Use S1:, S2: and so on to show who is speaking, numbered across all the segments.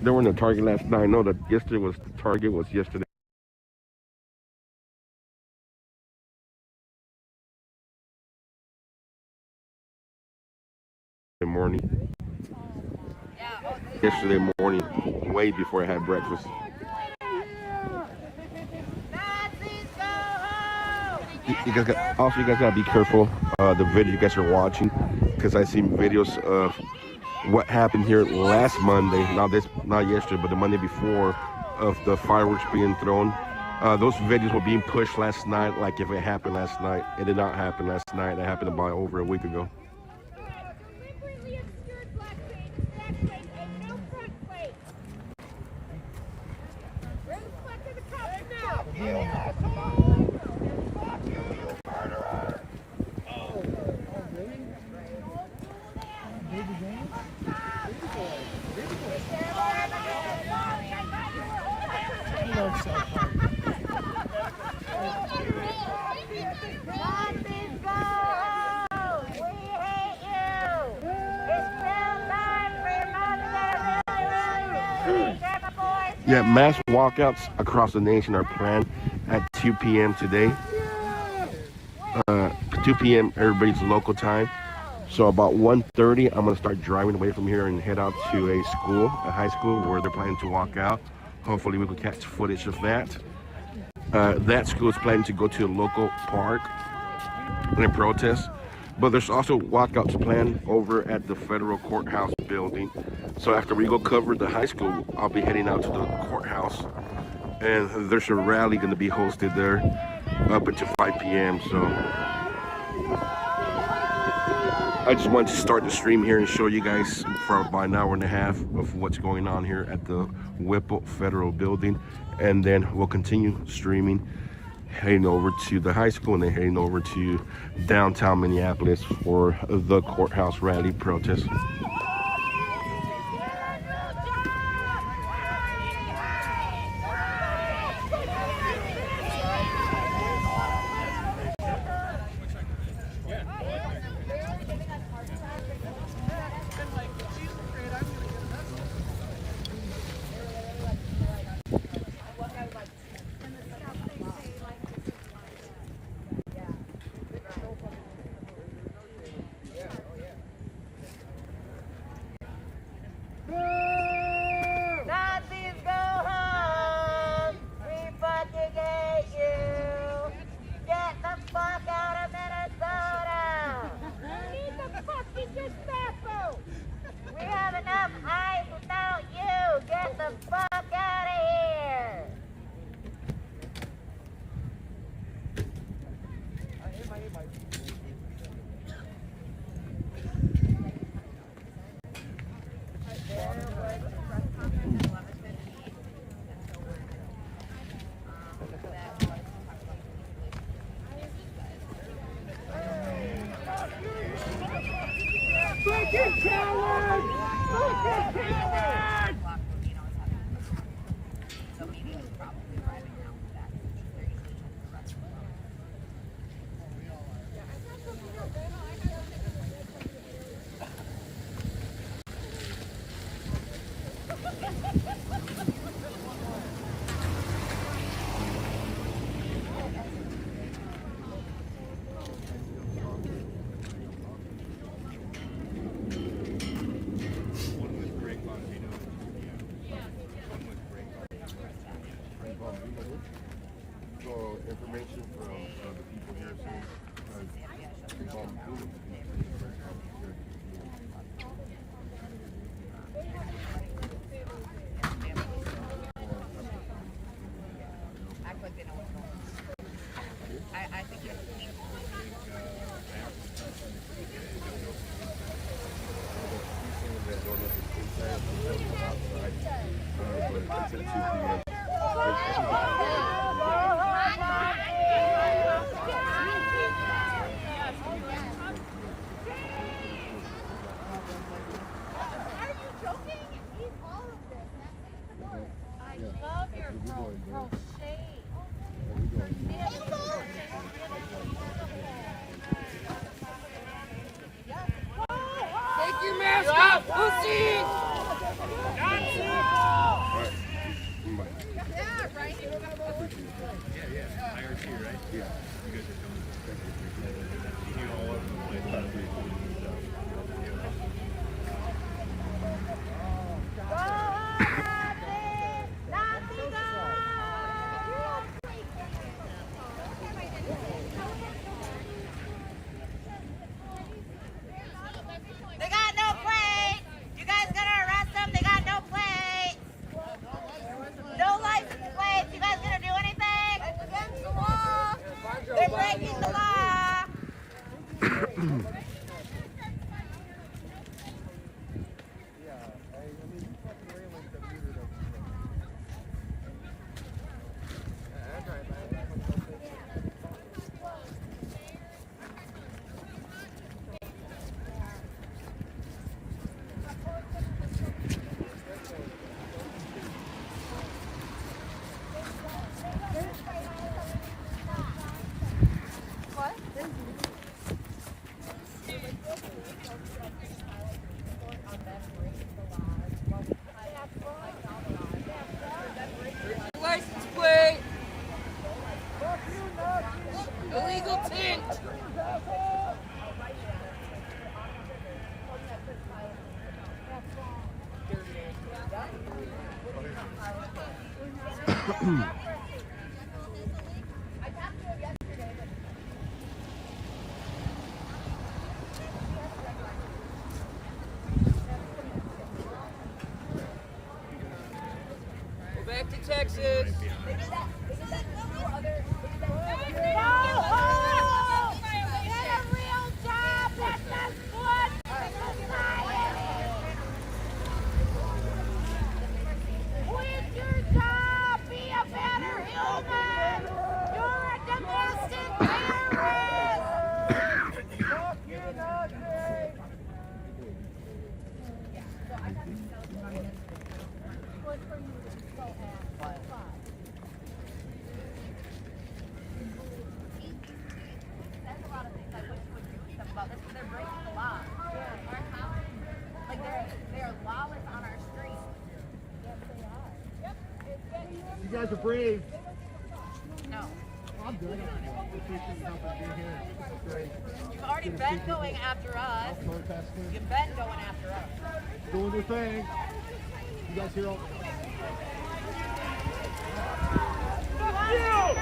S1: They were in the Target last night. I know that yesterday was the Target was yesterday morning. Yesterday morning, way before I had breakfast. You guys gotta be careful. The video you guys are watching, because I seen videos of what happened here last Monday. Not yesterday, but the Monday before, of the fireworks being thrown. Those videos were being pushed last night, like if it happened last night. It did not happen last night. It happened about over a week ago. Yeah, mass walkouts across the nation are planned at 2 p.m. today. 2 p.m. everybody's local time. So about 1:30, I'm gonna start driving away from here and head out to a high school, where they're planning to walk out. Hopefully we can catch footage of that. That school is planning to go to a local park in a protest. But there's also walkouts planned over at the federal courthouse building. So after we go cover the high school, I'll be heading out to the courthouse. And there's a rally going to be hosted there up until 5 p.m. So I just wanted to start the stream here and show you guys for about an hour and a half of what's going on here at the Whipple Federal Building. And then we'll continue streaming, heading over to the high school and then heading over to downtown Minneapolis for the courthouse rally protest. Information from the people here saying act like they know what's going on. I think
S2: Take your mask off, pussy! They got no plate. You guys gonna arrest them? They got no plate. No license plates. You guys gonna do anything? It's against the law. They're breaking the law.
S3: License plate. Illegal tint. Go back to Texas.
S4: You guys are brave.
S2: No.
S4: I'm good.
S2: You've already been going after us.
S4: Protesting,
S2: You've been going after us.
S4: doing their thing. You guys hear all?
S3: Fuck you.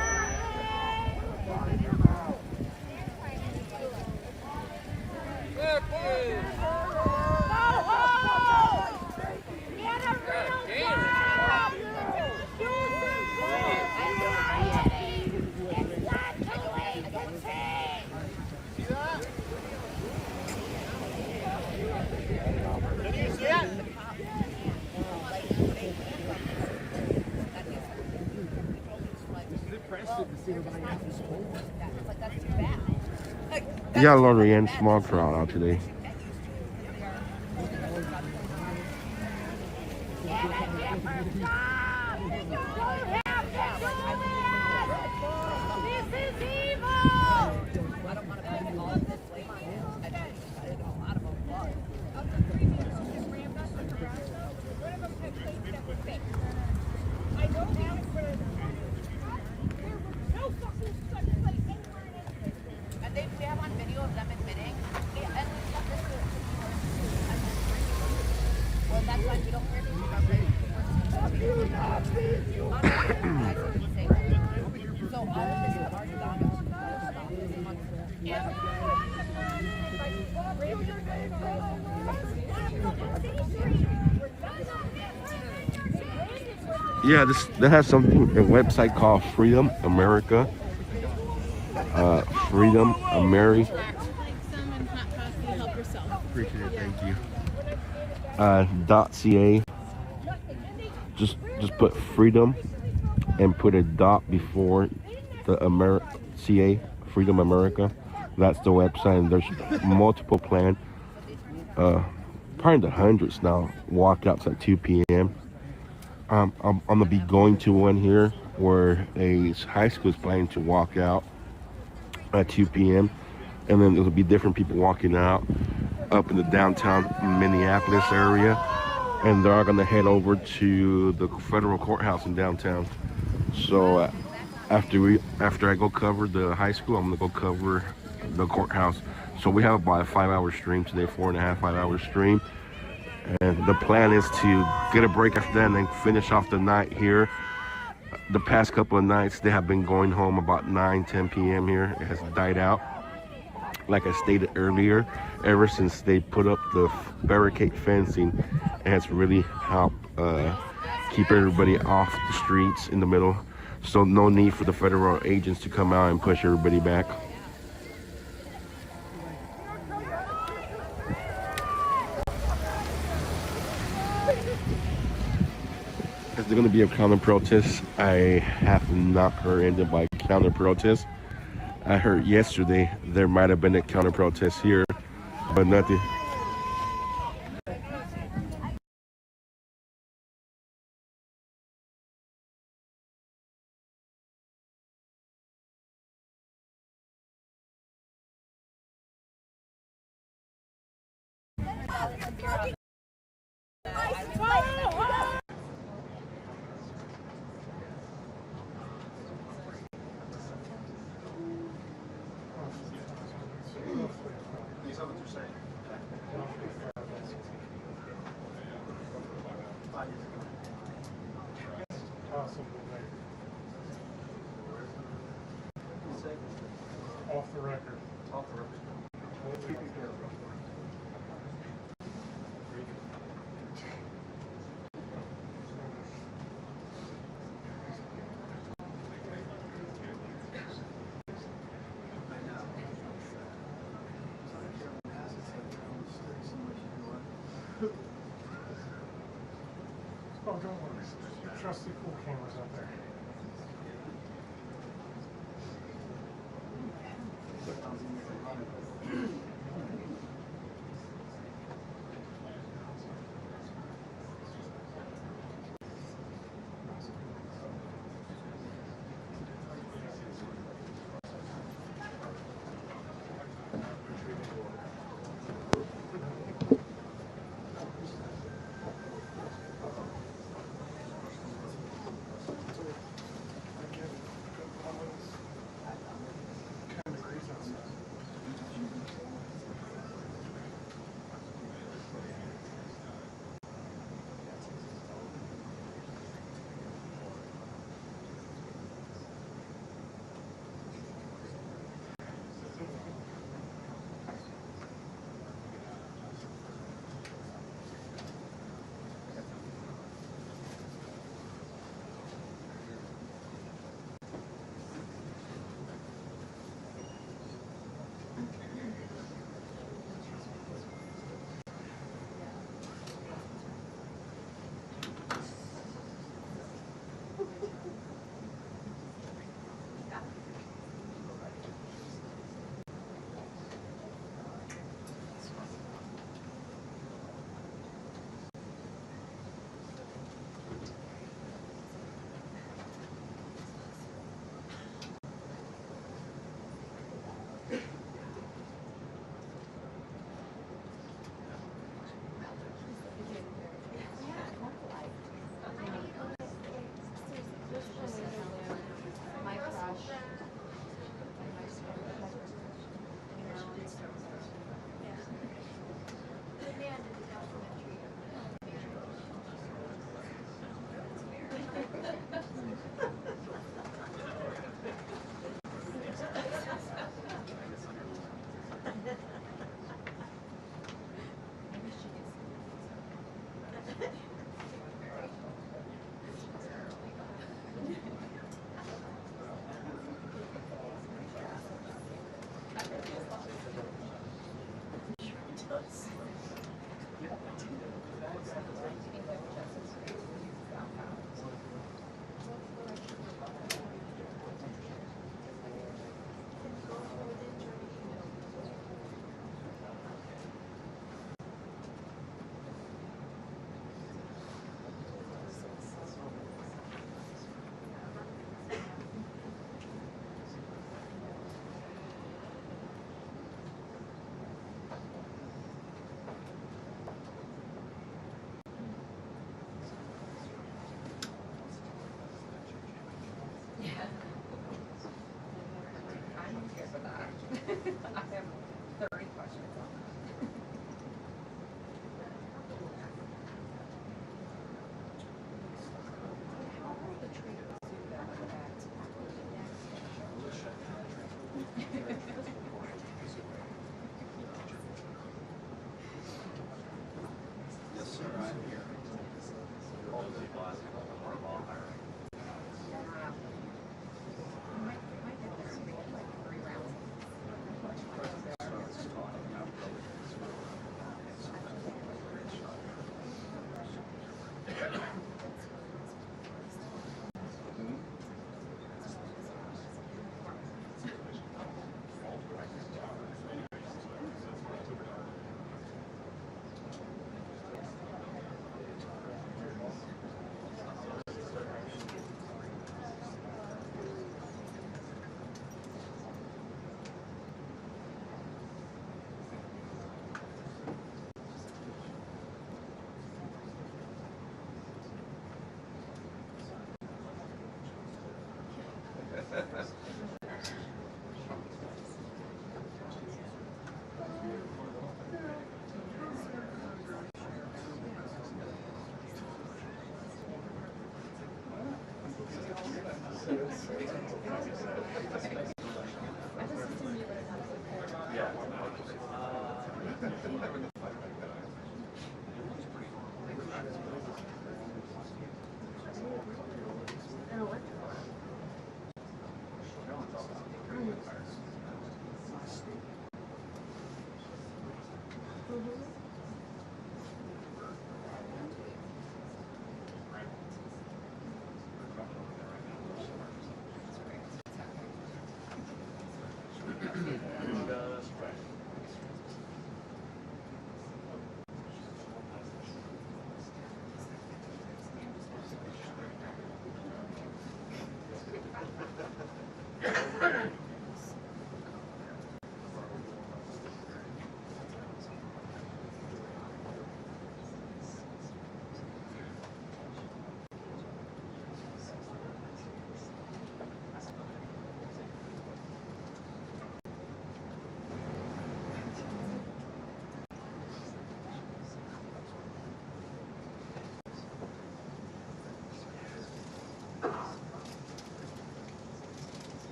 S1: You got Lori and small crowd out today.
S2: We have on video of them admitting. Well, that's why we don't hear So all of this stuff already gone.
S1: Yeah, that has something, a website called Freedom America. Freedom America. Appreciate it, thank you. .ca. Just put freedom and put a dot before the CA, Freedom America. That's the website, and there's multiple planned. Probably in the hundreds now. Walkouts at 2 p.m. I'm gonna be going to one here where a high school is planning to walk out at 2 p.m. and then there'll be different people walking out up in the downtown Minneapolis area, and they're all gonna head over to the federal courthouse in downtown. So After I go cover the high school, I'm gonna go cover the courthouse. So we have about a 5 hour stream today, 4.5, 5 hour stream. And the plan is to get a break after that and then finish off the night here. The past couple of nights, they have been going home about 9, 10 p.m. here. It has died out. Like I stated earlier, ever since they put up the barricade fencing, it has really helped keep everybody off the streets in the middle. So no need for the federal agents to come out and push everybody back. Is there going to be a counter protest? I have not heard anything by counter protest. I heard yesterday there might have been a counter protest here, but nothing.
S4: Off the record. Oh, don't worry. Trust the cool cameras out there.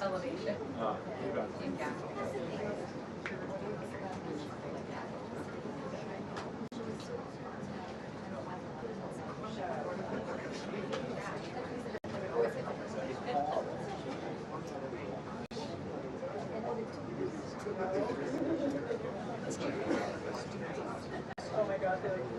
S5: Elevation. Oh my God, they're like,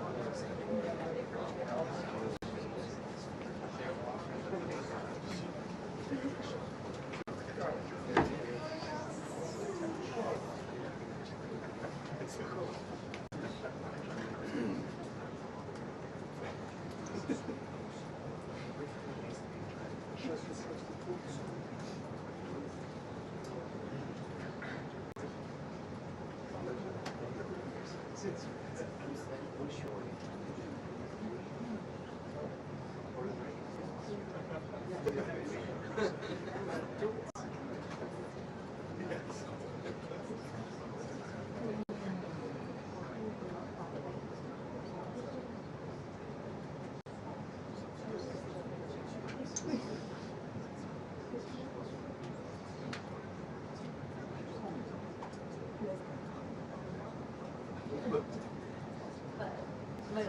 S4: We're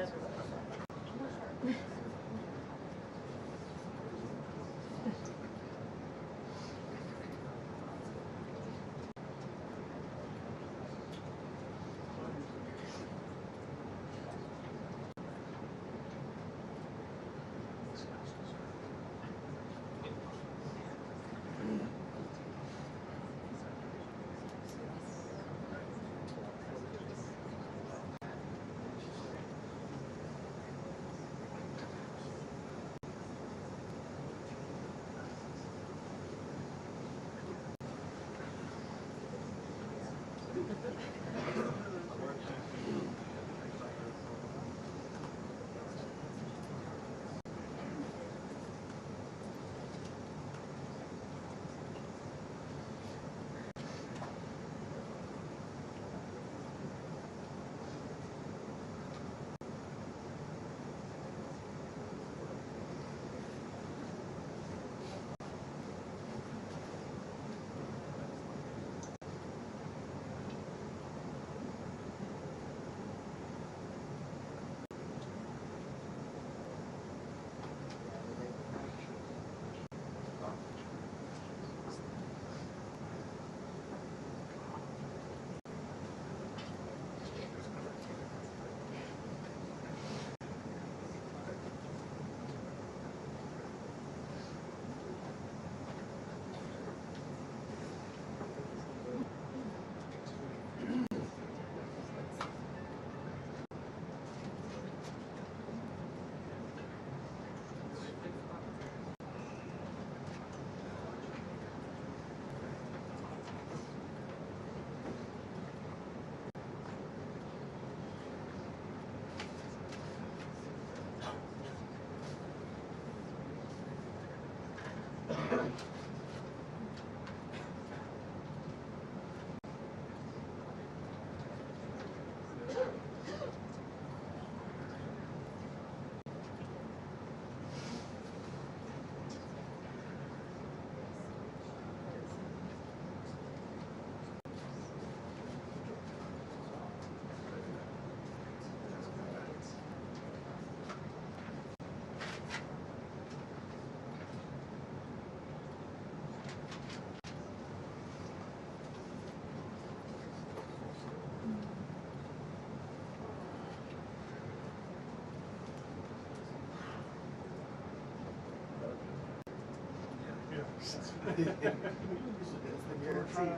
S4: trying.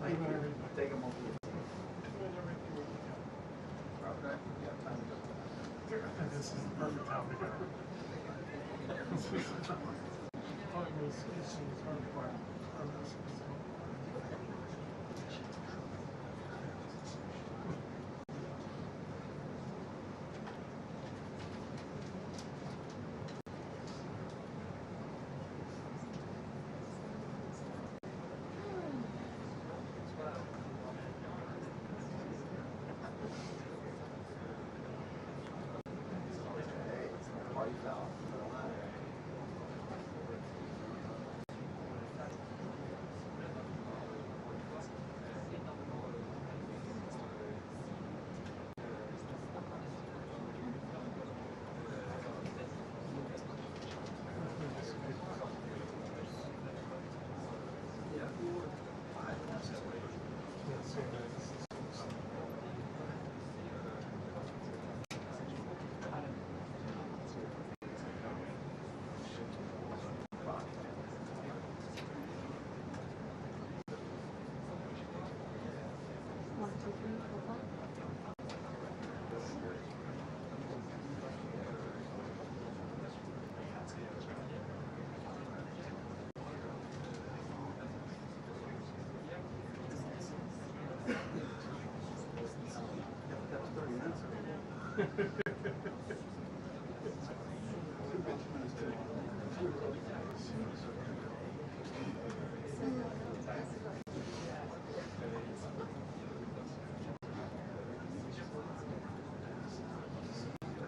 S4: We're doing everything.
S6: Take them over.
S4: Doing everything we can.
S6: Okay, yeah, time to go.
S4: This is the perfect time to go. Oh, it was, it's hard.
S6: Party's out.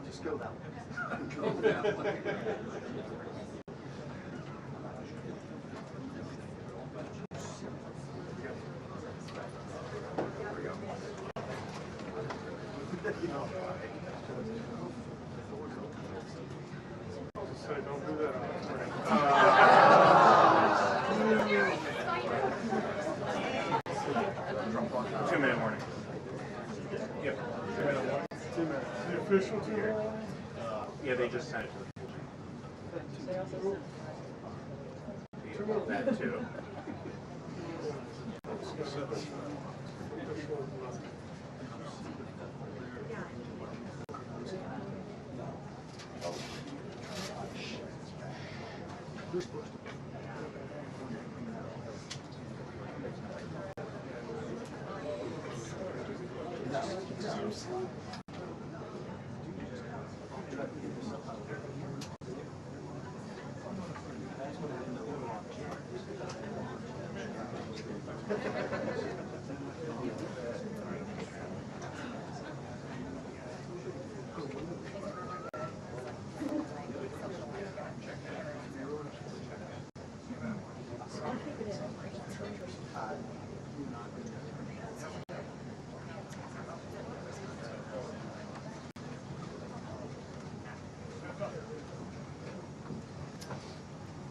S6: Just go that way. Go that way. You know,
S4: So don't do that on the morning. 2-minute warning. Yep. 2-minute warning. 2 minutes. The official 2 minute warning? Yeah, they just sent it to the that too.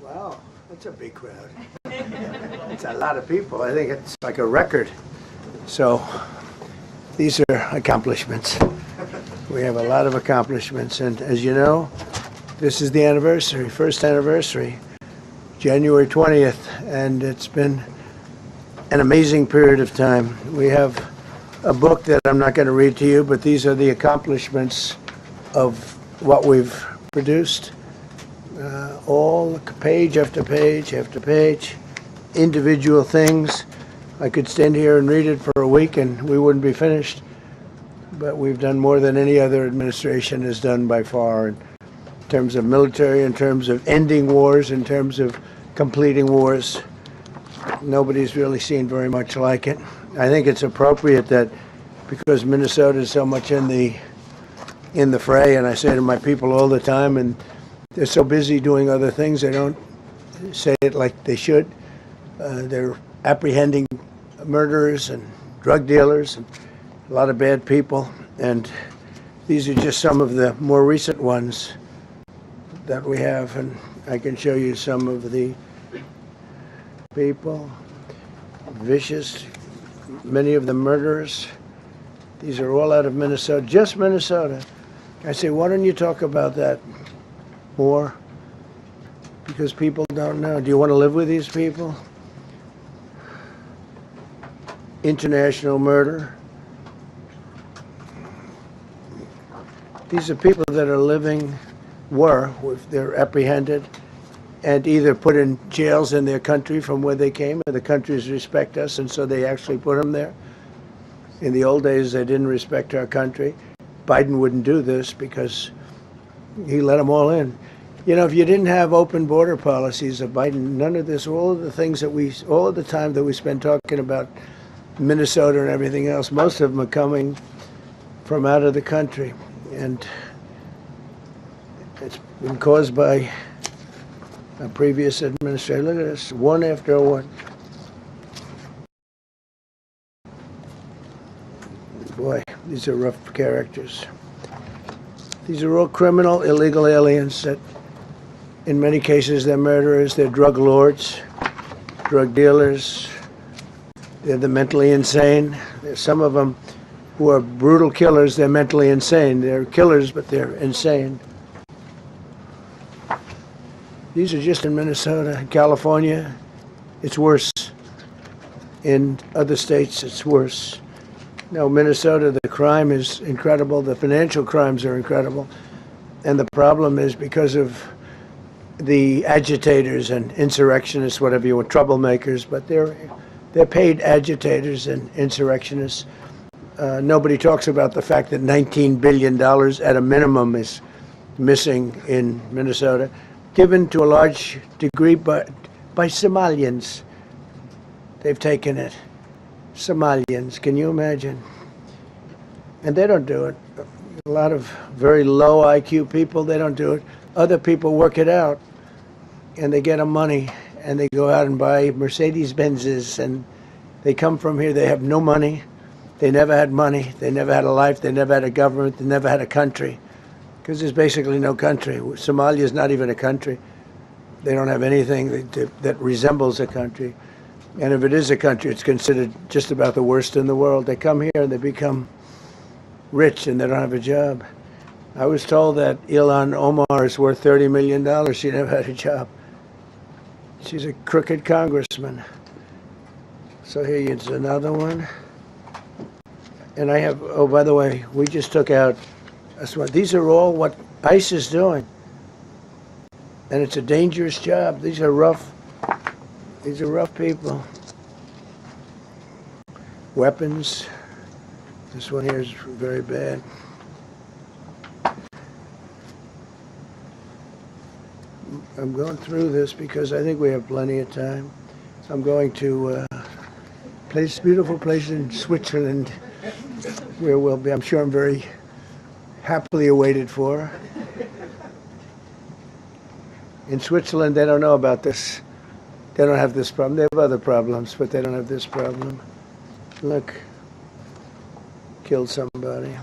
S7: Wow, that's a big crowd. It's a lot of people. I think it's like a record. So these are accomplishments. We have a lot of accomplishments. And as you know, this is the anniversary, first anniversary, January 20th. And it's been an amazing period of time. We have a book that I'm not going to read to you, but these are the accomplishments of what we've produced. All page after page after page, individual things. I could stand here and read it for a week and we wouldn't be finished. But we've done more than any other administration has done by far in terms of military, in terms of ending wars, in terms of completing wars. Nobody's really seen very much like it. I think it's appropriate that because Minnesota is so much in the fray, and I say to my people all the time, and they're so busy doing other things, they don't say it like they should. They're apprehending murderers and drug dealers and a lot of bad people. And these are just some of the more recent ones that we have. And I can show you some of the people. Vicious, many of the murderers. These are all out of Minnesota, just Minnesota. I say, why don't you talk about that more? Because people don't know. Do you want to live with these people? International murder. These are people that are living, they're apprehended and either put in jails in their country from where they came, and the countries respect us, and so they actually put them there. In the old days, they didn't respect our country. Biden wouldn't do this because he let them all in. You know, if you didn't have open border policies of Biden, none of this, all of the things that all of the time that we spend talking about Minnesota and everything else, most of them are coming from out of the country. And it's been caused by a previous administration. Look at this, one after one. Boy, these are rough characters. These are all criminal, illegal aliens that, in many cases, they're murderers, they're drug lords, drug dealers, they're the mentally insane. There's some of them who are brutal killers, they're mentally insane. They're killers, but they're insane. These are just in Minnesota. California, it's worse. In other states, it's worse. Now, Minnesota, the crime is incredible. The financial crimes are incredible. And the problem is because of the agitators and insurrectionists, whatever you want, troublemakers, but they're paid agitators and insurrectionists. Nobody talks about the fact that $19 billion at a minimum is missing in Minnesota, given to a large degree by Somalians. They've taken it. Somalians, can you imagine? And they don't do it. A lot of very low IQ people, they don't do it. Other people work it out, and they get them money, and they go out and buy Mercedes-Benzes, and they come from here, they have no money, They never had money. They never had a life. They never had a government. They never had a country. Because there's basically no country. Somalia is not even a country. They don't have anything that resembles a country. And if it is a country, it's considered just about the worst in the world. They come here and they become rich and they don't have a job. I was told that Ilhan Omar is worth $30 million. She never had a job. She's a crooked congressman. So here's another one. And I have, oh, by the way, we just took out, these are all what ICE is doing. And it's a dangerous job. These are rough people. Weapons. This one here is very bad. I'm going through this because I think we have plenty of time. I'm going to beautiful place in Switzerland where we'll be, I'm sure I'm very happily awaited for. In Switzerland, they don't know about this. They don't have this problem. They have other problems, but they don't have this problem. Look, killed somebody.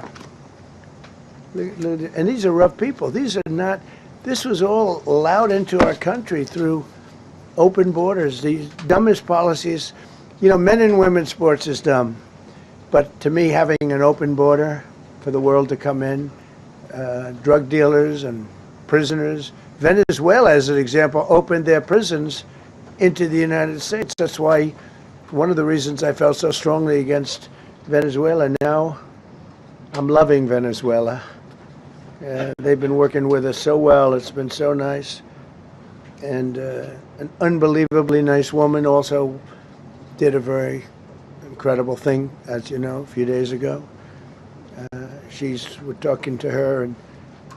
S7: And these are rough people. These are not, this was all allowed into our country through open borders. These dumbest policies, you know, men and women's sports is dumb. But to me, having an open border for the world to come in, drug dealers and prisoners, Venezuela, as an example, opened their prisons into the United States. That's why one of the reasons I felt so strongly against Venezuela. Now I'm loving Venezuela. They've been working with us so well. It's been so nice. And an unbelievably nice woman also did a very incredible thing, as you know, a few days ago. We're talking to her, and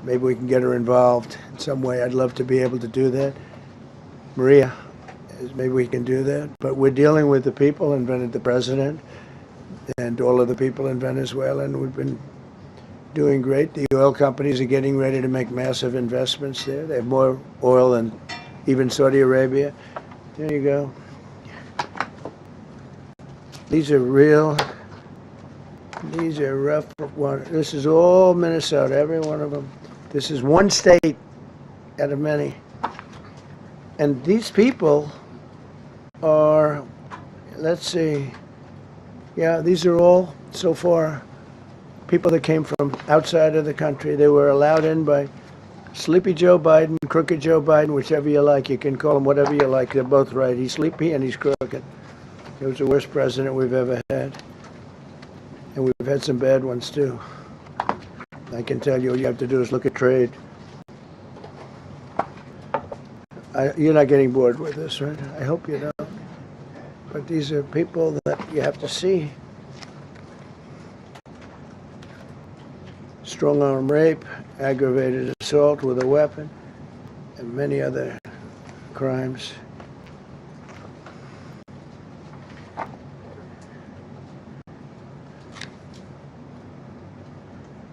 S7: maybe we can get her involved in some way. I'd love to be able to do that. Maria, maybe we can do that. But we're dealing with the people and the president and all of the people in Venezuela, and we've been doing great. The oil companies are getting ready to make massive investments there. They have more oil than even Saudi Arabia. There you go. These are rough ones. This is all Minnesota, every one of them. This is one state out of many. And these people are, let's see, yeah, these are all, so far, people that came from outside of the country. They were allowed in by Sleepy Joe Biden, Crooked Joe Biden, whichever you like. You can call him whatever you like. They're both right. He's sleepy and he's crooked. He was the worst president we've ever had. And we've had some bad ones, too. I can tell you, all you have to do is look at trade. You're not getting bored with this, right? I hope you don't. But these are people that you have to see. Strong-arm rape, aggravated assault with a weapon, and many other crimes.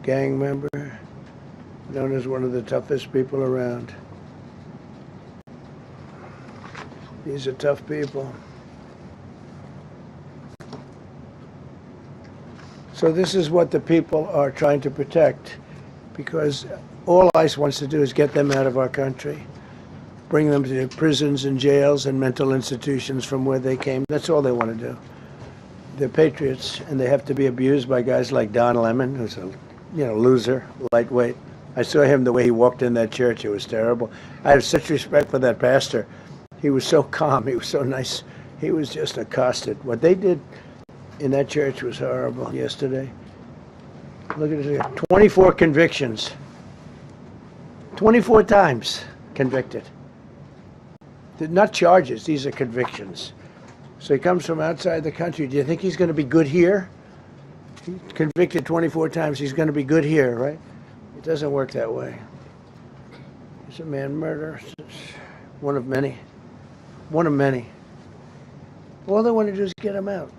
S7: Gang member, known as one of the toughest people around. These are tough people. So this is what the people are trying to protect, because all ICE wants to do is get them out of our country, bring them to prisons and jails and mental institutions from where they came. That's all they want to do. They're patriots, and they have to be abused by guys like Don Lemon, who's a loser, lightweight. I saw him the way he walked in that church. It was terrible. I have such respect for that pastor. He was so calm. He was so nice. He was just accosted. What they did in that church was horrible yesterday. Look at this. 24 convictions. 24 times convicted. They're not charges. These are convictions. So he comes from outside the country. Do you think he's going to be good here? He's convicted 24 times. He's going to be good here, right? It doesn't work that way. It's a man murder. It's one of many. One of many. All they want to do is get him out.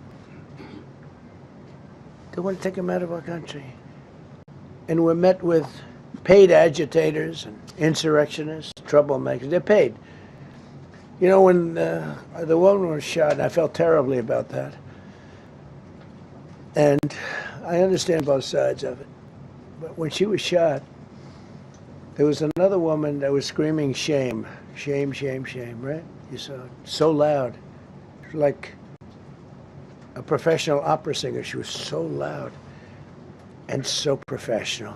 S7: They want to take him out of our country. And we're met with paid agitators and insurrectionists, troublemakers. They're paid. You know, when the woman was shot, I felt terribly about that. And I understand both sides of it. But when she was shot, there was another woman that was screaming shame, shame, shame, shame, right? You saw it. So loud. Like a professional opera singer. She was so loud and so professional.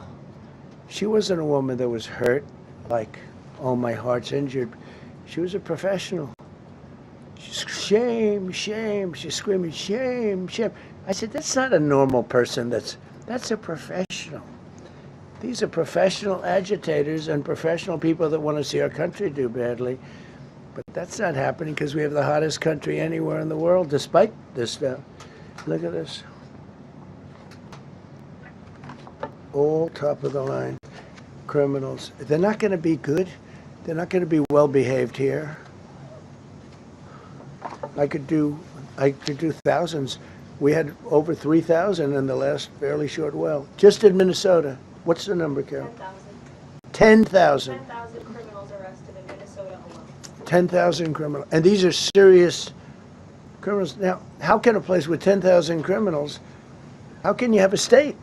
S7: She wasn't a woman that was hurt, like, oh, my heart's injured. She was a professional. She's shame, shame. She's screaming, shame, shame. I said, that's not a normal person. That's a professional. These are professional agitators and professional people that want to see our country do badly. But that's not happening because we have the hottest country anywhere in the world, despite this stuff. Look at this. All top of the line criminals. They're not going to be good. They're not going to be well behaved here. I could do thousands. We had over 3,000 in the last fairly short while. Just in Minnesota. What's the number, Carol? 10,000.
S5: 10,000 criminals arrested in Minnesota alone.
S7: 10,000 criminals. And these are serious criminals. Now, how can a place with 10,000 criminals, how can you have a state?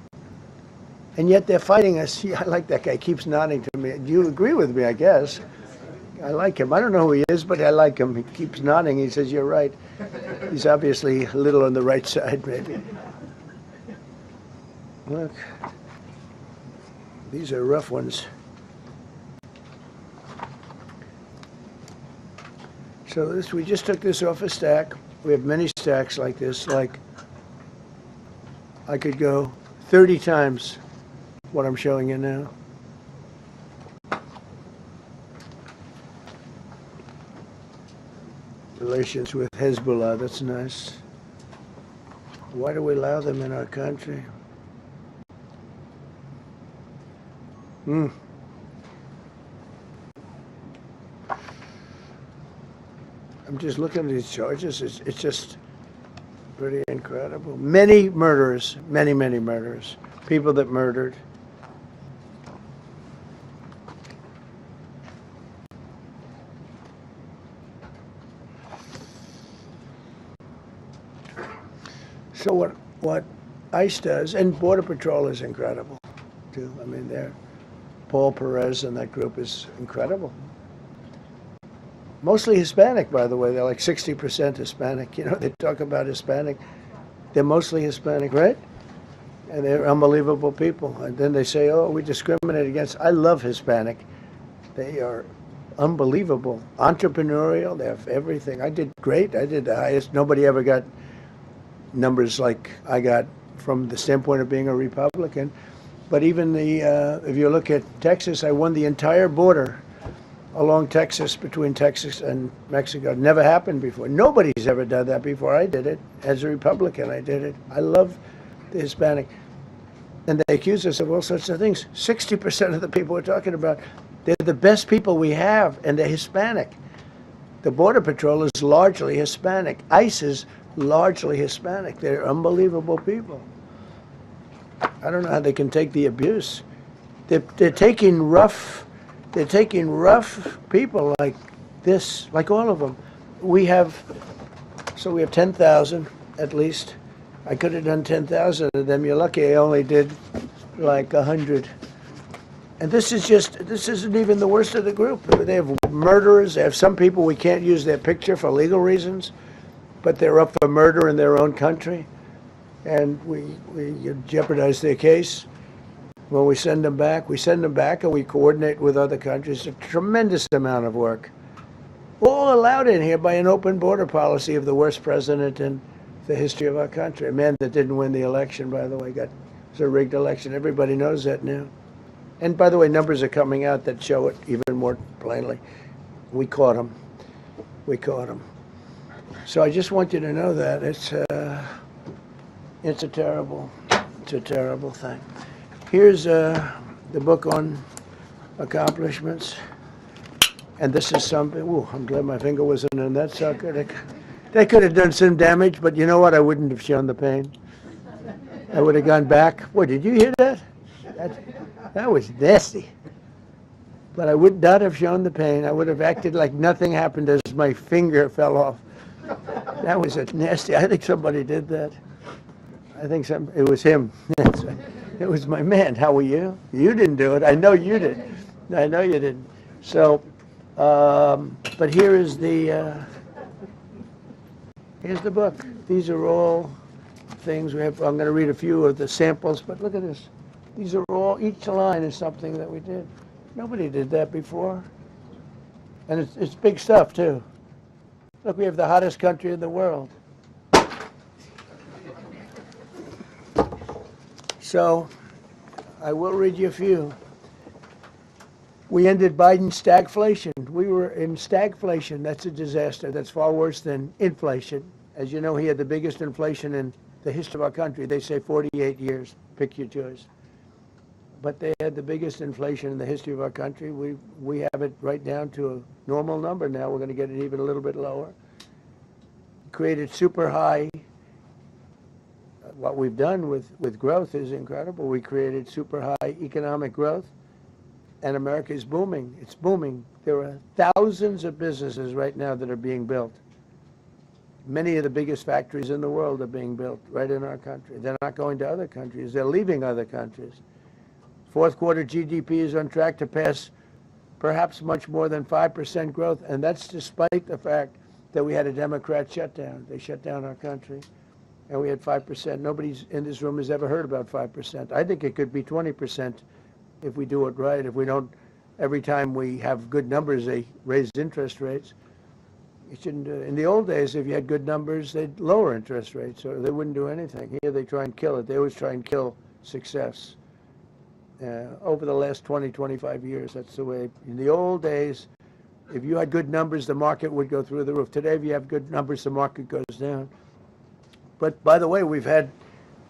S7: And yet they're fighting us. Yeah, I like that guy. He keeps nodding to me. You agree with me, I guess. I like him. I don't know who he is, but I like him. He keeps nodding. He says, you're right. He's obviously a little on the right side, maybe. Look. These are rough ones. So this, we just took this off a stack. We have many stacks like this. Like, I could go 30 times what I'm showing you now. Relations with Hezbollah, that's nice. Why do we allow them in our country? I'm just looking at these charges. It's just pretty incredible. Many murderers, many murderers. People that murdered. So what ICE does, and Border Patrol is incredible too. I mean, Paul Perez and that group is incredible. Mostly Hispanic, by the way. They're like 60% Hispanic. You know, they talk about Hispanic. They're mostly Hispanic, right? And they're unbelievable people. And then they say, oh, we discriminate against. I love Hispanic. They are unbelievable. Entrepreneurial. They have everything. I did great. I did the highest. Nobody ever got numbers like I got from the standpoint of being a Republican. But even if you look at Texas, I won the entire border along Texas, between Texas and Mexico. It never happened before. Nobody's ever done that before. I did it. As a Republican, I did it. I love the Hispanic. And they accuse us of all sorts of things. 60% of the people we're talking about, they're the best people we have, and they're Hispanic. The Border Patrol is largely Hispanic. ICE is largely Hispanic. They're unbelievable people. I don't know how they can take the abuse. They're taking rough people like this, like all of them. We have 10,000 at least. I could have done 10,000 of them. You're lucky I only did like 100. And this isn't even the worst of the group. They have murderers. They have some people we can't use their picture for legal reasons, but they're up for murder in their own country. And we jeopardize their case. When we send them back and we coordinate with other countries. A tremendous amount of work. All allowed in here by an open border policy of the worst president in the history of our country. A man that didn't win the election, by the way. It was a rigged election. Everybody knows that now. And by the way, numbers are coming out that show it even more plainly. We caught him. We caught him. So I just want you to know that it's a terrible thing. Here's the book on accomplishments. And this is something, ooh, I'm glad my finger wasn't in that sucker. That could have done some damage, but you know what? I wouldn't have shown the pain. I would have gone back. What, did you hear that? That was nasty. But I would not have shown the pain. I would have acted like nothing happened as my finger fell off. That was a nasty, I think somebody did that. I think it was him. It was my man. How were you? You didn't do it. I know you did. I know you didn't. So, but here's the book. These are all things we have. I'm going to read a few of the samples, but look at this. These are all, each line is something that we did. Nobody did that before. And it's big stuff, too. Look, we have the hottest country in the world. So, I will read you a few. We ended Biden's stagflation. We were in stagflation. That's a disaster. That's far worse than inflation. As you know, he had the biggest inflation in the history of our country. They say 48 years. Pick your choice. But they had the biggest inflation in the history of our country. We have it right down to a normal number now. We're going to get it even a little bit lower. Created super high. What we've done with growth is incredible. We created super high economic growth, and America is booming. It's booming. There are thousands of businesses right now that are being built. Many of the biggest factories in the world are being built right in our country. They're not going to other countries. They're leaving other countries. Fourth quarter GDP is on track to pass perhaps much more than 5% growth, and that's despite the fact that we had a Democrat shutdown. They shut down our country, and we had 5%. Nobody in this room has ever heard about 5%. I think it could be 20% if we do it right. If we don't, every time we have good numbers, they raise interest rates. You shouldn't do it. In the old days, if you had good numbers, they'd lower interest rates, or they wouldn't do anything. Here they try and kill it. They always try and kill success. Over the last 20, 25 years, that's the way. In the old days, if you had good numbers, the market would go through the roof. Today, if you have good numbers, the market goes down. But by the way, we've had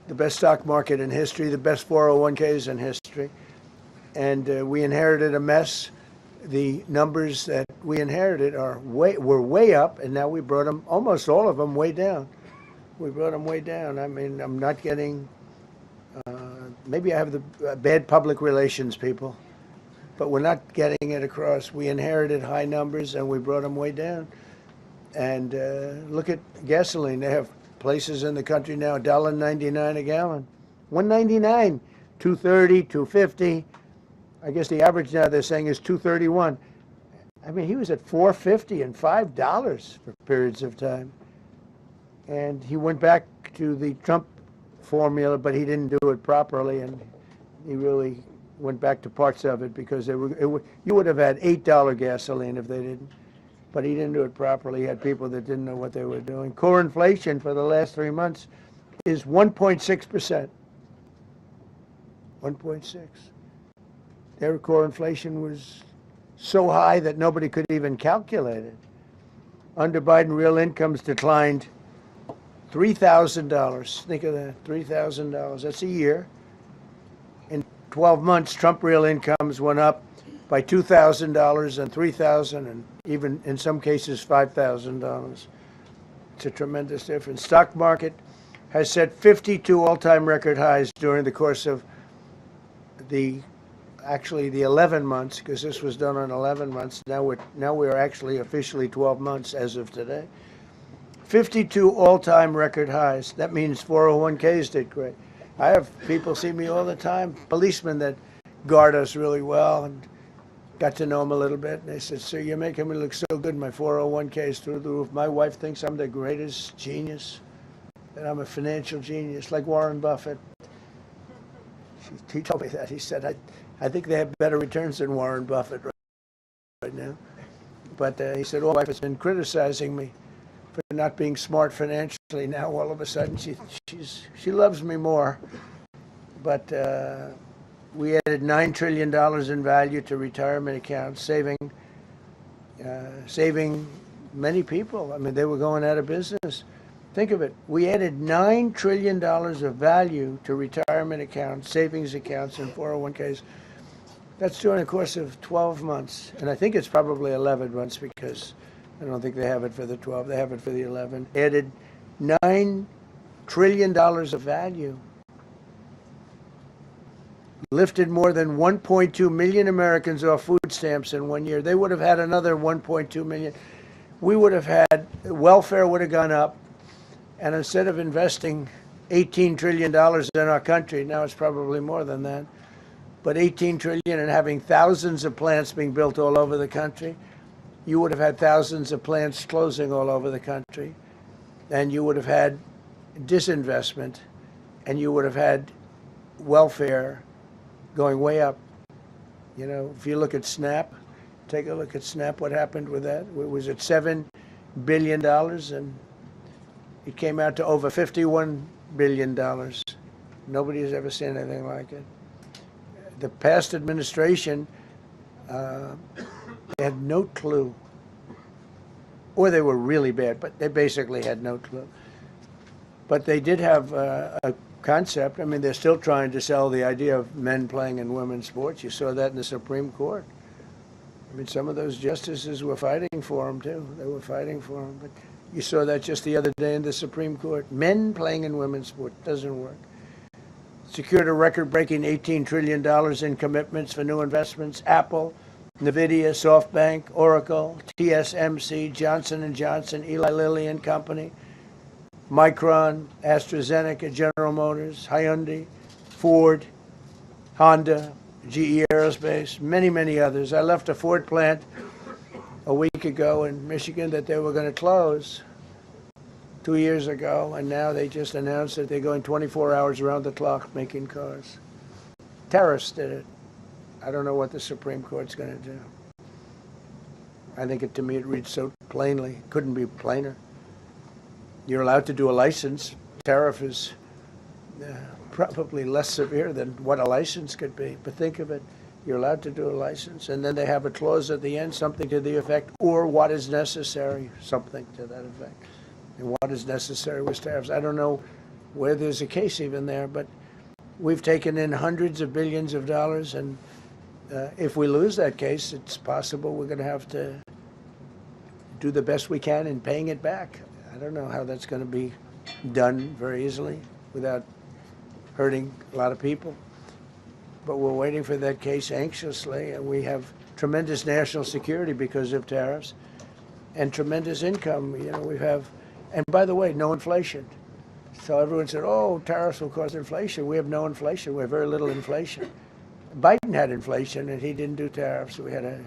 S7: the best stock market in history, the best 401ks in history, and we inherited a mess. The numbers that we inherited were way up, and now we brought them, almost all of them, way down. We brought them way down. I mean, I'm not getting, maybe I have the bad public relations people, but we're not getting it across. We inherited high numbers, and we brought them way down. And look at gasoline. They have places in the country now, $1.99 a gallon. $1.99, $2.30, $2.50. I guess the average now they're saying is $2.31. I mean, he was at $4.50 and $5 for periods of time. And he went back to the Trump formula, but he didn't do it properly, and he really went back to parts of it because you would have had $8 gasoline if they didn't. But he didn't do it properly. He had people that didn't know what they were doing. Core inflation for the last 3 months is 1.6%. 1.6. Their core inflation was so high that nobody could even calculate it. Under Biden, real incomes declined $3,000. Think of that, $3,000. That's a year. In 12 months, Trump real incomes went up by $2,000 and $3,000 and even in some cases $5,000. It's a tremendous difference. Stock market has set 52 all-time record highs during the course of the 11 months, because this was done on 11 months. Now we're actually officially 12 months as of today. 52 all-time record highs. That means 401ks did great. I have people see me all the time, policemen that guard us really well, and got to know them a little bit. And they said, "Sir, you're making me look so good. My 401k is through the roof. My wife thinks I'm the greatest genius, that I'm a financial genius, like Warren Buffett." He told me that. He said, I think they have better returns than Warren Buffett right now. But he said, "Oh, my wife has been criticizing me for not being smart financially. Now all of a sudden she loves me more." But we added $9 trillion in value to retirement accounts, saving many people. I mean, they were going out of business. Think of it. We added $9 trillion of value to retirement accounts, savings accounts, and 401ks. That's during the course of 12 months. And I think it's probably 11 months because I don't think they have it for the 12. They have it for the 11. Added $9 trillion of value. Lifted more than 1.2 million Americans off food stamps in 1 year. They would have had another 1.2 million. We would have had, welfare would have gone up. And instead of investing $18 trillion in our country. Now it's probably more than that. But 18 trillion and having thousands of plants being built all over the country, you would have had thousands of plants closing all over the country. And you would have had disinvestment, and you would have had welfare going way up. You know, if you look at SNAP, take a look at SNAP, what happened with that? It was at $7 billion, and it came out to over $51 billion. Nobody has ever seen anything like it. The past administration had no clue, or they were really bad, but they basically had no clue. But they did have a concept. I mean, they're still trying to sell the idea of men playing in women's sports. You saw that in the Supreme Court. I mean, some of those justices were fighting for them, too. They were fighting for them. But you saw that just the other day in the Supreme Court. Men playing in women's sports doesn't work. Secured a record-breaking $18 trillion in commitments for new investments. Apple, NVIDIA, SoftBank, Oracle, TSMC, Johnson & Johnson, Eli Lilly and Company, Micron, AstraZeneca, General Motors, Hyundai, Ford, Honda, GE Aerospace, many, many others. I left a Ford plant a week ago in Michigan that they were going to close 2 years ago, and now they just announced that they're going 24 hours around the clock making cars. Terrorists did it. I don't know what the Supreme Court's going to do. I think to me it reads so plainly. Couldn't be plainer. You're allowed to do a license. Tariff is probably less severe than what a license could be. But think of it. You're allowed to do a license, and then they have a clause at the end, something to the effect, or what is necessary, something to that effect. And what is necessary was tariffs. I don't know where there's a case even there, but we've taken in hundreds of billions of dollars, and if we lose that case, it's possible we're going to have to do the best we can in paying it back. I don't know how that's going to be done very easily without hurting a lot of people. But we're waiting for that case anxiously, and we have tremendous national security because of tariffs and tremendous income. You know, we have, and by the way, no inflation. So everyone said, oh, tariffs will cause inflation. We have no inflation. We have very little inflation. Biden had inflation, and he didn't do tariffs. We had a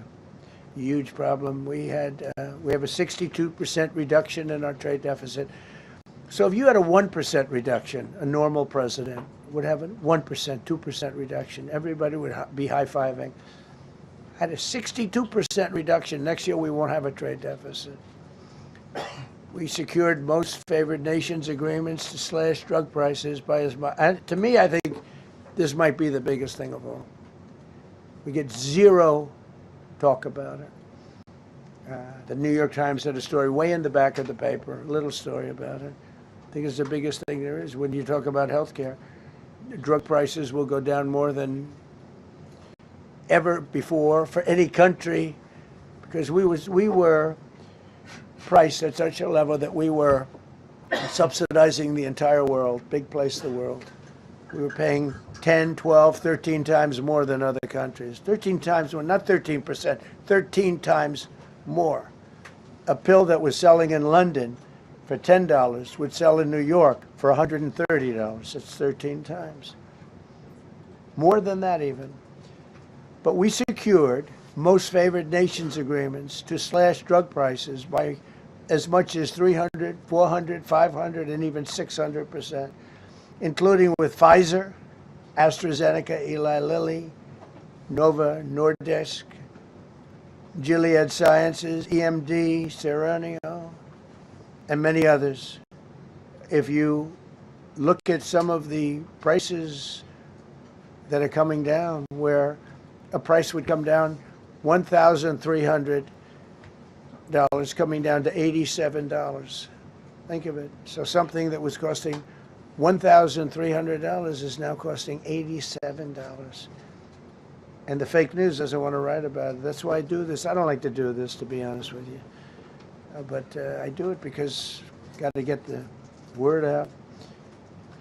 S7: huge problem. We have a 62% reduction in our trade deficit. So if you had a 1% reduction, a normal president would have a 1%, 2% reduction. Everybody would be high-fiving. Had a 62% reduction. Next year we won't have a trade deficit. We secured most favored nations agreements to slash drug prices by as much. And to me, I think this might be the biggest thing of all. We get zero talk about it. The New York Times had a story way in the back of the paper, a little story about it. I think it's the biggest thing there is when you talk about health care. Drug prices will go down more than ever before for any country because we were priced at such a level that we were subsidizing the entire world, big place of the world. We were paying 10, 12, 13 times more than other countries. 13 times more, not 13%, 13 times more. A pill that was selling in London for $10 would sell in New York for $130. It's 13 times. More than that even. But we secured most favored nations agreements to slash drug prices by as much as 300, 400, 500, and even 600%, including with Pfizer, AstraZeneca, Eli Lilly, Novo Nordisk, Gilead Sciences, EMD, Serenio, and many others. If you look at some of the prices that are coming down, where a price would come down $1,300 coming down to $87. Think of it. So something that was costing $1,300 is now costing $87. And the fake news doesn't want to write about it. That's why I do this. I don't like to do this, to be honest with you. But I do it because got to get the word out.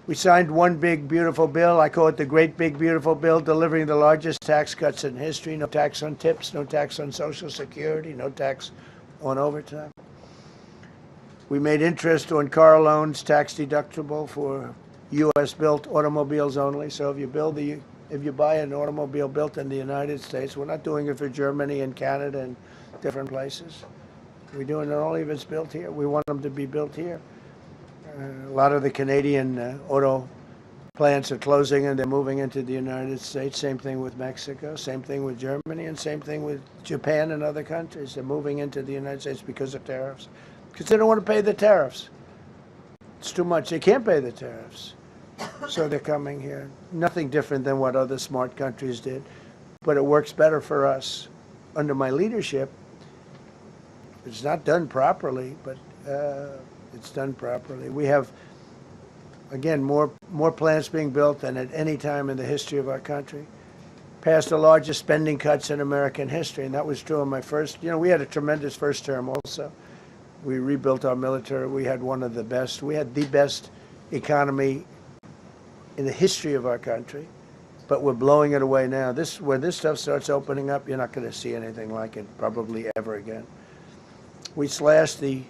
S7: We signed one big, beautiful bill. I call it the Great Big Beautiful Bill, delivering the largest tax cuts in history. No tax on tips, no tax on Social Security, no tax on overtime. We made interest on car loans tax deductible for U.S. built automobiles only. So if you buy an automobile built in the United States, we're not doing it for Germany and Canada and different places. We're doing it only if it's built here. We want them to be built here. A lot of the Canadian auto plants are closing and they're moving into the United States. Same thing with Mexico, same thing with Germany, and same thing with Japan and other countries. They're moving into the United States because of tariffs. Because they don't want to pay the tariffs. It's too much. They can't pay the tariffs. So they're coming here. Nothing different than what other smart countries did. But it works better for us. Under my leadership, it's not done properly, but it's done properly. We have, again, more plants being built than at any time in the history of our country. Passed the largest spending cuts in American history, and that was true in my first. We had a tremendous first term also. We rebuilt our military. We had one of the best. We had the best economy in the history of our country, but we're blowing it away now. When this stuff starts opening up, you're not going to see anything like it probably ever again. We slashed the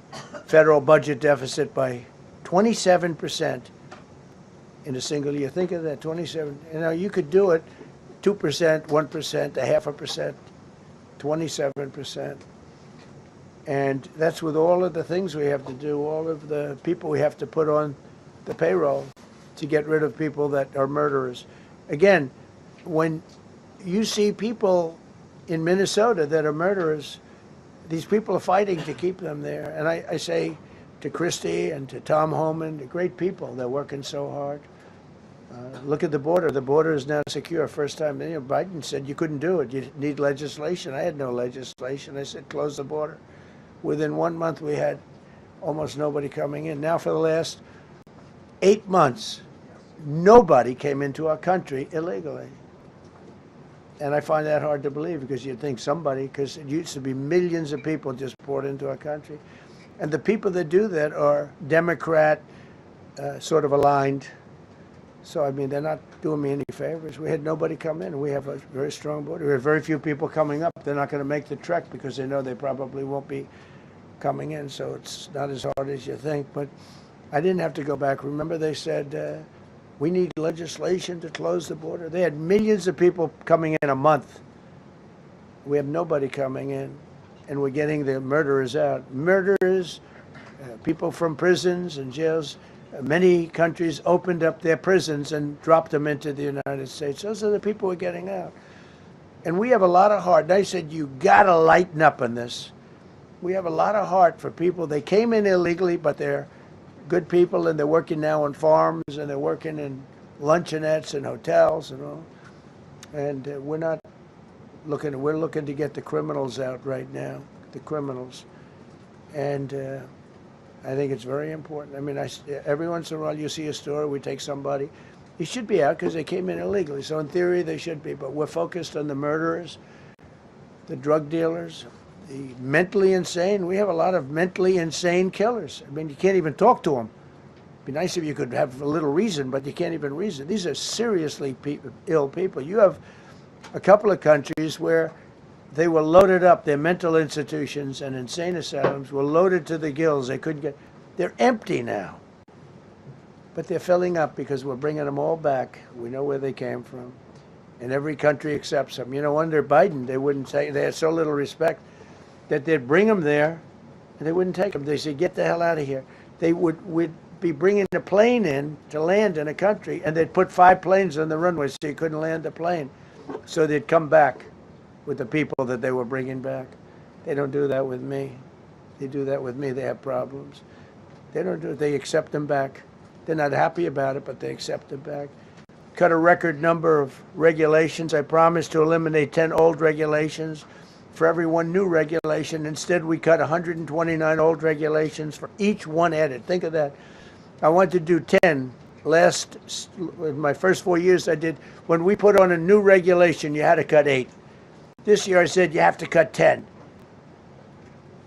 S7: federal budget deficit by 27% in a single year. Think of that, 27. You could do it 2%, 1%, 0.5%, 27%. And that's with all of the things we have to do, all of the people we have to put on the payroll to get rid of people that are murderers. Again, when you see people in Minnesota that are murderers, these people are fighting to keep them there. And I say to Christie and to Tom Homan, the great people, they're working so hard. Look at the border. The border is now secure. First time, Biden said you couldn't do it. You need legislation. I had no legislation. I said close the border. Within 1 month, we had almost nobody coming in. Now for the last 8 months, nobody came into our country illegally. And I find that hard to believe because you'd think somebody, because it used to be millions of people just poured into our country. And the people that do that are Democrat sort of aligned. So, I mean, they're not doing me any favors. We had nobody come in. We have a very strong border. We have very few people coming up. They're not going to make the trek because they know they probably won't be coming in. So it's not as hard as you think. But I didn't have to go back. Remember, they said, we need legislation to close the border. They had millions of people coming in a month. We have nobody coming in, and we're getting the murderers out. Murderers, people from prisons and jails. Many countries opened up their prisons and dropped them into the United States. Those are the people we're getting out. And we have a lot of heart. And I said, you got to lighten up on this. We have a lot of heart for people. They came in illegally, but they're good people, and they're working now on farms, and they're working in luncheonettes and hotels and all. And we're looking to get the criminals out right now, the criminals. And I think it's very important. I mean, every once in a while you see a story, we take somebody. He should be out because they came in illegally. So in theory, they should be. But we're focused on the murderers, the drug dealers, the mentally insane. We have a lot of mentally insane killers. I mean, you can't even talk to them. It'd be nice if you could have a little reason, but you can't even reason. These are seriously ill people. You have a couple of countries where they were loaded up. Their mental institutions and insane asylums were loaded to the gills. They couldn't get. They're empty now. But they're filling up because we're bringing them all back. We know where they came from. And every country accepts them. Under Biden, they wouldn't take. They had so little respect that they'd bring them there, and they wouldn't take them. They said, get the hell out of here. They would be bringing a plane in to land in a country, and they'd put 5 planes on the runway so you couldn't land the plane. So they'd come back with the people that they were bringing back. They don't do that with me. They do that with me. They have problems. They don't do it. They accept them back. They're not happy about it, but they accept them back. Cut a record number of regulations. I promised to eliminate 10 old regulations for every one new regulation. Instead, we cut 129 old regulations for each one added. Think of that. I wanted to do 10. In my first 4 years, I did. When we put on a new regulation, you had to cut 8. This year I said you have to cut 10.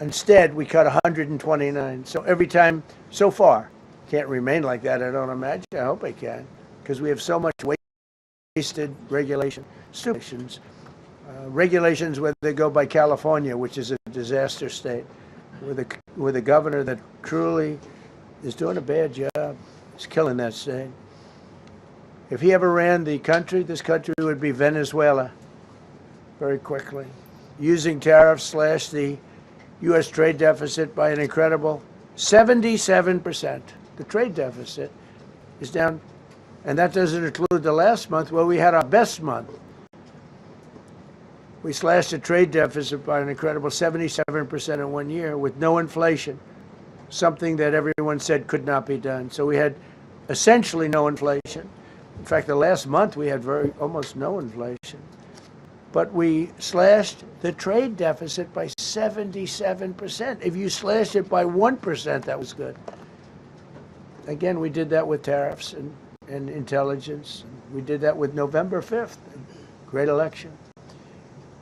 S7: Instead, we cut 129. So every time, so far, can't remain like that, I don't imagine. I hope I can, because we have so much wasted regulation. Regulations where they go by California, which is a disaster state, with a governor that truly is doing a bad job. He's killing that state. If he ever ran the country, this country would be Venezuela very quickly. Using tariffs slashed the U.S. trade deficit by an incredible 77%. The trade deficit is down, and that doesn't include the last month where we had our best month. We slashed the trade deficit by an incredible 77% in 1 year with no inflation, something that everyone said could not be done. So we had essentially no inflation. In fact, the last month we had almost no inflation. But we slashed the trade deficit by 77%. If you slashed it by 1%, that was good. Again, we did that with tariffs and intelligence. We did that with November 5th, great election.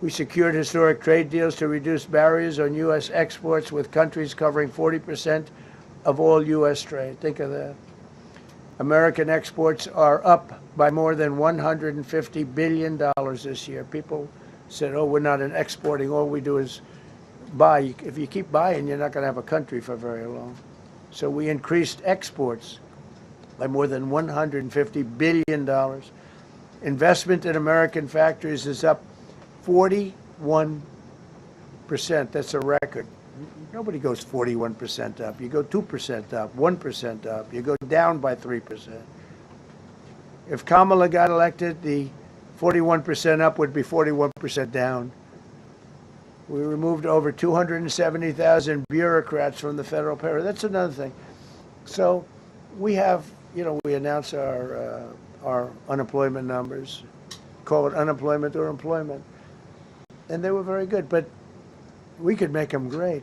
S7: We secured historic trade deals to reduce barriers on U.S. exports with countries covering 40% of all U.S. trade. Think of that. American exports are up by more than $150 billion this year. People said, oh, we're not exporting. All we do is buy. If you keep buying, you're not going to have a country for very long. So we increased exports by more than $150 billion. Investment in American factories is up 41%. That's a record. Nobody goes 41% up. You go 2% up, 1% up. You go down by 3%. If Kamala got elected, the 41% up would be 41% down. We removed over 270,000 bureaucrats from the federal payroll. That's another thing. So we have, we announce our unemployment numbers, call it unemployment or employment. And they were very good, but we could make them great.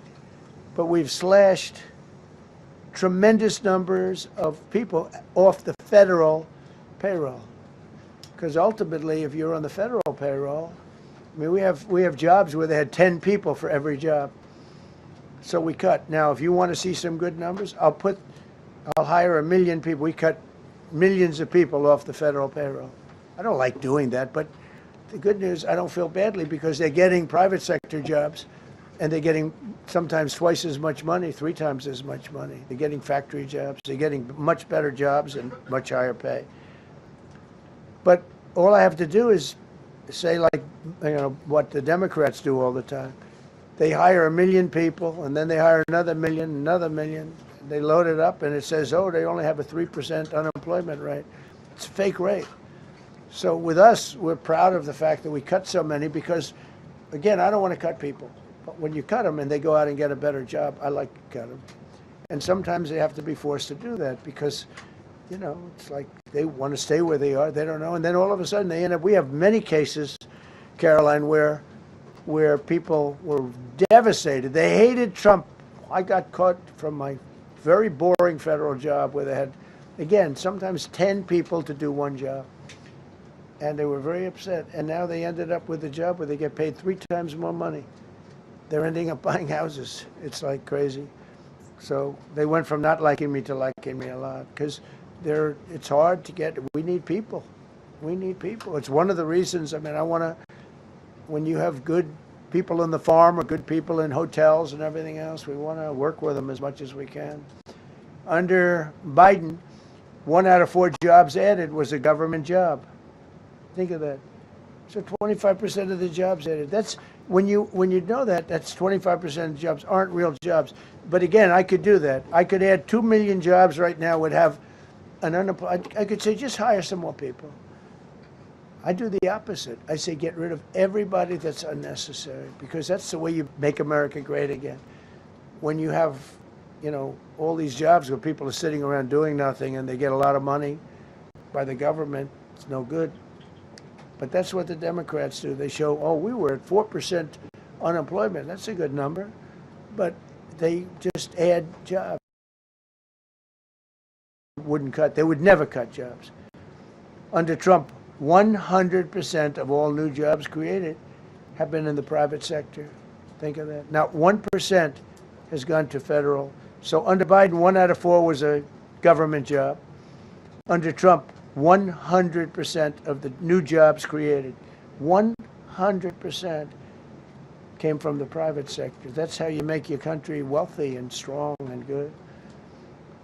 S7: But we've slashed tremendous numbers of people off the federal payroll. Because ultimately, if you're on the federal payroll, I mean, we have jobs where they had 10 people for every job. So we cut. Now, if you want to see some good numbers, I'll hire 1 million people. We cut millions of people off the federal payroll. I don't like doing that, but the good news, I don't feel badly because they're getting private sector jobs and they're getting sometimes twice as much money, 3 times as much money. They're getting factory jobs. They're getting much better jobs and much higher pay. But all I have to do is say, like, what the Democrats do all the time. They hire 1 million people and then they hire another million. They load it up and it says, oh, they only have a 3% unemployment rate. It's a fake rate. So with us, we're proud of the fact that we cut so many because, again, I don't want to cut people. But when you cut them and they go out and get a better job, I like to cut them. And sometimes they have to be forced to do that because, it's like they want to stay where they are. They don't know. And then all of a sudden they end up, we have many cases, Caroline, where people were devastated. They hated Trump. I got caught from my very boring federal job where they had, again, sometimes 10 people to do one job. And they were very upset. And now they ended up with a job where they get paid 3 times more money. They're ending up buying houses. It's like crazy. So they went from not liking me to liking me a lot because it's hard to get. We need people. We need people. It's one of the reasons. I mean, when you have good people on the farm or good people in hotels and everything else, we want to work with them as much as we can. Under Biden, 1 out of 4 jobs added was a government job. Think of that. So 25% of the jobs added. That's when you know that, that's 25% of the jobs aren't real jobs. But again, I could do that. I could add 2 million jobs right now, would have an unemployment. I could say, just hire some more people. I do the opposite. I say, get rid of everybody that's unnecessary because that's the way you make America great again. When you have, all these jobs where people are sitting around doing nothing and they get a lot of money by the government, it's no good. But that's what the Democrats do. They show, oh, we were at 4% unemployment. That's a good number. But they just add jobs. They would never cut jobs. Under Trump, 100% of all new jobs created have been in the private sector. Think of that. Not 1% has gone to federal. So under Biden, 1 out of 4 was a government job. Under Trump, 100% of the new jobs created, 100% came from the private sector. That's how you make your country wealthy and strong and good.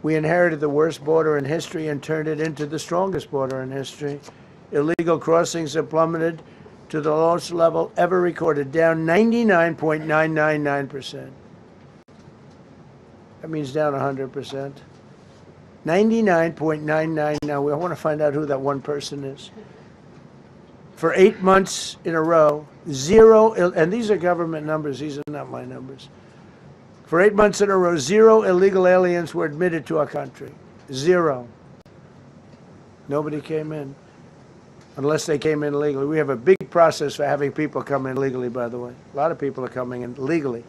S7: We inherited the worst border in history and turned it into the strongest border in history. Illegal crossings have plummeted to the lowest level ever recorded, down 99.999%. That means down 100%. 99.99. Now, we want to find out who that one person is. For 8 months in a row, zero, and these are government numbers, these are not my numbers. For 8 months in a row, 0 illegal aliens were admitted to our country. 0. Nobody came in, unless they came in legally. We have a big process for having people come in legally, by the way. A lot of people are coming in legally.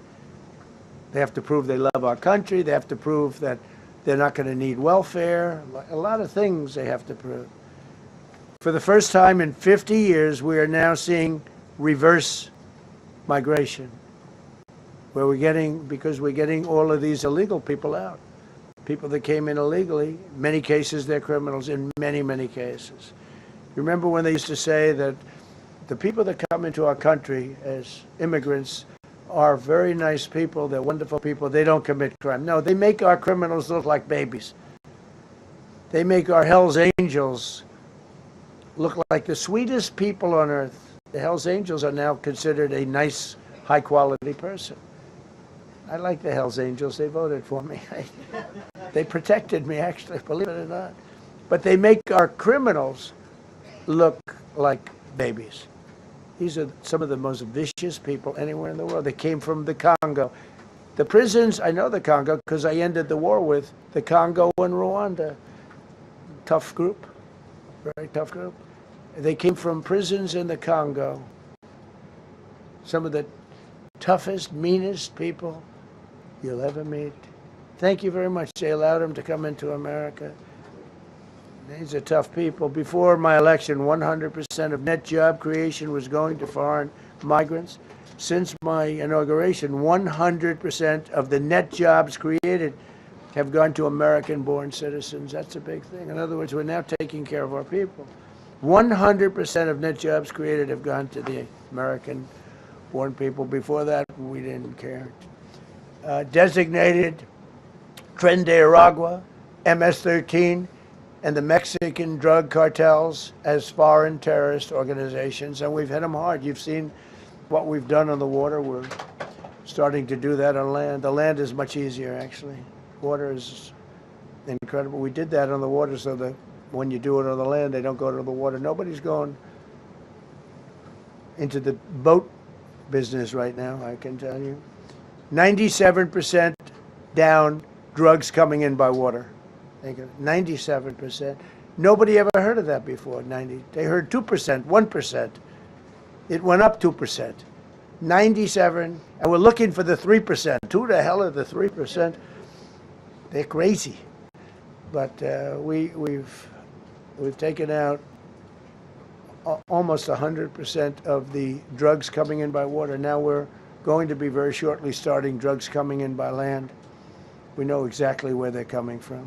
S7: They have to prove they love our country. They have to prove that they're not going to need welfare. A lot of things they have to prove. For the first time in 50 years, we are now seeing reverse migration, where because we're getting all of these illegal people out. People that came in illegally, many cases they're criminals in many, many cases. You remember when they used to say that the people that come into our country as immigrants are very nice people, they're wonderful people, they don't commit crime. No, they make our criminals look like babies. They make our Hells Angels look like the sweetest people on earth. The Hells Angels are now considered a nice, high-quality person. I like the Hells Angels. They voted for me. They protected me, actually, believe it or not. But they make our criminals look like babies. These are some of the most vicious people anywhere in the world. They came from the Congo. The prisons, I know the Congo because I ended the war with the Congo and Rwanda. Tough group, very tough group. They came from prisons in the Congo. Some of the toughest, meanest people you'll ever meet. Thank you very much. They allowed them to come into America. These are tough people. Before my election, 100% of net job creation was going to foreign migrants. Since my inauguration, 100% of the net jobs created have gone to American-born citizens. That's a big thing. In other words, we're now taking care of our people. 100% of net jobs created have gone to the American-born people. Before that, we didn't care. Designated Tren de Aragua, MS-13, and the Mexican drug cartels as foreign terrorist organizations, and we've hit them hard. You've seen what we've done on the water. We're starting to do that on land. The land is much easier, actually. Water is incredible. We did that on the water so that when you do it on the land, they don't go to the water. Nobody's going into the boat business right now, I can tell you. 97% down drugs coming in by water. 97%. Nobody ever heard of that before. They heard 2%, 1%. It went up 2%. 97, and we're looking for the 3%. Who the hell are the 3%? They're crazy. But we've taken out almost 100% of the drugs coming in by water. Now we're going to be very shortly starting drugs coming in by land. We know exactly where they're coming from.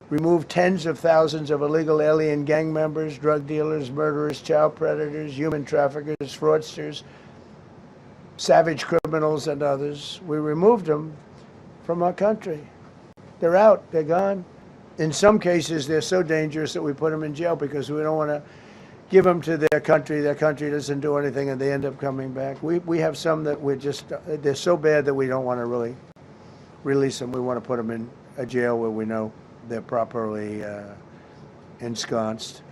S7: Removed tens of thousands of illegal alien gang members, drug dealers, murderers, child predators, human traffickers, fraudsters, savage criminals, and others. We removed them from our country. They're out. They're gone. In some cases, they're so dangerous that we put them in jail because we don't want to give them to their country. Their country doesn't do anything, and they end up coming back. We have some that they're so bad that we don't want to really release them. We want to put them in a jail where we know they're properly ensconced.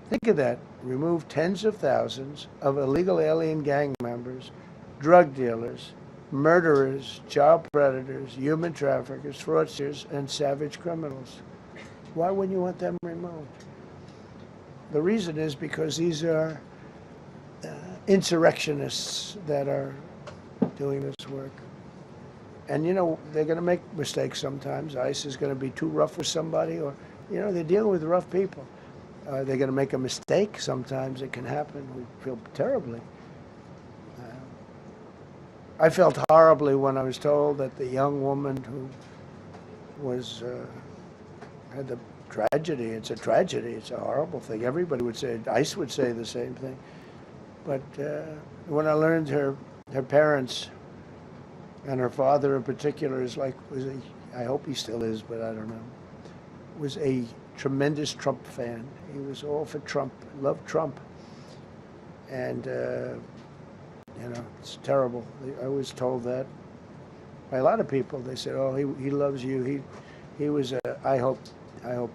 S7: Think of that. Remove tens of thousands of illegal alien gang members, drug dealers, murderers, child predators, human traffickers, fraudsters, and savage criminals. Why wouldn't you want them removed? The reason is because these are insurrectionists that are doing this work. And, you know, they're going to make mistakes sometimes. ICE is going to be too rough for somebody, or, you know, they're dealing with rough people. They're going to make a mistake sometimes. It can happen. We feel terribly. I felt horribly when I was told that the young woman who was had the tragedy. It's a tragedy. It's a horrible thing. Everybody would say, ICE would say the same thing. But when I learned her parents and her father in particular was I hope he still is, but I don't know, was a tremendous Trump fan. He was all for Trump, loved Trump. And, it's terrible. I was told that by a lot of people. They said, oh, he loves you. He was, I hope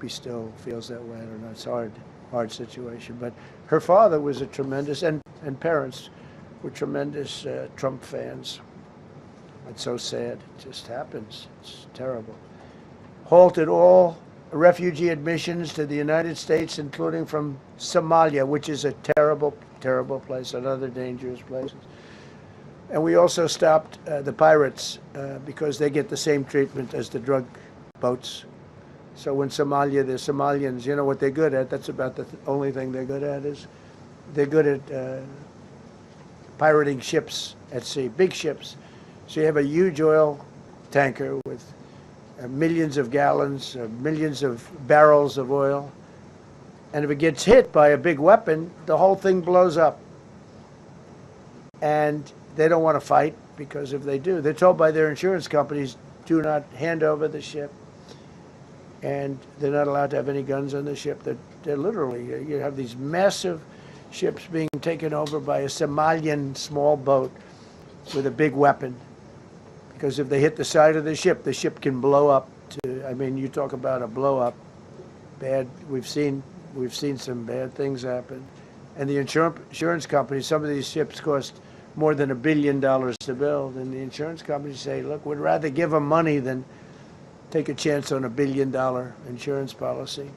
S7: he still feels that way. I don't know. It's a hard situation. But her father was a tremendous, and parents were tremendous Trump fans. It's so sad. It just happens. It's terrible. Halted all refugee admissions to the United States, including from Somalia, which is a terrible, terrible place, another dangerous place. And we also stopped the pirates because they get the same treatment as the drug boats. So when Somalia, the Somalians, you know what they're good at? That's about the only thing they're good at is they're good at pirating ships at sea, big ships. So you have a huge oil tanker with millions of gallons, millions of barrels of oil. And if it gets hit by a big weapon, the whole thing blows up. And they don't want to fight, because if they do, they're told by their insurance companies, do not hand over the ship. And they're not allowed to have any guns on the ship. They're literally, you have these massive ships being taken over by a Somalian small boat with a big weapon. Because if they hit the side of the ship can blow up to, I mean, you talk about a blow up. Bad, we've seen some bad things happen. And the insurance companies, some of these ships cost more than $1 billion to build. And the insurance companies say, look, we'd rather give them money than take a chance on $1 billion insurance policy.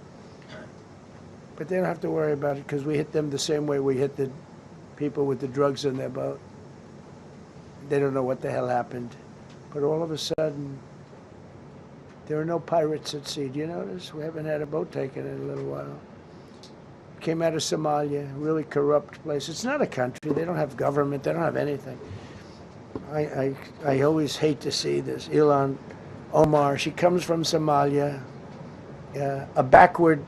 S7: But they don't have to worry about it, because we hit them the same way we hit the people with the drugs in their boat. They don't know what the hell happened. But all of a sudden, there are no pirates at sea. Do you notice? We haven't had a boat taken in a little while. Came out of Somalia, really corrupt place. It's not a country. They don't have government. They don't have anything. I always hate to see this. Ilhan Omar, she comes from Somalia, a backward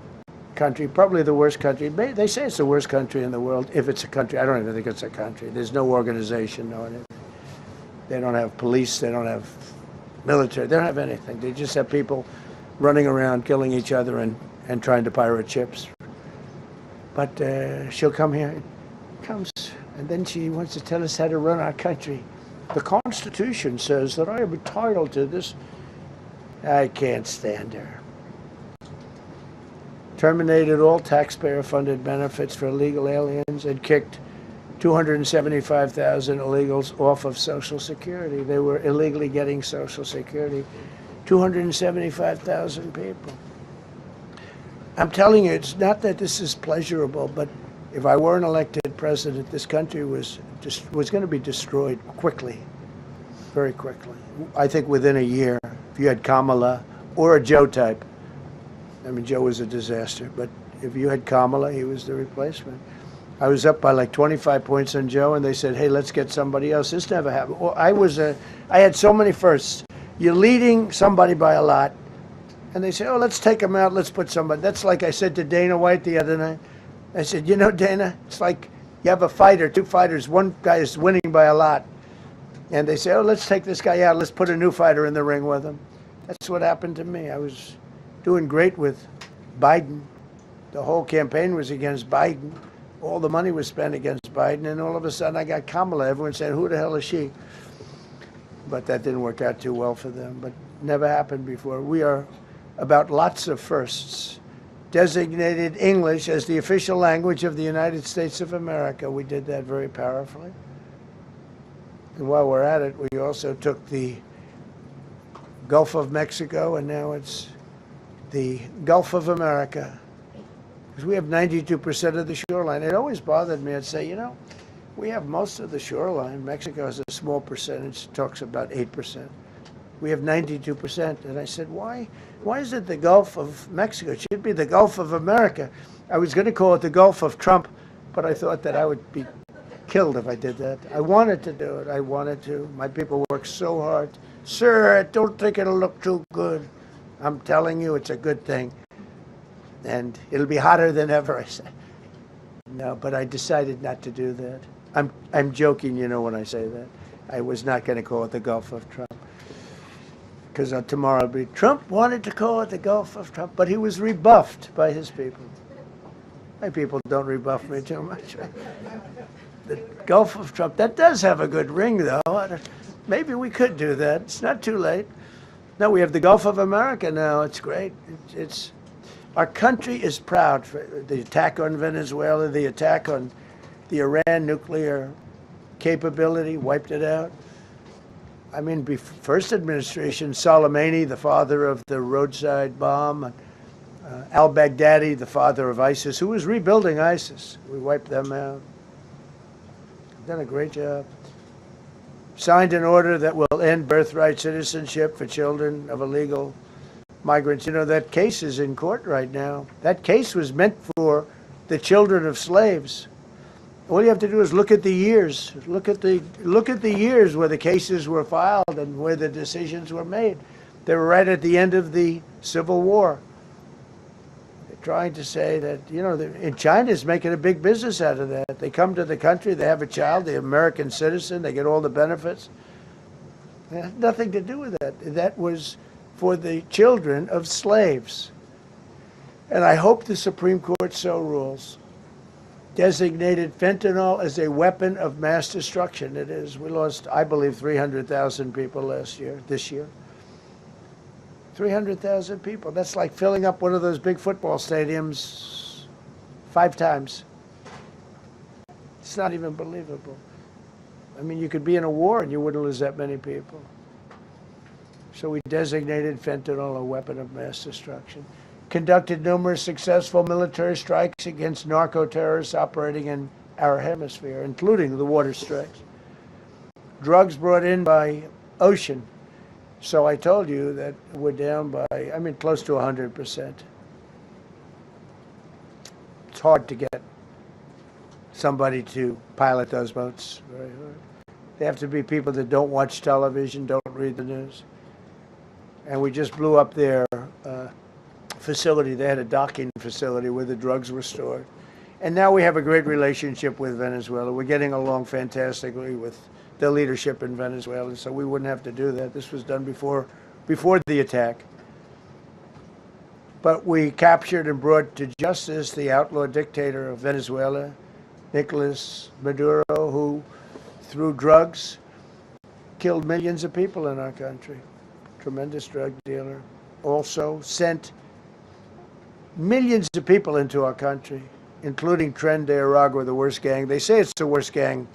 S7: country, probably the worst country. They say it's the worst country in the world, if it's a country. I don't even think it's a country. There's no organization, no anything. They don't have police. They don't have military. They don't have anything. They just have people running around, killing each other and trying to pirate ships. But she'll come here, comes, and then she wants to tell us how to run our country. The Constitution says that I am entitled to this. I can't stand her. Terminated all taxpayer-funded benefits for illegal aliens and kicked 275,000 illegals off of Social Security. They were illegally getting Social Security. 275,000 people. I'm telling you, it's not that this is pleasurable, but if I were an elected president, this country was going to be destroyed quickly, very quickly. I think within a year, if you had Kamala or a Joe type. I mean, Joe was a disaster, but if you had Kamala, he was the replacement. I was up by like 25 points on Joe, and they said, hey, let's get somebody else. This never happened. Well, I had so many firsts. You're leading somebody by a lot, and they say, oh, let's take him out, let's put somebody. That's like I said to Dana White the other night. I said, you know, Dana, it's like you have a fighter, two fighters, one guy is winning by a lot. And they say, oh, let's take this guy out, let's put a new fighter in the ring with him. That's what happened to me. I was doing great with Biden. The whole campaign was against Biden. All the money was spent against Biden, and all of a sudden I got Kamala. Everyone said, who the hell is she? But that didn't work out too well for them, but never happened before. We are about lots of firsts. Designated English as the official language of the United States of America. We did that very powerfully. And while we're at it, we also took the Gulf of Mexico, and now it's the Gulf of America. Because we have 92% of the shoreline. It always bothered me. I'd say, you know, we have most of the shoreline. Mexico has a small percentage, talks about 8%. We have 92%. And I said, why is it the Gulf of Mexico? It should be the Gulf of America. I was going to call it the Gulf of Trump, but I thought that I would be killed if I did that. I wanted to do it. I wanted to. My people work so hard. Sir, I don't think it'll look too good. I'm telling you, it's a good thing. And it'll be hotter than ever, I said. No, but I decided not to do that. I'm joking, you know, when I say that. I was not going to call it the Gulf of Trump. because tomorrow will be Trump wanted to call it the Gulf of Trump, but he was rebuffed by his people. My people don't rebuff me too much. The Gulf of Trump, that does have a good ring, though. Maybe we could do that. It's not too late. No, we have the Gulf of America now. It's great. Our country is proud for the attack on Venezuela, the attack on the Iran nuclear capability, wiped it out. I mean, first administration, Soleimani, the father of the roadside bomb, al-Baghdadi, the father of ISIS, who was rebuilding ISIS. We wiped them out. Done a great job. Signed an order that will end birthright citizenship for children of illegal migrants. You know, that case is in court right now. That case was meant for the children of slaves. All you have to do is look at the years. Look at the years where the cases were filed and where the decisions were made. They were right at the end of the Civil War. They're trying to say that, you know, in China's making a big business out of that. They come to the country, they have a child, they're American citizen, they get all the benefits. It had nothing to do with that. That was for the children of slaves. And I hope the Supreme Court so rules. Designated fentanyl as a weapon of mass destruction. It is. We lost, I believe, 300,000 people this year. 300,000 people. That's like filling up one of those big football stadiums 5 times. It's not even believable. I mean, you could be in a war and you wouldn't lose that many people. So we designated fentanyl a weapon of mass destruction. Conducted numerous successful military strikes against narco-terrorists operating in our hemisphere, including the water strikes. Drugs brought in by ocean. So I told you that we're down by, I mean, close to 100%. It's hard to get somebody to pilot those boats. Very hard. They have to be people that don't watch television, don't read the news. And we just blew up their facility. They had a docking facility where the drugs were stored. And now we have a great relationship with Venezuela. We're getting along fantastically with the leadership in Venezuela, so we wouldn't have to do that. This was done before the attack. But we captured and brought to justice the outlaw dictator of Venezuela, Nicolas Maduro, who, through drugs, killed millions of people in our country. Tremendous drug dealer. Also sent millions of people into our country, including Tren de Aragua, the worst gang. They say it's the worst gang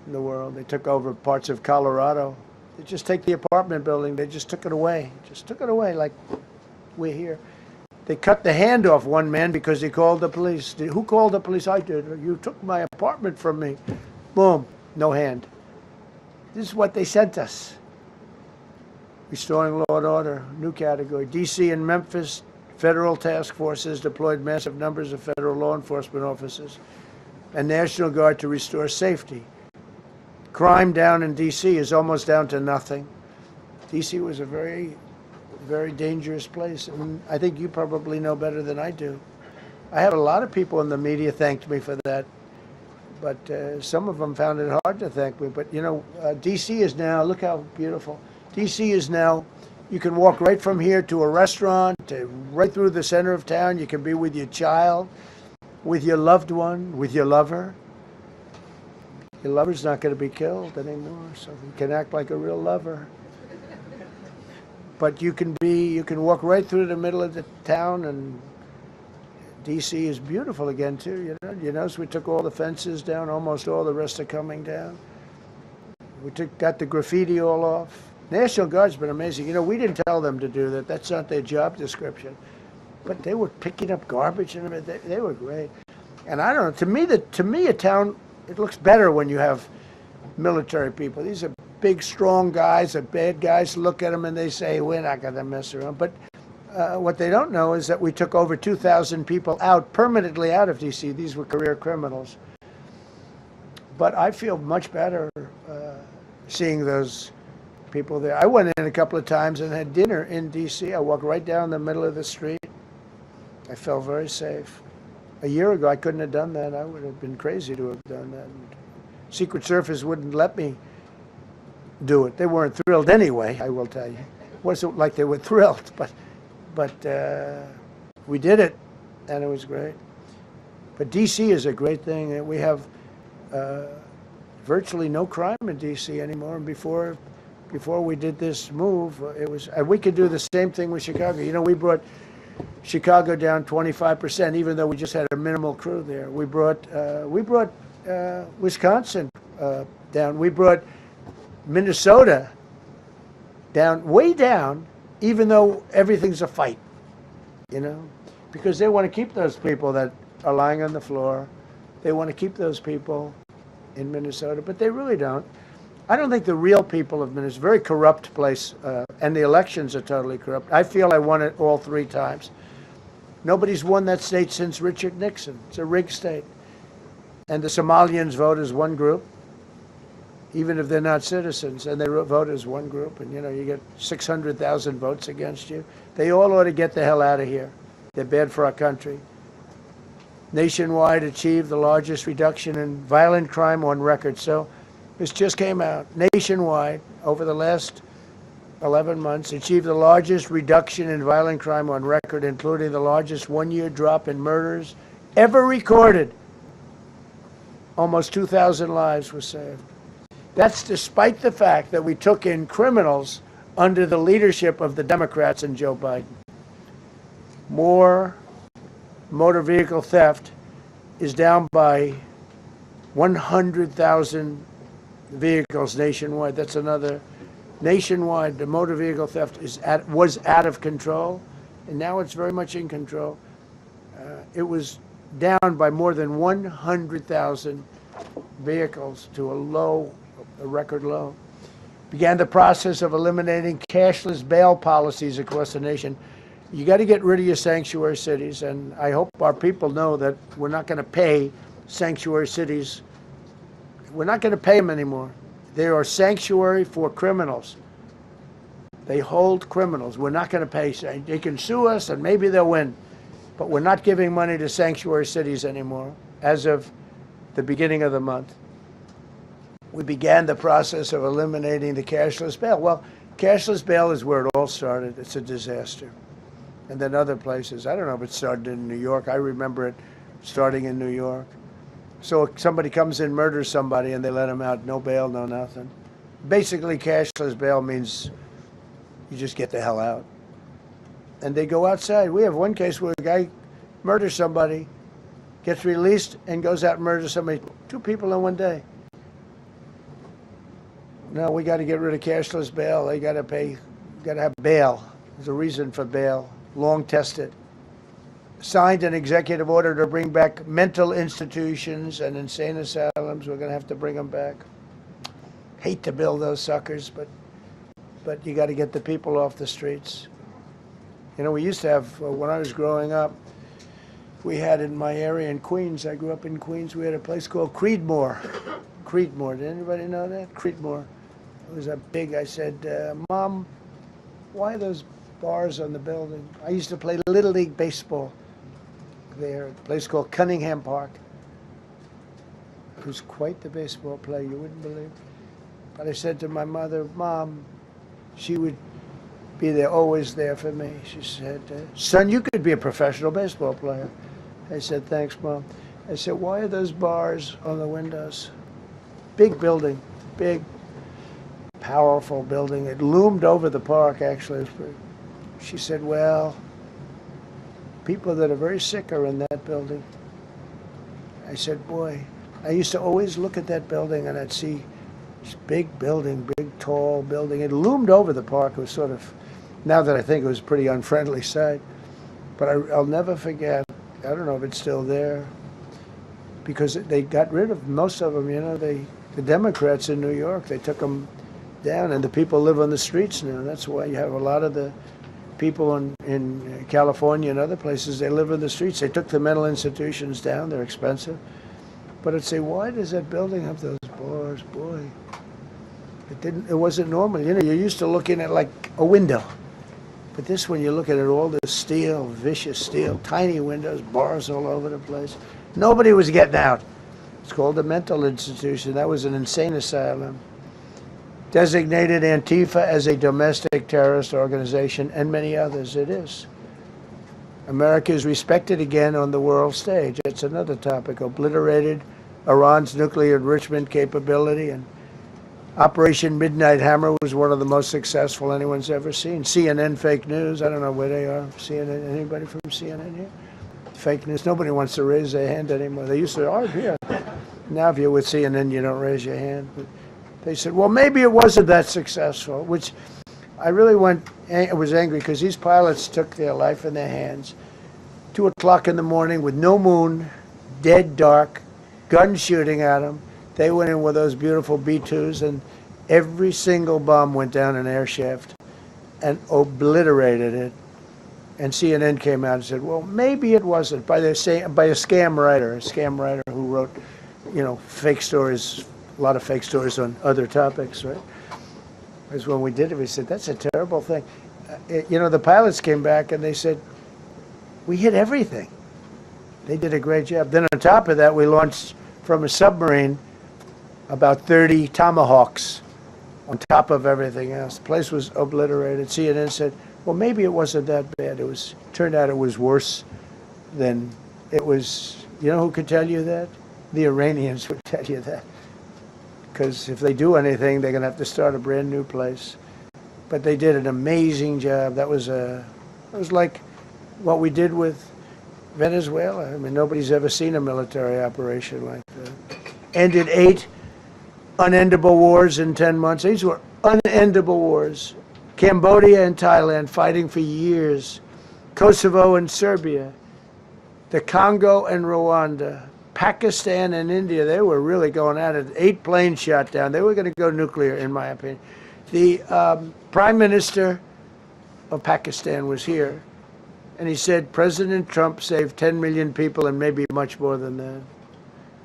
S7: in the world. They took over parts of Colorado. They just take the apartment building. They just took it away. Just took it away like we're here. They cut the hand off one man because he called the police. Who called the police? I did. You took my apartment from me. Boom. No hand. This is what they sent us. Restoring law and order, new category. D.C. and Memphis, federal task forces deployed massive numbers of federal law enforcement officers and National Guard to restore safety. Crime down in D.C. is almost down to nothing. D.C. was a very, very dangerous place. And I think you probably know better than I do. I have a lot of people in the media thanked me for that, but some of them found it hard to thank me. But, you know, D.C. is now, look how beautiful. D.C. is now, you can walk right from here to a restaurant, right through the center of town. You can be with your child, with your loved one, with your lover. Your lover's not going to be killed anymore, so you can act like a real lover. But you can walk right through the middle of the town, and D.C. is beautiful again, too. You notice we took all the fences down, almost all the rest are coming down. We got the graffiti all off. National Guard's been amazing. You know, we didn't tell them to do that. That's not their job description. But they were picking up garbage and everything. They were great. And I don't know, to me a town, it looks better when you have military people. These are big, strong guys, are bad guys. Look at them and they say, we're not going to mess around. But what they don't know is that we took over 2,000 people permanently out of D.C. These were career criminals. But I feel much better seeing those people there. I went in a couple of times and had dinner in D.C. I walked right down the middle of the street. I felt very safe. A year ago, I couldn't have done that. I would have been crazy to have done that. Secret Service wouldn't let me do it. They weren't thrilled anyway, I will tell you. wasn't like they were thrilled, but we did it, and it was great. But D.C. is a great thing. We have virtually no crime in D.C. anymore. And before we did this move, it was we could do the same thing with Chicago. You know, we brought Chicago down 25%, even though we just had a minimal crew there. We brought Wisconsin down. We brought Minnesota down, way down, even though everything's a fight, you know, because they want to keep those people that are lying on the floor. They want to keep those people in Minnesota, but they really don't. I don't think the real people of Minnesota, it's a very corrupt place, and the elections are totally corrupt. I feel I won it all 3 times. Nobody's won that state since Richard Nixon. It's a rigged state. And the Somalians vote as one group, even if they're not citizens, and they vote as one group, and you know, you get 600,000 votes against you. They all ought to get the hell out of here. They're bad for our country. Nationwide achieved the largest reduction in violent crime on record. So this just came out. Nationwide, over the last 11 months, achieved the largest reduction in violent crime on record, including the largest one-year drop in murders ever recorded. Almost 2,000 lives were saved. That's despite the fact that we took in criminals under the leadership of the Democrats and Joe Biden. More motor vehicle theft is down by 100,000 vehicles nationwide. That's another. Nationwide, the motor vehicle theft was out of control, and now it's very much in control. It was down by more than 100,000 vehicles to a record low. Began the process of eliminating cashless bail policies across the nation. You got to get rid of your sanctuary cities, and I hope our people know that we're not going to pay sanctuary cities. We're not going to pay them anymore. They are sanctuary for criminals. They hold criminals. We're not going to pay. They can sue us, and maybe they'll win, but we're not giving money to sanctuary cities anymore as of the beginning of the month. We began the process of eliminating the cashless bail. Well, cashless bail is where it all started. It's a disaster. And then other places. I don't know if it started in New York. I remember it starting in New York. So somebody comes in, murders somebody, and they let them out. No bail, no nothing. Basically, cashless bail means you just get the hell out. And they go outside. We have one case where a guy murders somebody, gets released, and goes out and murders somebody. 2 people in one day. No, we got to get rid of cashless bail. They got to pay, got to have bail. There's a reason for bail. Long tested. Signed an executive order to bring back mental institutions and insane asylums. We're going to have to bring them back. Hate to build those suckers, but you got to get the people off the streets. You know, we used to have, when I was growing up, we had in my area in Queens, I grew up in Queens, we had a place called Creedmoor. Creedmoor, did anybody know that? Creedmoor. It was a big, I said, Mom, why are those bars on the building? I used to play Little League Baseball there at a place called Cunningham Park. He was quite the baseball player, you wouldn't believe. But I said to my mother, Mom, she would be there, always there for me. She said, son, you could be a professional baseball player. I said, thanks, Mom. I said, why are those bars on the windows? Big building, big, powerful building. It loomed over the park, actually. She said, well, people that are very sick are in that building. I said, boy, I used to always look at that building and I'd see this big building, big, tall building. It loomed over the park. It was sort of, now that I think it was a pretty unfriendly sight. But I'll never forget, I don't know if it's still there, because they got rid of most of them, you know, the Democrats in New York, they took them down, and the people live on the streets now. That's why you have a lot of the people in California and other places, they live in the streets. They took the mental institutions down. They're expensive. But I'd say, why does that building have those bars? Boy, it wasn't normal. You know, you're used to looking at like a window. But this one, you look at it, all this steel, vicious steel, tiny windows, bars all over the place. Nobody was getting out. It's called a mental institution. That was an insane asylum. designated Antifa as a domestic terrorist organization, and many others. It is. America is respected again on the world stage. It's another topic. Obliterated Iran's nuclear enrichment capability, and Operation Midnight Hammer was one of the most successful anyone's ever seen. CNN fake news. I don't know where they are. CNN. Anybody from CNN here? Fake news. Nobody wants to raise their hand anymore. They used to. Oh, yeah. Now, if you're with CNN, you don't raise your hand. But they said, well, maybe it wasn't that successful, which I really was angry because these pilots took their life in their hands. 2 o'clock in the morning with no moon, dead dark, guns shooting at them. They went in with those beautiful B-2s, and every single bomb went down an air shaft and obliterated it. And CNN came out and said, well, maybe it wasn't, by a scam writer who wrote, fake stories, a lot of fake stories on other topics, right? Because when we did it, we said, that's a terrible thing. The pilots came back and they said, we hit everything. They did a great job. Then on top of that, we launched from a submarine about 30 Tomahawks on top of everything else. The place was obliterated. CNN said, well, maybe it wasn't that bad. Turned out it was worse than it was. You know who could tell you that? The Iranians would tell you that. Because if they do anything, they're going to have to start a brand new place. But they did an amazing job. It was like what we did with Venezuela. I mean, nobody's ever seen a military operation like that. Ended 8 unendable wars in 10 months. These were unendable wars. Cambodia and Thailand fighting for years. Kosovo and Serbia. The Congo and Rwanda. Pakistan and India, they were really going at it. 8 planes shot down. They were going to go nuclear, in my opinion. The Prime Minister of Pakistan was here, and he said President Trump saved 10 million people and maybe much more than that.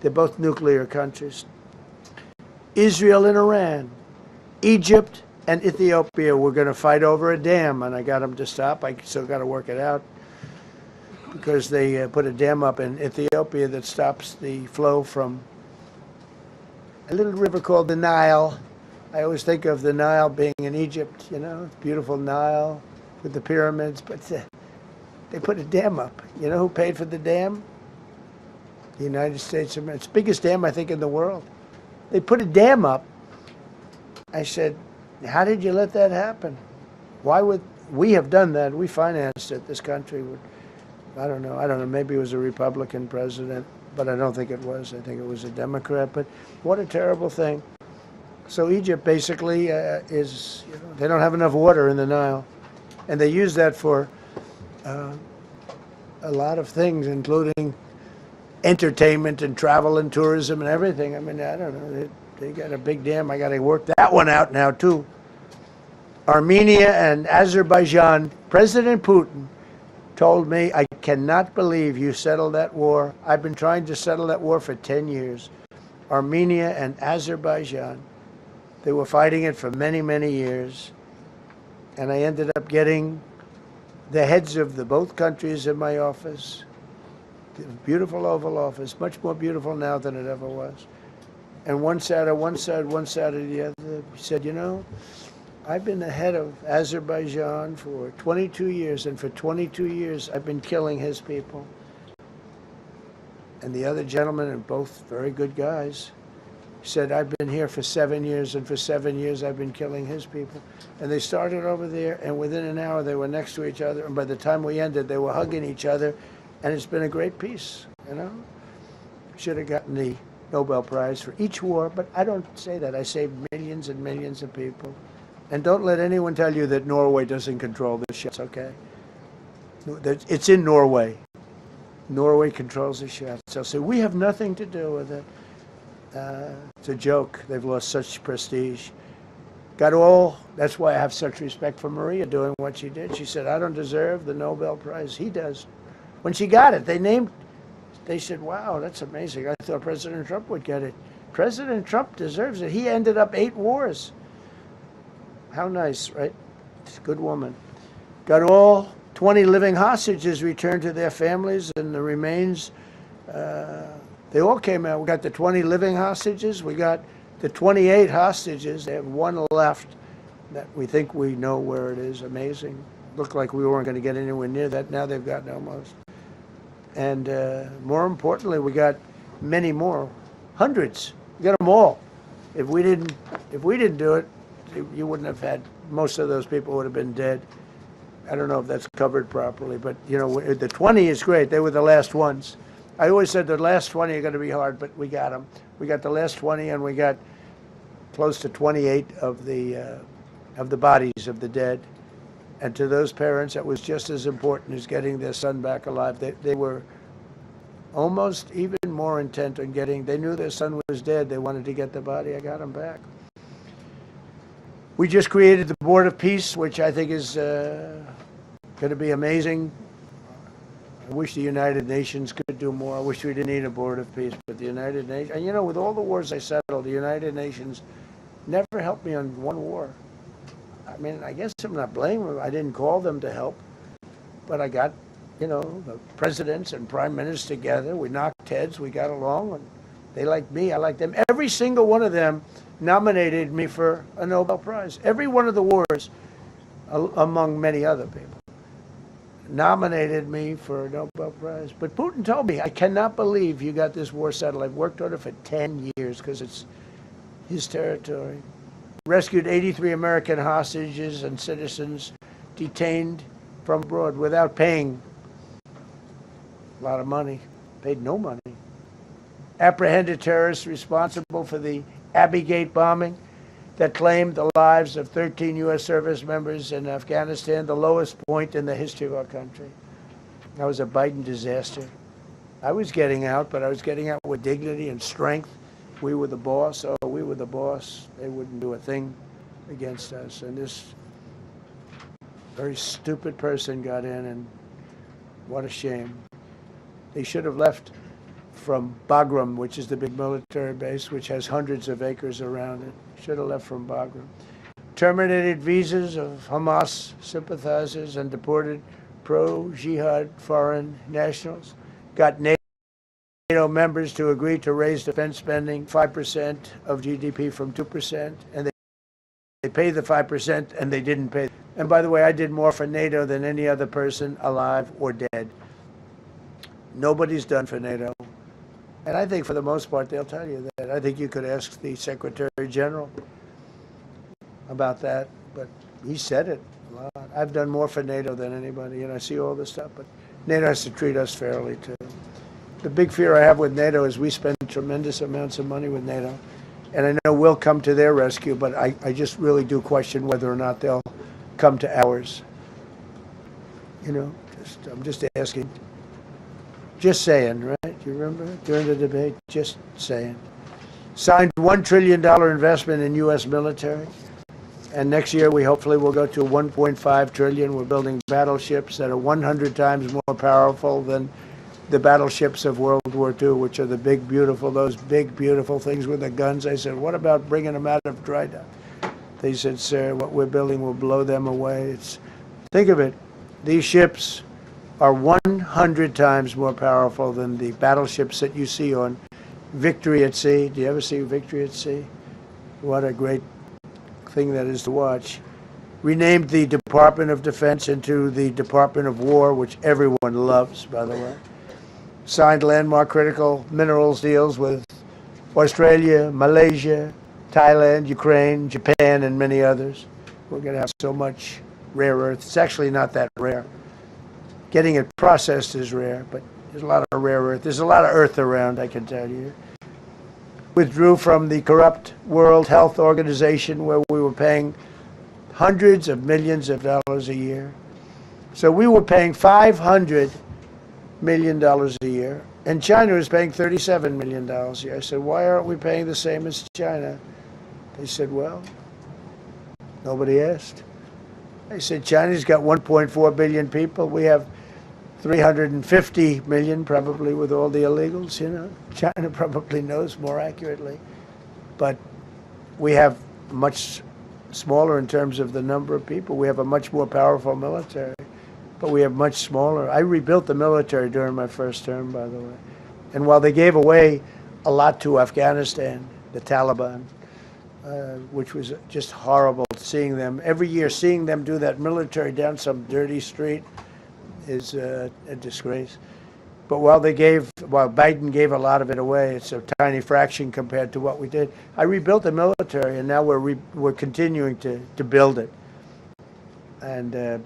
S7: They're both nuclear countries. Israel and Iran. Egypt and Ethiopia were going to fight over a dam, and I got them to stop. I still got to work it out, because they put a dam up in Ethiopia that stops the flow from a little river called the Nile. I always think of the Nile being in Egypt, beautiful Nile with the pyramids, but they put a dam up. You know who paid for the dam? The United States of America. It's the biggest dam, I think, in the world. They put a dam up. I said, how did you let that happen? Why would we have done that? We financed it. This country would. I don't know. Maybe it was a Republican president, but I don't think it was. I think it was a Democrat. But what a terrible thing. So Egypt basically is, they don't have enough water in the Nile. And they use that for a lot of things, including entertainment and travel and tourism and everything. I mean, I don't know. They got a big dam. I got to work that one out now, too. Armenia and Azerbaijan, President Putin told me, I cannot believe you settled that war. I've been trying to settle that war for 10 years. Armenia and Azerbaijan. They were fighting it for many, many years. And I ended up getting the heads of both countries in my office. The beautiful Oval Office, much more beautiful now than it ever was. And one sat at one side, one sat at the other. He said, I've been the head of Azerbaijan for 22 years, and for 22 years I've been killing his people. And the other gentlemen, and both very good guys, said, I've been here for 7 years, and for 7 years I've been killing his people. And they started over there, and within an hour they were next to each other, and by the time we ended, they were hugging each other, and it's been a great peace, Should have gotten the Nobel Prize for each war, but I don't say that. I saved millions and millions of people. And don't let anyone tell you that Norway doesn't control this shit, okay? It's in Norway. Norway controls the shit. So we have nothing to do with it. It's a joke. They've lost such prestige. That's why I have such respect for Maria doing what she did. She said, I don't deserve the Nobel Prize. He does. When she got it, they said, wow, that's amazing. I thought President Trump would get it. President Trump deserves it. He ended up 8 wars. How nice, right? She's a good woman. Got all 20 living hostages returned to their families, and the remains, they all came out. We got the 20 living hostages. We got The 28 hostages, they have one left that we think we know where it is. Amazing. Looked like we weren't going to get anywhere near that. Now they've gotten almost. And more importantly, we got many more, hundreds. We got them all. If we didn't do it, you wouldn't have had, most of those people would have been dead. I don't know if that's covered properly, but you know, the 20 is great. They were the last ones. I always said the last 20 are going to be hard, but we got them. We got the last 20, and we got close to 28 of the bodies of the dead. And to those parents, that was just as important as getting their son back alive. They were almost even more intent on getting, they knew their son was dead. They wanted to get the body. I got him back. We just created the Board of Peace, which I think is going to be amazing. I wish the United Nations could do more. I wish we didn't need a Board of Peace, but the United Nations, and you know, with all the wars I settled, the United Nations never helped me on one war. I mean, I guess I'm not blaming them. I didn't call them to help, but I got, you know, the presidents and prime ministers together. We knocked heads. We got along, and they liked me. I liked them. Every single one of them nominated me for a Nobel Prize. Every one of the wars, among many other people, nominated me for a Nobel Prize. But Putin told me, I cannot believe you got this war settled. I've worked on it for 10 years because it's his territory. Rescued 83 American hostages and citizens detained from abroad without paying a lot of money. Paid no money. Apprehended terrorists responsible for the Abbey Gate bombing that claimed the lives of 13 U.S. service members in Afghanistan, the lowest point in the history of our country. That was a Biden disaster. I was getting out, but I was getting out with dignity and strength. We were the boss. Oh, we were the boss. They wouldn't do a thing against us. And this very stupid person got in, and what a shame. They should have left from Bagram, which is the big military base, which has hundreds of acres around it. Should have left from Bagram. Terminated visas of Hamas sympathizers and deported pro-jihad foreign nationals. Got NATO members to agree to raise defense spending 5% of GDP from 2%, and they paid the 5%, and they didn't pay. And by the way, I did more for NATO than any other person alive or dead. Nobody's done for NATO. And I think for the most part, they'll tell you that. I think you could ask the Secretary General about that, but he said it a lot. I've done more for NATO than anybody, and I see all this stuff, but NATO has to treat us fairly, too. The big fear I have with NATO is we spend tremendous amounts of money with NATO, and I know we'll come to their rescue, but I just really do question whether or not they'll come to ours. You know, I'm just asking. Just saying, right? You remember during the debate? Just saying. Signed $1 trillion investment in U.S. military. And next year, we hopefully will go to $1.5 trillion. We're building battleships that are 100 times more powerful than the battleships of World War II, which are the big, beautiful, those big, beautiful things with the guns. I said, what about bringing them out of dry dock? They said, sir, what we're building will blow them away. Think of it. These ships are 100 times more powerful than the battleships that you see on Victory at Sea. Do you ever see Victory at Sea? What a great thing that is to watch. Renamed the Department of Defense into the Department of War, which everyone loves, by the way. Signed landmark critical minerals deals with Australia, Malaysia, Thailand, Ukraine, Japan, and many others. We're going to have so much rare earth. It's actually not that rare. Getting it processed is rare, but there's a lot of rare earth. There's a lot of earth around, I can tell you. Withdrew from the corrupt World Health Organization, where we were paying hundreds of millions of dollars a year. So we were paying $500 million a year, and China was paying $37 million a year. I said, why aren't we paying the same as China? They said, well, nobody asked. I said, China's got 1.4 billion people. We have 350 million, probably, with all the illegals, you know. China probably knows more accurately. But we have much smaller in terms of the number of people. We have a much more powerful military, but we have much smaller. I rebuilt the military during my first term, by the way. And while they gave away a lot to Afghanistan, the Taliban, which was just horrible seeing them. Every year, seeing them do that military down some dirty street is a disgrace. But while Biden gave a lot of it away, it's a tiny fraction compared to what we did. I rebuilt the military, and now we're continuing to build it. And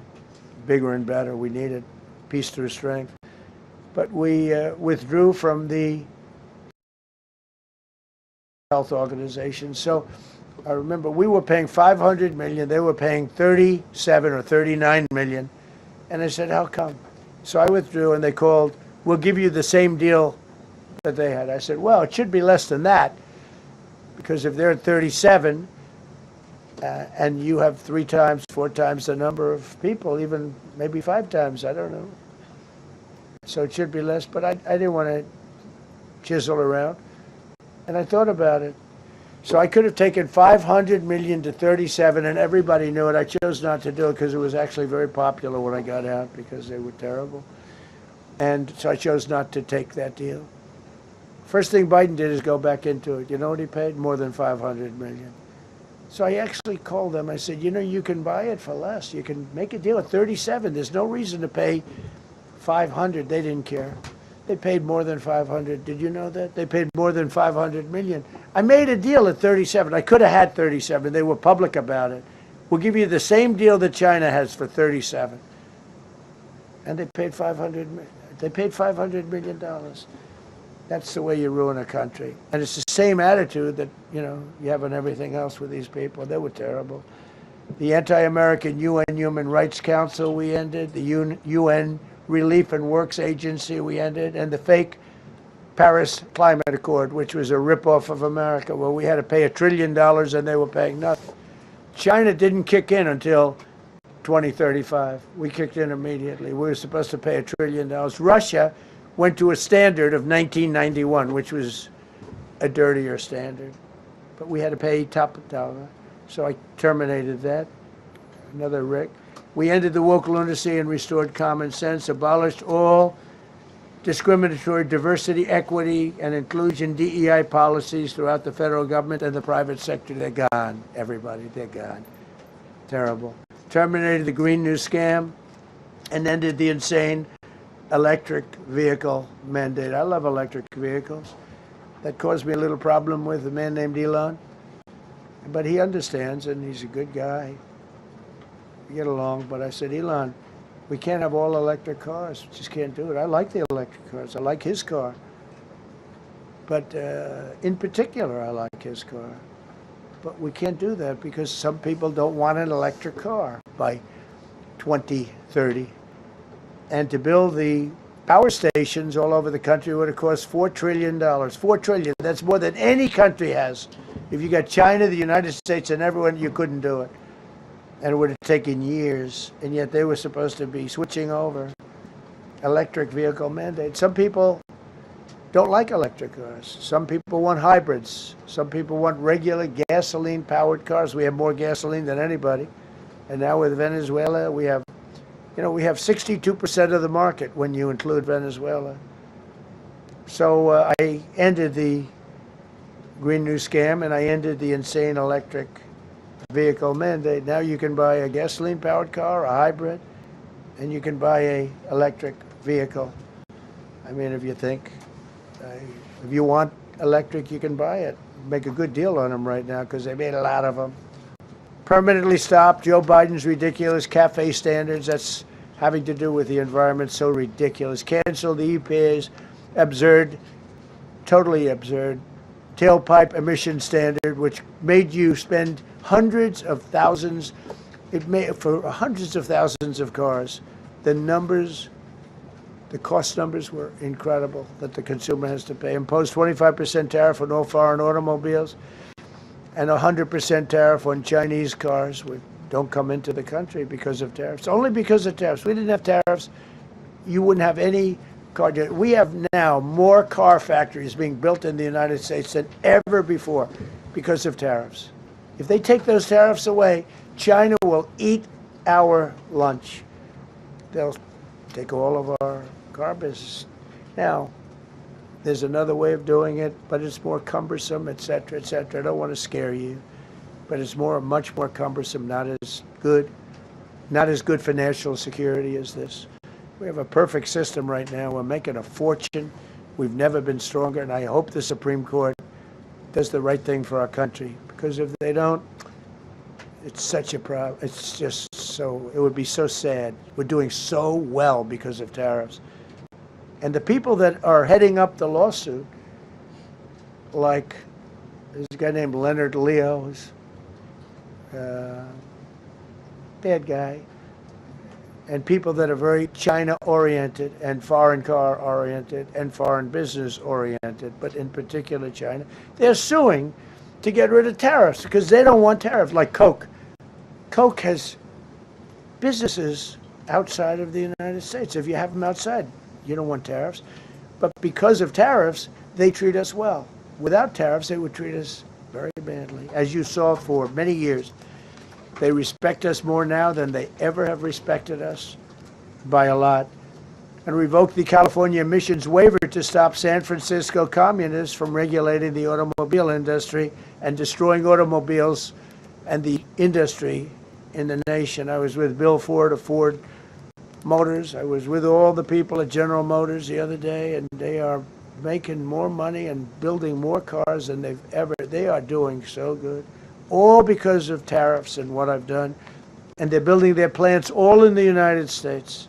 S7: bigger and better. We need it. Peace through strength. But we withdrew from the health organization. So I remember we were paying $500 million. They were paying 37 or 39 million. And I said, how come? So I withdrew, and they called, we'll give you the same deal that they had. I said, well, it should be less than that, because if they're at 37 and you have 3 times, 4 times the number of people, even maybe 5 times, I don't know. So it should be less, but I didn't want to chisel around. And I thought about it. So I could have taken 500 million to 37, and everybody knew it. I chose not to do it because it was actually very popular when I got out, because they were terrible. And so I chose not to take that deal. First thing Biden did is go back into it. You know what he paid? More than 500 million. So I actually called them. I said, you know, you can buy it for less. You can make a deal at 37. There's no reason to pay 500. They didn't care. They paid more than 500. Did you know that? They paid more than 500 million. I made a deal at 37. I could have had 37. They were public about it. We'll give you the same deal that China has for 37. And they paid 500 million. They paid $500 million. That's the way you ruin a country. And it's the same attitude that, you know, you have on everything else with these people. They were terrible. The anti-American UN Human Rights Council we ended. The UN Relief and Works Agency we ended. And the fake Paris Climate Accord, which was a ripoff of America, where we had to pay $1 trillion and they were paying nothing. China didn't kick in until 2035. We kicked in immediately. We were supposed to pay $1 trillion. Russia went to a standard of 1991, which was a dirtier standard. But we had to pay top dollar. So I terminated that. Another Rick. We ended the woke lunacy and restored common sense, abolished all discriminatory diversity, equity, and inclusion DEI policies throughout the federal government and the private sector. They're gone, everybody. They're gone. Terrible. Terminated the Green New Scam and ended the insane electric vehicle mandate. I love electric vehicles. That caused me a little problem with a man named Elon. But he understands, and he's a good guy. We get along, but I said, Elon, we can't have all electric cars. We just can't do it. I like the electric cars. I like his car. But in particular, I like his car. But we can't do that because some people don't want an electric car by 2030. And to build the power stations all over the country would have cost $4 trillion. $4 trillion. That's more than any country has. If you got China, the United States, and everyone, you couldn't do it. And it would have taken years. And yet they were supposed to be switching over. Electric vehicle mandate. Some people don't like electric cars. Some people want hybrids. Some people want regular gasoline-powered cars. We have more gasoline than anybody. And now with Venezuela, we have 62% of the market when you include Venezuela. So I ended the Green New Scam, and I ended the insane electric vehicle mandate. Now you can buy a gasoline-powered car, a hybrid, and you can buy a electric vehicle. I mean, if you think, if you want electric, you can buy it. Make a good deal on them right now because they made a lot of them. Permanently stopped Joe Biden's ridiculous CAFE standards. That's having to do with the environment, so ridiculous. Cancel the EPA's absurd, totally absurd, tailpipe emission standard, which made you spend hundreds of thousands. It made for hundreds of thousands of cars. The cost numbers were incredible that the consumer has to pay. Imposed 25% tariff on all foreign automobiles and 100% tariff on Chinese cars, which don't come into the country because of tariffs. Only because of tariffs. We didn't have tariffs, you wouldn't have any car. We have now more car factories being built in the United States than ever before because of tariffs. If they take those tariffs away, China will eat our lunch. They'll take all of our car business. Now, there's another way of doing it, but it's more cumbersome, et cetera, et cetera. I don't want to scare you. but it's much more cumbersome, not as good for national security as this. We have a perfect system right now. We're making a fortune. We've never been stronger, and I hope the Supreme Court does the right thing for our country, because if they don't, it's such a problem. It's just it would be so sad. We're doing so well because of tariffs. And the people that are heading up the lawsuit, like there's a guy named Leonard Leo, who's bad guy, and people that are very China-oriented and foreign car-oriented and foreign business-oriented, but in particular China, they're suing to get rid of tariffs because they don't want tariffs, like Coke. Coke has businesses outside of the United States. If you have them outside, you don't want tariffs. But because of tariffs, they treat us well. Without tariffs, they would treat us very badly. As you saw for many years, they respect us more now than they ever have respected us, by a lot. And revoked the California emissions waiver to stop San Francisco communists from regulating the automobile industry and destroying automobiles and the industry in the nation. I was with Bill Ford of Ford Motors. I was with all the people at General Motors the other day, and they are making more money and building more cars than they are doing so good. All because of tariffs and what I've done. And they're building their plants all in the United States.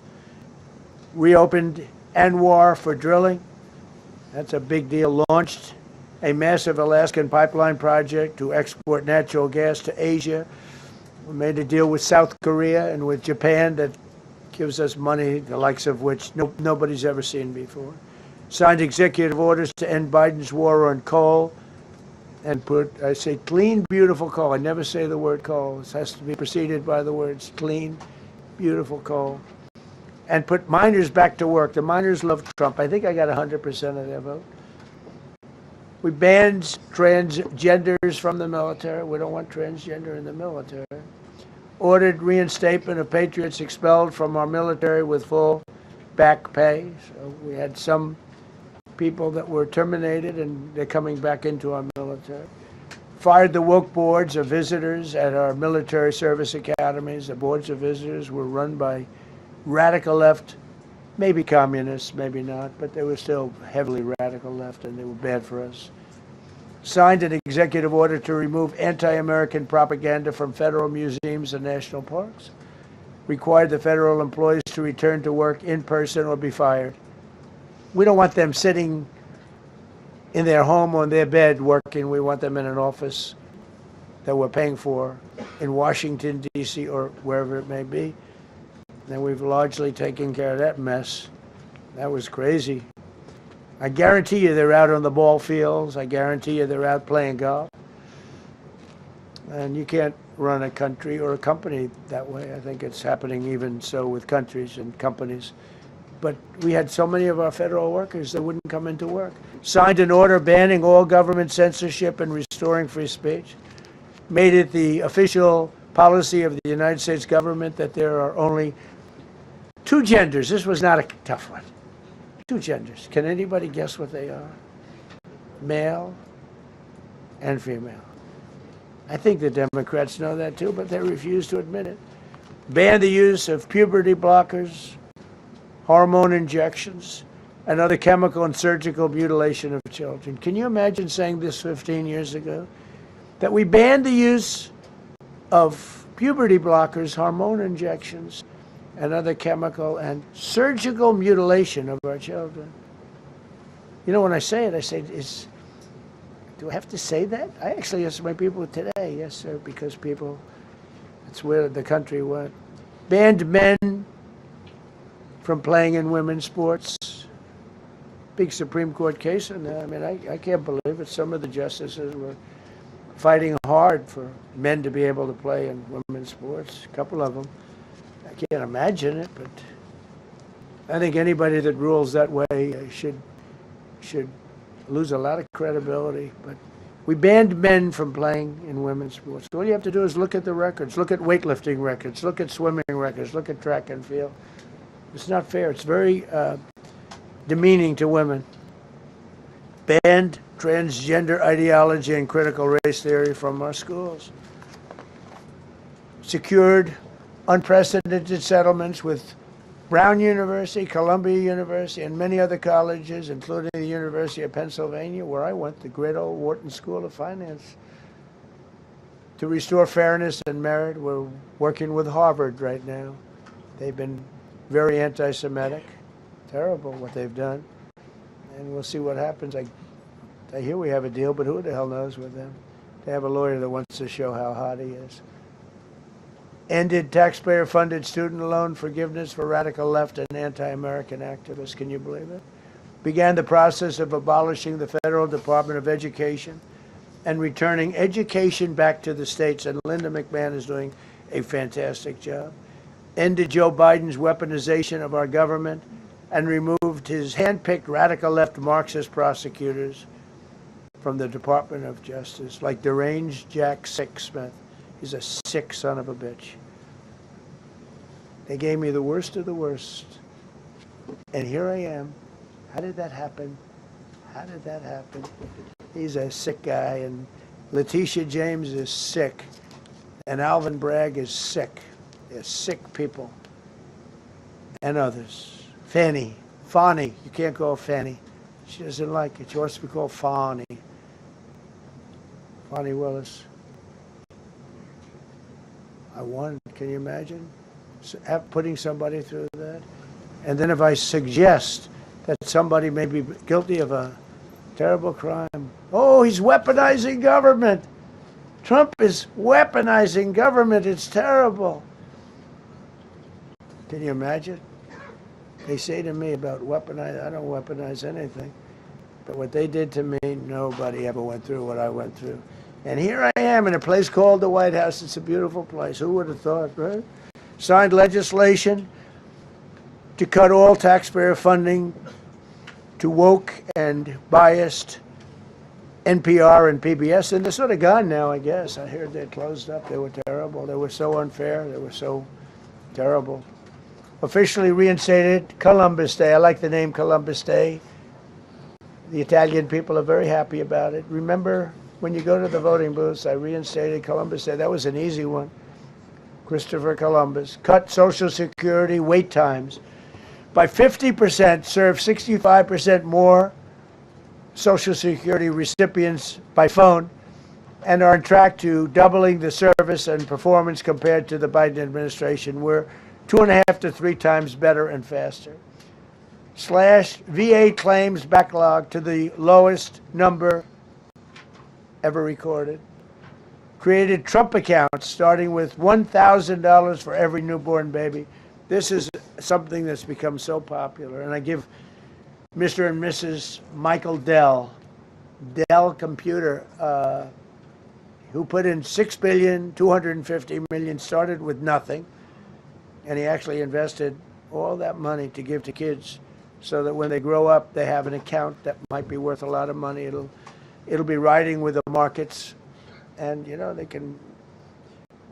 S7: Reopened Anwar for drilling. That's a big deal. Launched a massive Alaskan pipeline project to export natural gas to Asia. We made a deal with South Korea and with Japan that gives us money, the likes of which nobody's ever seen before. Signed executive orders to end Biden's war on coal and I say clean, beautiful coal. I never say the word coal. It has to be preceded by the words clean, beautiful coal. And put minors back to work. The minors love Trump. I think I got 100% of their vote. We banned transgenders from the military. We don't want transgender in the military. Ordered reinstatement of patriots expelled from our military with full back pay. So we had some people that were terminated and they're coming back into our military. Fired the woke boards of visitors at our military service academies. The boards of visitors were run by radical left, maybe communists, maybe not, but they were still heavily radical left and they were bad for us. Signed an executive order to remove anti-American propaganda from federal museums and national parks. Required the federal employees to return to work in person or be fired. We don't want them sitting in their home on their bed working. We want them in an office that we're paying for in Washington, D.C. or wherever it may be. And we've largely taken care of that mess. That was crazy. I guarantee you they're out on the ball fields. I guarantee you they're out playing golf. And you can't run a country or a company that way. I think it's happening even so with countries and companies. But we had so many of our federal workers that wouldn't come into work. Signed an order banning all government censorship and restoring free speech. Made it the official policy of the United States government that there are only two genders. This was not a tough one. Two genders. Can anybody guess what they are? Male and female. I think the Democrats know that too, but they refuse to admit it. Ban the use of puberty blockers, hormone injections, and other chemical and surgical mutilation of children. Can you imagine saying this 15 years ago? That we banned the use of puberty blockers, hormone injections, and other chemical and surgical mutilation of our children. You know, when I say it, I say, do I have to say that? I actually asked my people today, yes, sir, because that's where the country went. Banned men from playing in women's sports. Big Supreme Court case, and I mean, I can't believe it. Some of the justices were fighting hard for men to be able to play in women's sports, a couple of them. I can't imagine it, but I think anybody that rules that way should lose a lot of credibility. But we banned men from playing in women's sports. So all you have to do is look at the records, look at weightlifting records, look at swimming records, look at track and field. It's not fair. It's very demeaning to women. Banned transgender ideology and critical race theory from our schools. secured unprecedented settlements with Brown University, Columbia University, and many other colleges, including the University of Pennsylvania, where I went, the great old Wharton School of Finance. To restore fairness and merit, we're working with Harvard right now. They've been very anti-Semitic. Terrible what they've done. And we'll see what happens. I hear we have a deal, but who the hell knows with them? They have a lawyer that wants to show how hot he is. Ended taxpayer-funded student loan forgiveness for radical left and anti-American activists. Can you believe it? Began the process of abolishing the Federal Department of Education and returning education back to the states. And Linda McMahon is doing a fantastic job. Ended Joe Biden's weaponization of our government and removed his hand-picked radical left Marxist prosecutors from the Department of Justice, like deranged Jack Smith. He's a sick son of a bitch. They gave me the worst of the worst. And here I am. How did that happen? How did that happen? He's a sick guy, and Letitia James is sick, and Alvin Bragg is sick. They're sick people. And others. Fani, you can't call Fanny. She doesn't like it. She wants to be called Fani. Fani Willis. I won. Can you imagine putting somebody through that? And then if I suggest that somebody may be guilty of a terrible crime, oh, he's weaponizing government. Trump is weaponizing government. It's terrible. Can you imagine? They say to me about weaponize. I don't weaponize anything. But what they did to me, nobody ever went through what I went through. And here I am in a place called the White House. It's a beautiful place. Who would have thought, right? Signed legislation to cut all taxpayer funding to woke and biased NPR and PBS. And they're sort of gone now, I guess. I heard they closed up. They were terrible. They were so unfair. They were so terrible. Officially reinstated Columbus Day. I like the name Columbus Day. The Italian people are very happy about it. Remember, when you go to the voting booths, I reinstated Columbus Day. That was an easy one. Christopher Columbus. Cut Social Security wait times by 50%, serve 65% more Social Security recipients by phone, and are on track to doubling the service and performance compared to the Biden administration. We're 2.5 to 3 times better and faster. Slash VA claims backlog to the lowest number ever recorded. Created Trump accounts starting with $1,000 for every newborn baby. This is something that's become so popular. And I give Mr. and Mrs. Michael Dell Computer, who put in $6.25 billion, started with nothing. And he actually invested all that money to give to kids so that when they grow up, they have an account that might be worth a lot of money. It'll be riding with the markets. And, you know, they can,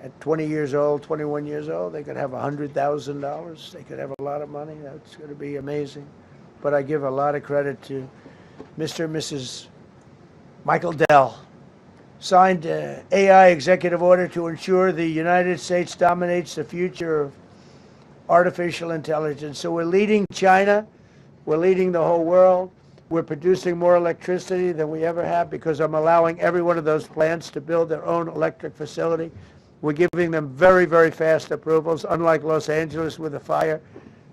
S7: at 20 years old, 21 years old, they could have $100,000. They could have a lot of money. That's going to be amazing. But I give a lot of credit to Mr. and Mrs. Michael Dell. Signed AI executive order to ensure the United States dominates the future of artificial intelligence. So we're leading China. We're leading the whole world. We're producing more electricity than we ever have because I'm allowing every one of those plants to build their own electric facility. We're giving them very, very fast approvals, unlike Los Angeles with the fire.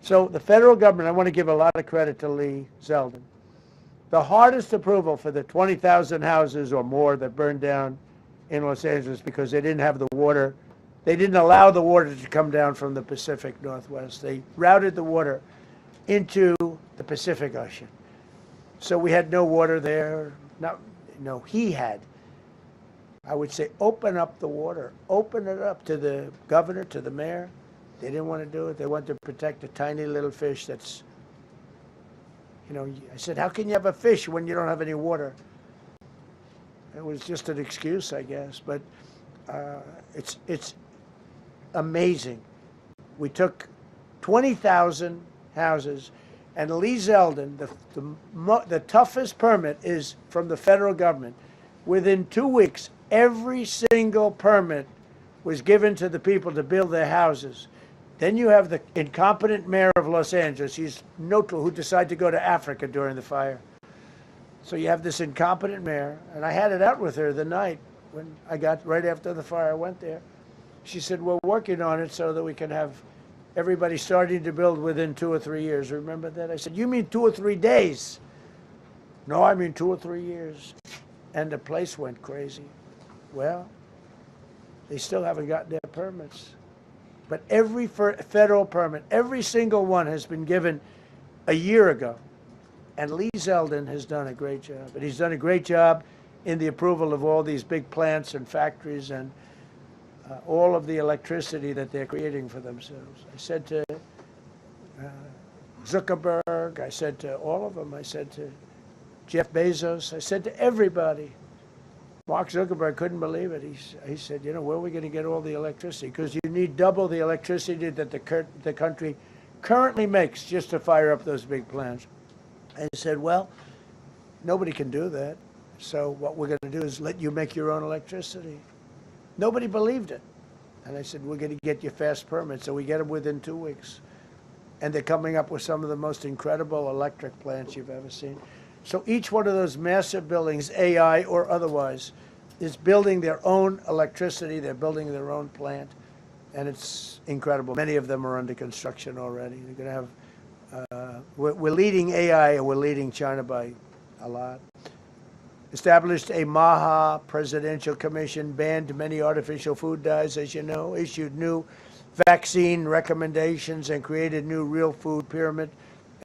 S7: So the federal government, I want to give a lot of credit to Lee Zeldin. The hardest approval for the 20,000 houses or more that burned down in Los Angeles because they didn't have the water. They didn't allow the water to come down from the Pacific Northwest. They routed the water into the Pacific Ocean. So we had no water there. No, he had. I would say open up the water. Open it up to the governor, to the mayor. They didn't want to do it. They wanted to protect a tiny little fish that's, you know, I said, how can you have a fish when you don't have any water? It was just an excuse, I guess. But it's amazing. We took 20,000 houses, and Lee Zeldin, the toughest permit is from the federal government. Within 2 weeks, every single permit was given to the people to build their houses. Then you have the incompetent mayor of Los Angeles, he's neutral, who decided to go to Africa during the fire. So you have this incompetent mayor, and I had it out with her the night when I got, right after the fire, I went there. She said, we're working on it so that we can have everybody starting to build within 2 or 3 years. Remember that? I said, you mean 2 or 3 days? No, I mean 2 or 3 years. And the place went crazy. Well, they still haven't gotten their permits. But every federal permit, every single one has been given a year ago. And Lee Zeldin has done a great job. And he's done a great job in the approval of all these big plants and factories and all of the electricity that they're creating for themselves. I said to Zuckerberg, I said to all of them, I said to Jeff Bezos, I said to everybody. Mark Zuckerberg couldn't believe it. He said, you know, where are we going to get all the electricity? Because you need double the electricity that the country currently makes just to fire up those big plants. I said, well, nobody can do that. So what we're going to do is let you make your own electricity. Nobody believed it. And I said, we're going to get you fast permits. So we get them within 2 weeks. And they're coming up with some of the most incredible electric plants you've ever seen. So each one of those massive buildings, AI or otherwise, is building their own electricity. They're building their own plant. And it's incredible. Many of them are under construction already. They're going to have, we're leading AI and we're leading China by a lot. Established a MAHA presidential commission, banned many artificial food dyes, as you know, issued new vaccine recommendations, and created new real food pyramid.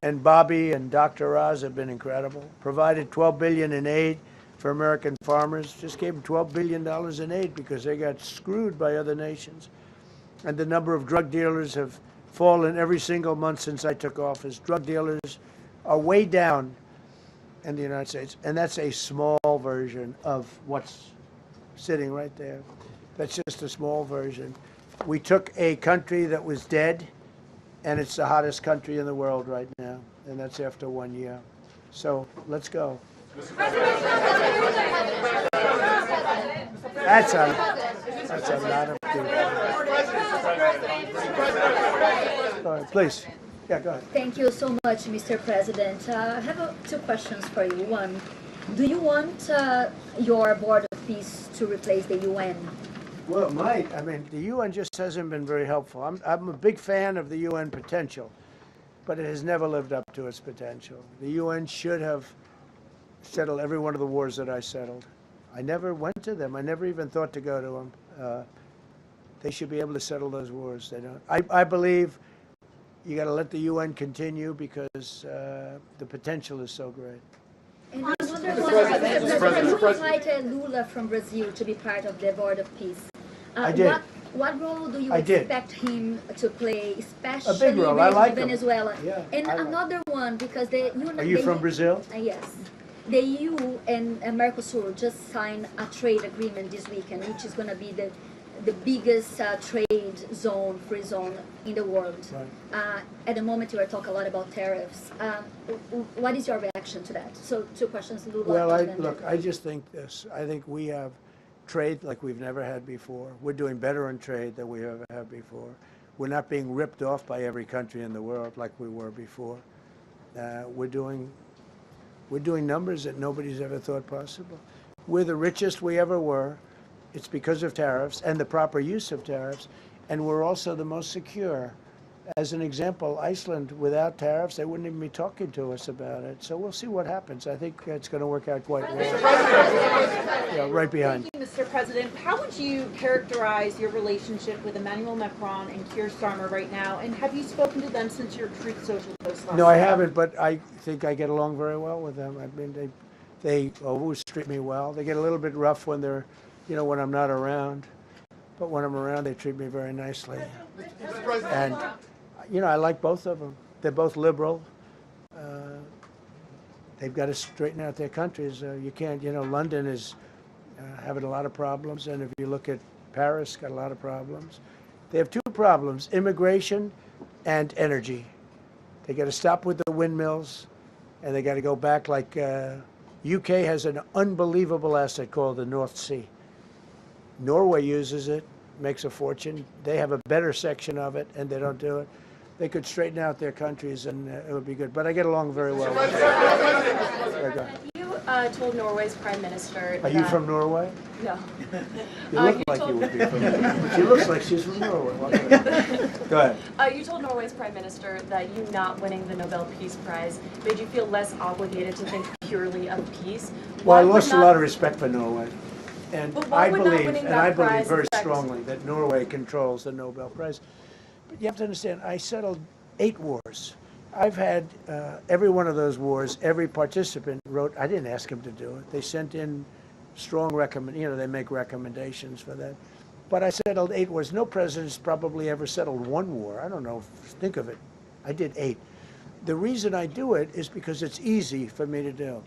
S7: And Bobby and Dr. Oz have been incredible. Provided $12 billion in aid for American farmers. Just gave them $12 billion in aid because they got screwed by other nations. And the number of drug dealers have fallen every single month since I took office. Drug dealers are way down in the United States. And that's a small version of what's sitting right there. That's just a small version. We took a country that was dead, and it's the hottest country in the world right now. And that's after 1 year. So let's go. That's a lot of people. All right, please. Yeah, go ahead.
S8: Thank you so much, Mr. President. I have two questions for you. One, do you want your Board of Peace to replace the UN?
S7: Well, it might. I mean, the UN just hasn't been very helpful. I'm a big fan of the UN potential, but it has never lived up to its potential. The UN should have settled every one of the wars that I settled. I never went to them. I never even thought to go to them. They should be able to settle those wars. They don't. I believe you got to let the UN continue because the potential is so great.
S8: And I wonder, you invited Lula from Brazil to be part of the Board of Peace.
S7: I did.
S8: What role do you expect him to play, especially
S7: A big role. I like him.
S8: Venezuela?
S7: Yeah,
S8: and
S7: I like
S8: another one, because the
S7: Are you from Brazil?
S8: Yes. The EU and Mercosur just signed a trade agreement this weekend, which is going to be the biggest trade zone, free zone in the world. Right. At the moment, you are talking a lot about tariffs. What is your reaction to that? So, two questions, Lula.
S7: Well, look, I just think this. I think we have trade like we've never had before. We're doing better in trade than we ever have before. We're not being ripped off by every country in the world like we were before. We're doing numbers that nobody's ever thought possible. We're the richest we ever were. It's because of tariffs and the proper use of tariffs. And we're also the most secure. As an example, Iceland, without tariffs, they wouldn't even be talking to us about it. So we'll see what happens. I think it's going to work out quite well. Yeah, right behind.
S9: Thank you, Mr. President. How would you characterize your relationship with Emmanuel Macron and Keir Starmer right now? And have you spoken to them since your Truth Social post last
S7: No, I
S9: night?
S7: haven't, but I think I get along very well with them. I mean, they always treat me well. They get a little bit rough when they're, when I'm not around. But when I'm around, they treat me very nicely. And, I like both of them. They're both liberal. They've got to straighten out their countries. You can't, London is having a lot of problems. And if you look at Paris, got a lot of problems. They have two problems, immigration and energy. They got to stop with the windmills, and they got to go back like UK has an unbelievable asset called the North Sea. Norway uses it. makes a fortune. They have a better section of it, and they don't do it. They could straighten out their countries, and it would be good. But I get along very well with them.
S5: You told Norway's prime minister.
S7: Are you from Norway?
S5: No.
S7: You look like you would be from Norway. She looks like she's from Norway. Go ahead.
S5: You told Norway's prime minister that you not winning the Nobel Peace Prize made you feel less obligated to think purely of peace.
S7: Well, I
S5: Why would
S7: lost a
S5: not-
S7: lot of respect for Norway. And
S5: But why
S7: I
S5: would not
S7: believe,
S5: winning
S7: and
S5: that
S7: I believe
S5: prize
S7: very
S5: affect-
S7: strongly that Norway controls the Nobel Prize. But you have to understand, I settled 8 wars. I've had every one of those wars, every participant wrote, I didn't ask them to do it. They sent in strong they make recommendations for that. But I settled 8 wars. No president's probably ever settled 1 war. I don't know, think of it. I did 8. The reason I do it is because it's easy for me to do.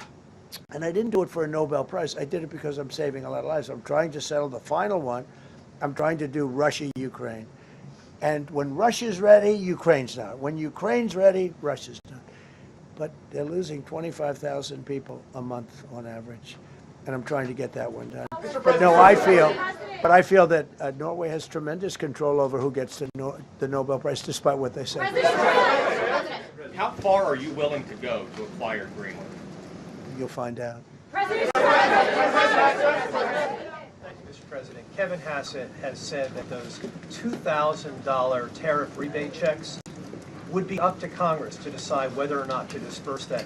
S7: And I didn't do it for a Nobel Prize. I did it because I'm saving a lot of lives. I'm trying to settle the final one. I'm trying to do Russia-Ukraine. And when Russia's ready, Ukraine's not. When Ukraine's ready, Russia's not. But they're losing 25,000 people a month on average. And I'm trying to get that one done. But no, I feel that Norway has tremendous control over who gets the Nobel Prize, despite what they say.
S10: How far are you willing to go to acquire Greenland?
S7: You'll find out.
S11: Mr. President, Kevin Hassett has said that those $2,000 tariff rebate checks would be up to Congress to decide whether or not to disperse that.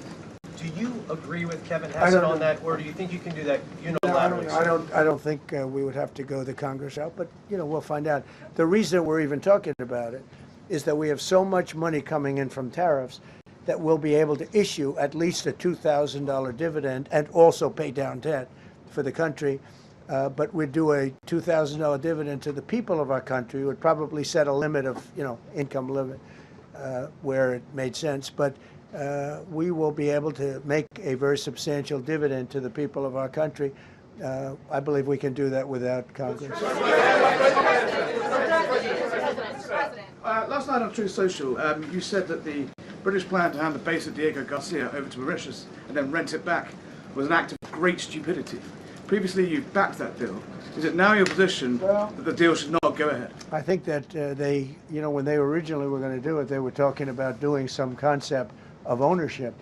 S11: Do you agree with Kevin Hassett on that, or do you think you can do that unilaterally?
S7: No, I don't think we would have to go the Congress out, but we'll find out. The reason we're even talking about it is that we have so much money coming in from tariffs that we'll be able to issue at least a $2,000 dividend and also pay down debt for the country. But we'd do a $2,000 dividend to the people of our country. Would probably set a limit of, income limit where it made sense. But we will be able to make a very substantial dividend to the people of our country. I believe we can do that without Congress.
S6: Last night on Truth Social, you said that the British plan to hand the base at Diego Garcia over to Mauritius and then rent it back was an act of great stupidity. Previously, you backed that deal. Is it now your position that the deal should not go ahead?
S7: I think that they, when they originally were going to do it, they were talking about doing some concept of ownership.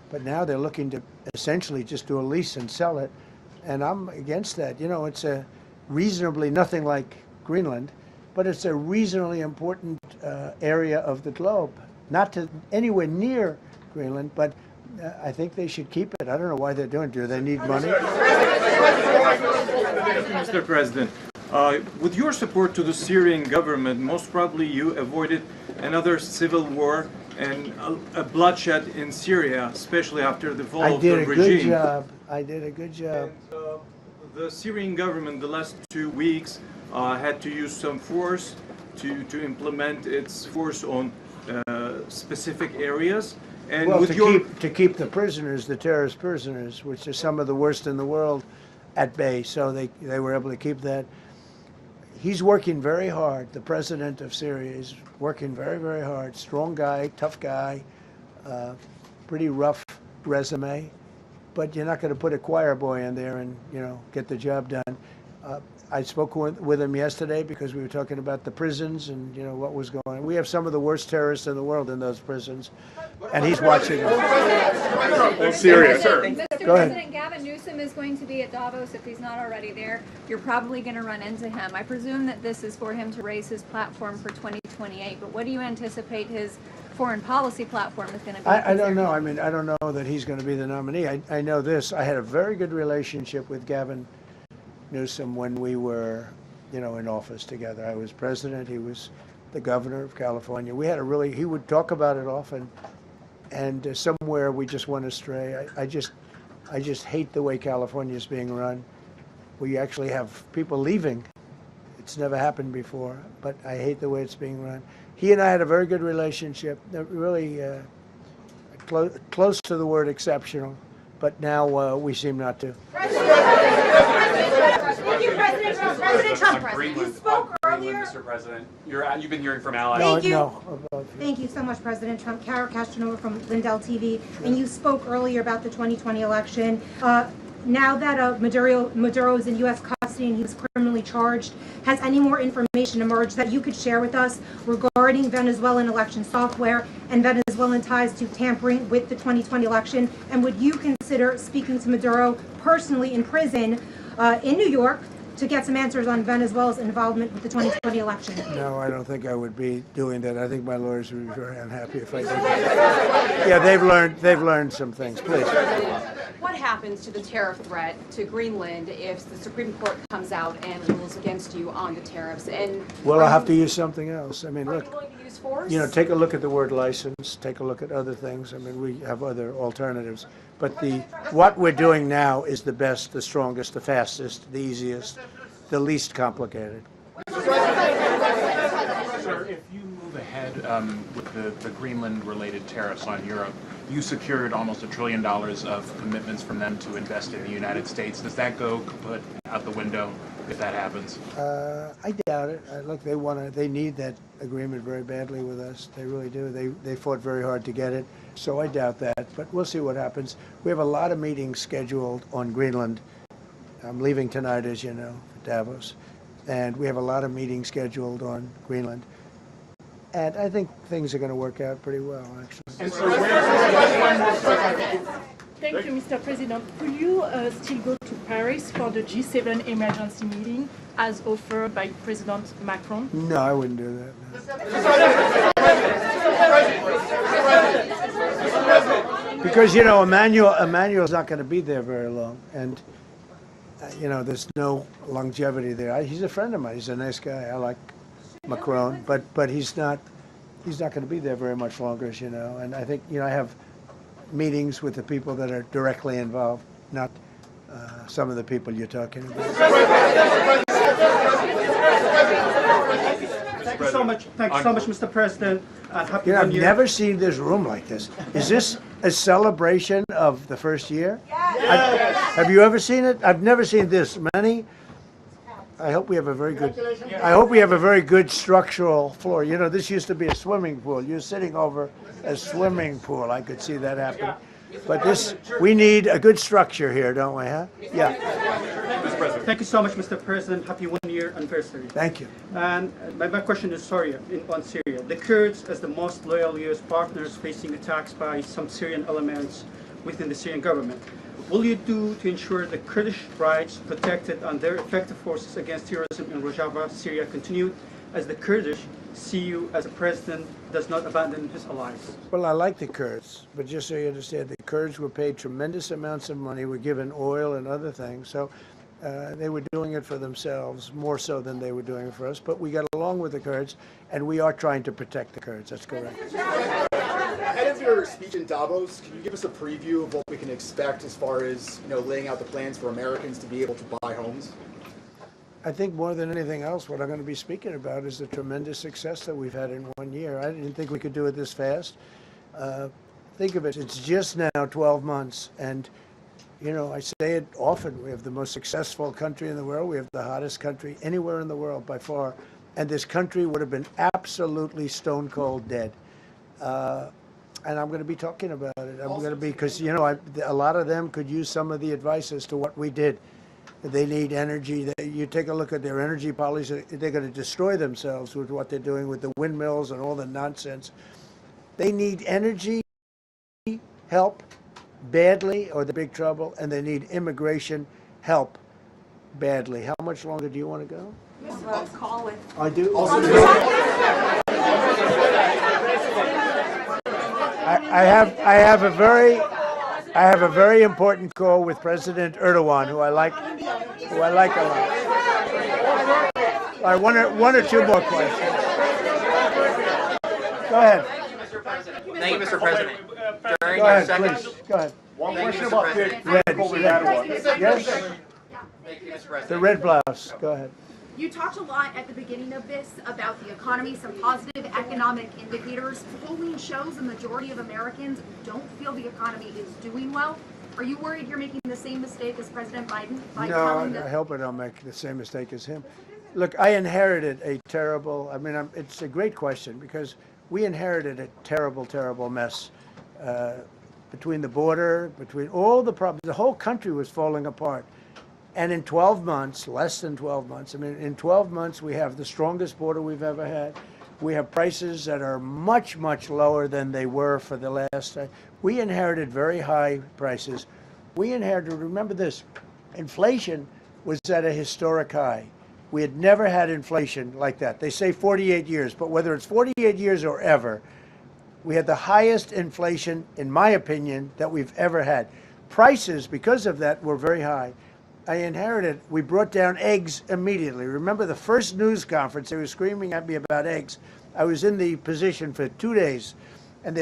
S7: But now they're looking to essentially just do a lease and sell it. And I'm against that. It's a reasonably nothing like Greenland, but it's a reasonably important area of the globe. Not to anywhere near Greenland, but I think they should keep it. I don't know why they're doing it. Do they need money?
S12: Mr. President, with your support to the Syrian government, most probably you avoided another civil war and a bloodshed in Syria, especially after the fall of the regime.
S7: I did a good job. I did a good job.
S12: And, the Syrian government the last 2 weeks had to use some force to implement its force on specific areas. And
S7: Well,
S12: with
S7: to keep the prisoners, the terrorist prisoners, which are some of the worst in the world, at bay. So they were able to keep that. He's working very hard. The president of Syria is working very, very hard. Strong guy, tough guy, pretty rough resume. But you're not going to put a choir boy in there and, get the job done. I spoke with him yesterday because we were talking about the prisons and, what was going on. We have some of the worst terrorists in the world in those prisons, and he's watching them.
S4: Syria, sir.
S13: Mr.
S7: Go ahead.
S13: President, Gavin Newsom is going to be at Davos if he's not already there. You're probably going to run into him. I presume that this is for him to raise his platform for 2028, but what do you anticipate his foreign policy platform is going to be?
S7: I don't know. I mean, I don't know that he's going to be the nominee. I know this. I had a very good relationship with Gavin Newsom when we were, in office together. I was president. He was the governor of California. We had he would talk about it often, and somewhere we just went astray. I just hate the way California is being run. We actually have people leaving. It's never happened before, but I hate the way it's being run. He and I had a very good relationship, really close to the word exceptional, but now we seem not to.
S2: Thank you, President Trump. President Trump, you spoke earlier.
S14: Mr. President, you've been hearing from allies.
S2: Thank you. Thank you so much, President Trump. Cara Castronova from Lindell TV. And you spoke earlier about the 2020 election.
S15: now that Maduro is in U.S. custody and he was criminally charged, has any more information emerged that you could share with us regarding Venezuelan election software and Venezuelan ties to tampering with the 2020 election? And would you consider speaking to Maduro personally in prison in New York to get some answers on Venezuela's involvement with the 2020 election?
S7: No, I don't think I would be doing that. I think my lawyers would be very unhappy if I did that. Yeah, they've learned some things. Please.
S16: What happens to the tariff threat to Greenland if the Supreme Court comes out and rules against you on the tariffs? And
S7: Well, I'll have to use something else. I mean,
S16: are
S7: look,
S16: you willing to use force?
S7: you know, take a look at the word license, take a look at other things. I mean, we have other alternatives. But what we're doing now is the best, the strongest, the fastest, the easiest, the least complicated.
S17: Sir, if you move ahead with the Greenland-related tariffs on Europe, you secured almost $1 trillion of commitments from them to invest in the United States. Does that go kaput out the window if that happens?
S7: I doubt it. Look, they need that agreement very badly with us. They really do. They fought very hard to get it. So I doubt that. But we'll see what happens. We have a lot of meetings scheduled on Greenland. I'm leaving tonight, as you know, for Davos. And we have a lot of meetings scheduled on Greenland. And I think things are going to work out pretty well, actually.
S18: Thank you, Mr. President. Will you still go to Paris for the G7 emergency meeting as offered by President Macron?
S7: No, I wouldn't do that. No. Because, you know, Emmanuel's not going to be there very long. And, you know, there's no longevity there. He's a friend of mine. He's a nice guy. I like Macron, but he's not going to be there very much longer, as you know. And I think, you know, I have meetings with the people that are directly involved, not some of the people you're talking about.
S19: Thank you so much. Thank you so much, Mr. President. Happy
S7: You know,
S19: New
S7: I've
S19: Year.
S7: never seen this room like this. Is this a celebration of the first year?
S19: Yes.
S7: Have you ever seen it? I've never seen this many. I hope we have a very good structural floor. You know, this used to be a swimming pool. You're sitting over a swimming pool. I could see that happen. But we need a good structure here, don't we, huh? Yeah.
S19: Thank you so much, Mr. President. Happy 1 year anniversary.
S7: Thank you.
S19: And my question is on Syria. The Kurds, as the most loyal U.S. partners, facing attacks by some Syrian elements within the Syrian government. Will you do to ensure the Kurdish rights protected and their effective forces against terrorism in Rojava, Syria continue, as the Kurdish see you as a president does not abandon his allies?
S7: Well, I like the Kurds, but just so you understand, the Kurds were paid tremendous amounts of money, were given oil and other things, so they were doing it for themselves, more so than they were doing it for us. But we got along with the Kurds, and we are trying to protect the Kurds. That's correct.
S20: Ahead of your speech in Davos, can you give us a preview of what we can expect as far as, you know, laying out the plans for Americans to be able to buy homes?
S7: I think more than anything else, what I'm going to be speaking about is the tremendous success that we've had in 1 year. I didn't think we could do it this fast. Think of it, it's just now 12 months. And, you know, I say it often, we have the most successful country in the world. We have the hottest country anywhere in the world by far. And this country would have been absolutely stone cold dead. And I'm going to be talking about it. I'm going to be, because, you know, a lot of them could use some of the advice as to what we did. They need energy. You take a look at their energy policy, they're going to destroy themselves with what they're doing with the windmills and all the nonsense. They need energy help badly, or they're in big trouble, and they need immigration help badly. How much longer do you want to go?
S16: Call with.
S7: I do. I have a very important call with President Erdogan, who I like a lot. All right, one or two more questions. Go ahead.
S10: Thank you, Mr. President. During
S7: Go
S10: your
S7: ahead,
S10: second,
S7: please. Go ahead.
S20: One
S10: Thank
S20: question
S10: you, Mr.
S20: about
S10: President.
S7: Yes.
S10: Thank you, Mr. President.
S7: The red blouse. Go ahead.
S21: You talked a lot at the beginning of this about the economy, some positive economic indicators. Polling shows a majority of Americans don't feel the economy is doing well. Are you worried you're making the same mistake as President Biden by telling
S7: No,
S21: the...
S7: I hope I don't make the same mistake as him. Look, I inherited a terrible, it's a great question, because we inherited a terrible, terrible mess between the border, between all the problems. The whole country was falling apart. And in 12 months, less than 12 months, I mean, in 12 months, we have the strongest border we've ever had. We have prices that are much, much lower than they were for the last time. We inherited very high prices. We inherited, remember this, inflation was at a historic high. We had never had inflation like that. They say 48 years, but whether it's 48 years or ever, we had the highest inflation, in my opinion, that we've ever had. Prices, because of that, were very high. I inherited, we brought down eggs immediately. Remember the first news conference, they were screaming at me about eggs. I was in the position for 2 days, and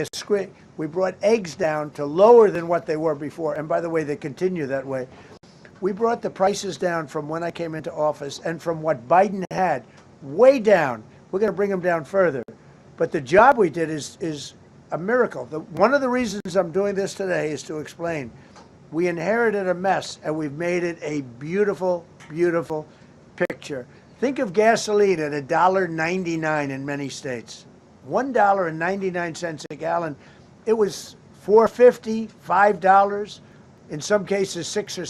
S7: we brought eggs down to lower than what they were before. And by the way, they continue that way. We brought the prices down from when I came into office and from what Biden had, way down. We're going to bring them down further. But the job we did is a miracle. One of the reasons I'm doing this today is to explain. We inherited a mess, and we've made it a beautiful, beautiful picture. Think of gasoline at $1.99 in many states. $1.99 a gallon. It was $4.50, $5, in some cases $6 or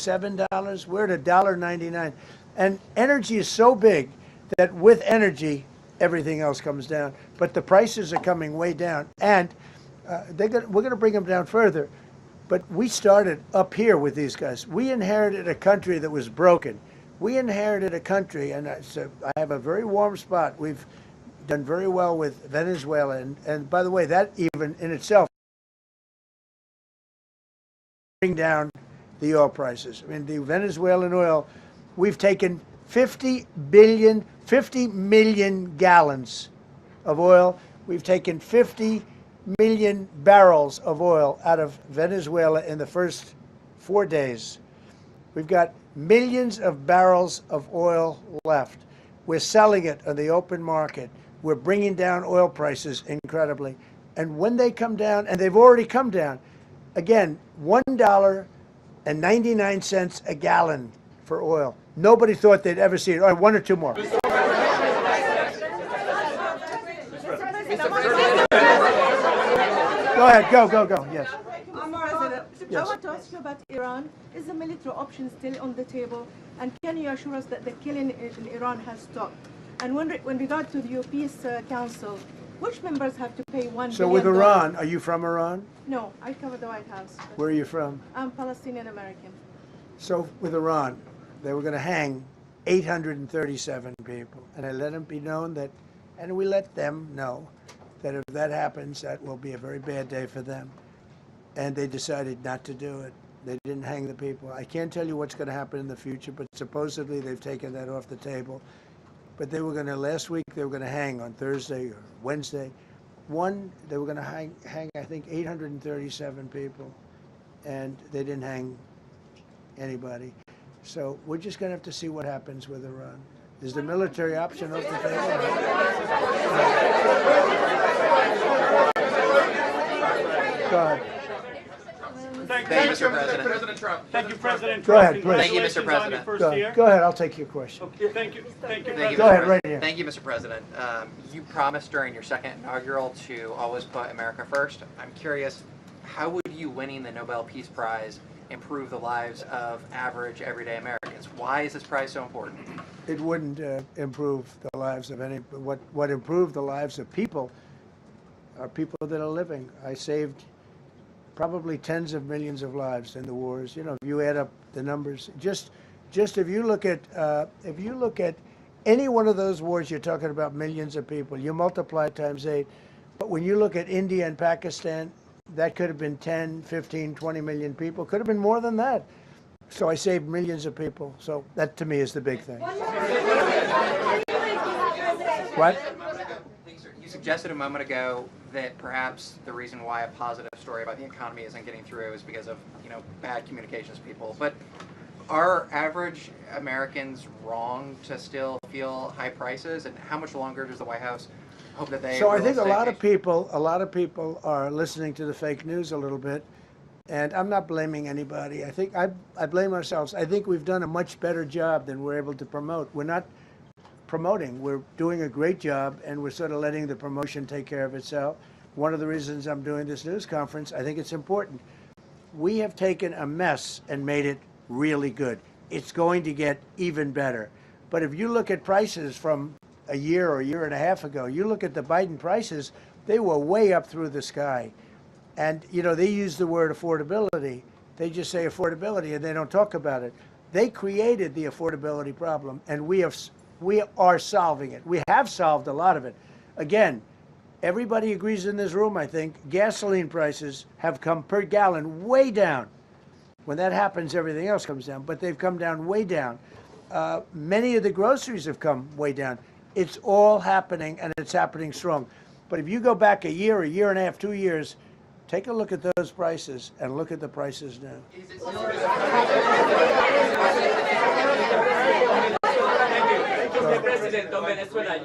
S7: $7. We're at $1.99. And energy is so big that with energy, everything else comes down. But the prices are coming way down, and we're going to bring them down further. But we started up here with these guys. We inherited a country that was broken. We inherited a country, and I have a very warm spot. We've done very well with Venezuela. And by the way, that even in itself bring down the oil prices. I mean, the Venezuelan oil, we've taken 50 million gallons of oil. We've taken 50 million barrels of oil out of Venezuela in the first 4 days. We've got millions of barrels of oil left. We're selling it on the open market. We're bringing down oil prices incredibly. And when they come down, and they've already come down, again, $1.99 a gallon for oil. Nobody thought they'd ever see it. All right, one or two more. Go ahead, go, yes.
S3: I want to ask you about Iran. Is the military option still on the table? And can you assure us that the killing in Iran has stopped? And when regard to the Peace Council, which members have to pay $1 billion?
S7: So with Iran, are you from Iran?
S3: No, I cover the White House.
S7: Where are you from?
S3: I'm Palestinian American.
S7: So with Iran, they were going to hang 837 people. And I let them be known that, and we let them know that if that happens, that will be a very bad day for them. And they decided not to do it. They didn't hang the people. I can't tell you what's going to happen in the future, but supposedly they've taken that off the table. But they were going to, last week, they were going to hang on Thursday or Wednesday. They were going to hang, I think, 837 people, and they didn't hang anybody. So we're just going to have to see what happens with Iran. Is the military option off the table? Go ahead.
S14: Thank you, Mr. President. President Trump.
S4: Thank you, President
S7: Go
S4: Trump.
S7: ahead, please.
S14: Thank you, Mr. President.
S7: Go ahead, I'll take your question.
S4: Okay, thank you,
S14: Thank you,
S7: Go
S14: Mr.
S7: ahead, right
S14: President.
S7: here.
S14: Thank you, Mr. President. You promised during your second inaugural to always put America first. I'm curious, how would you winning the Nobel Peace Prize improve the lives of average, everyday Americans? Why is this prize so important?
S7: It wouldn't improve the lives of any. What improved the lives of people are people that are living. I saved probably tens of millions of lives in the wars. You know, if you add up the numbers, just if you look at any one of those wars, you're talking about millions of people. You multiply it times 8. But when you look at India and Pakistan, that could have been 10, 15, 20 million people. Could have been more than that. So I saved millions of people. So that to me is the big thing. What?
S14: You suggested a moment ago that perhaps the reason why a positive story about the economy isn't getting through is because of, bad communications people. But are average Americans wrong to still feel high prices? And how much longer does the White House hope that they?
S7: So I think a lot of people are listening to the fake news a little bit, and I'm not blaming anybody. I think I blame ourselves. I think we've done a much better job than we're able to promote. We're not promoting. We're doing a great job, and we're sort of letting the promotion take care of itself. One of the reasons I'm doing this news conference, I think it's important. we have taken a mess and made it really good. It's going to get even better. But if you look at prices from a year or a year and a half ago, you look at the Biden prices, they were way up through the sky. And, you know, they use the word affordability. They just say affordability and they don't talk about it. They created the affordability problem, and we are solving it. We have solved a lot of it. Again, everybody agrees in this room, I think, gasoline prices have come per gallon way down. When that happens, everything else comes down, but they've come down way down. Many of the groceries have come way down. It's all happening, and it's happening strong. But if you go back a year and a half, 2 years, take a look at those prices and look at the prices now.
S1: Mr. President of Venezuela,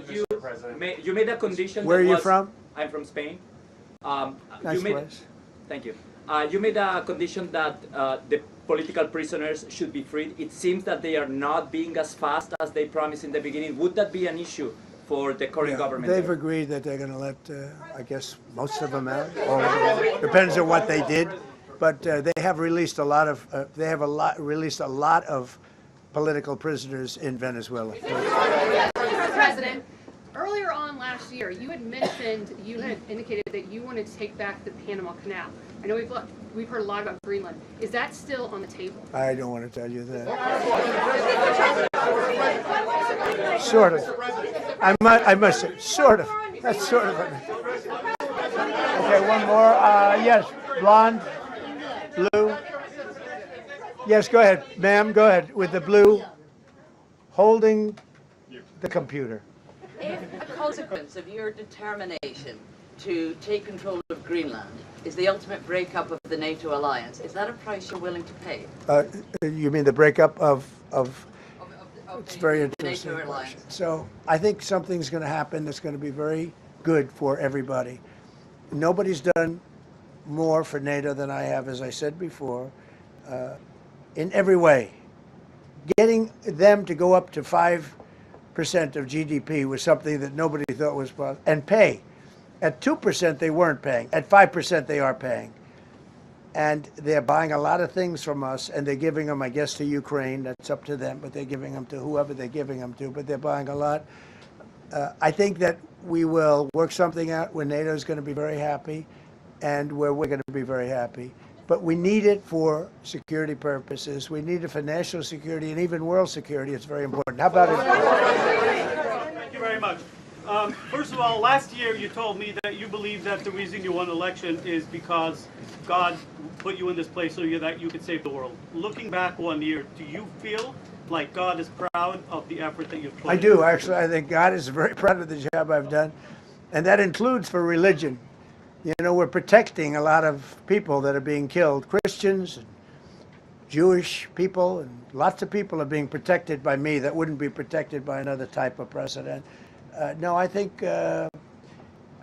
S1: you made a condition.
S7: Where are you from?
S1: I'm from Spain.
S7: Nice place.
S1: Thank you. You made a condition that the political prisoners should be freed. It seems that they are not being as fast as they promised in the beginning. Would that be an issue for the current government?
S7: They've agreed that they're going to let, I guess, most of them out. Or depends on what they did, but they have released a lot of. Released a lot of political prisoners in Venezuela.
S16: Mr. President, earlier on last year, you had mentioned, you had indicated that you wanted to take back the Panama Canal. I know we've heard a lot about Greenland. Is that still on the table?
S7: I don't want to tell you that. Sort of. I must say, sort of. That's sort of. Okay, one more. Yes, blonde, blue. Yes, go ahead, ma'am. Go ahead with the blue, holding the computer.
S22: If a consequence of your determination to take control of Greenland is the ultimate breakup of the NATO alliance, is that a price you're willing to pay?
S7: You mean the breakup of it's very
S22: the
S7: interesting.
S22: NATO alliance?
S7: So I think something's going to happen that's going to be very good for everybody. Nobody's done more for NATO than I have, as I said before, in every way. Getting them to go up to 5% of GDP was something that nobody thought was possible, and pay. At 2%, they weren't paying. At 5%, they are paying. And they're buying a lot of things from us, and they're giving them, I guess, to Ukraine. That's up to them, but they're giving them to whoever they're giving them to, but they're buying a lot. I think that we will work something out where NATO is going to be very happy and where we're going to be very happy. But we need it for security purposes. We need it for national security and even world security. It's very important. How about it?
S19: Thank you very much. First of all, last year you told me that you believe that the reason you won an election is because God put you in this place so that you could save the world. Looking back 1 year, do you feel like God is proud of the effort that you've put in?
S7: I do, actually. I think God is very proud of the job I've done. And that includes for religion. You know, we're protecting a lot of people that are being killed. Christians, and Jewish people, and lots of people are being protected by me that wouldn't be protected by another type of president. No, I think a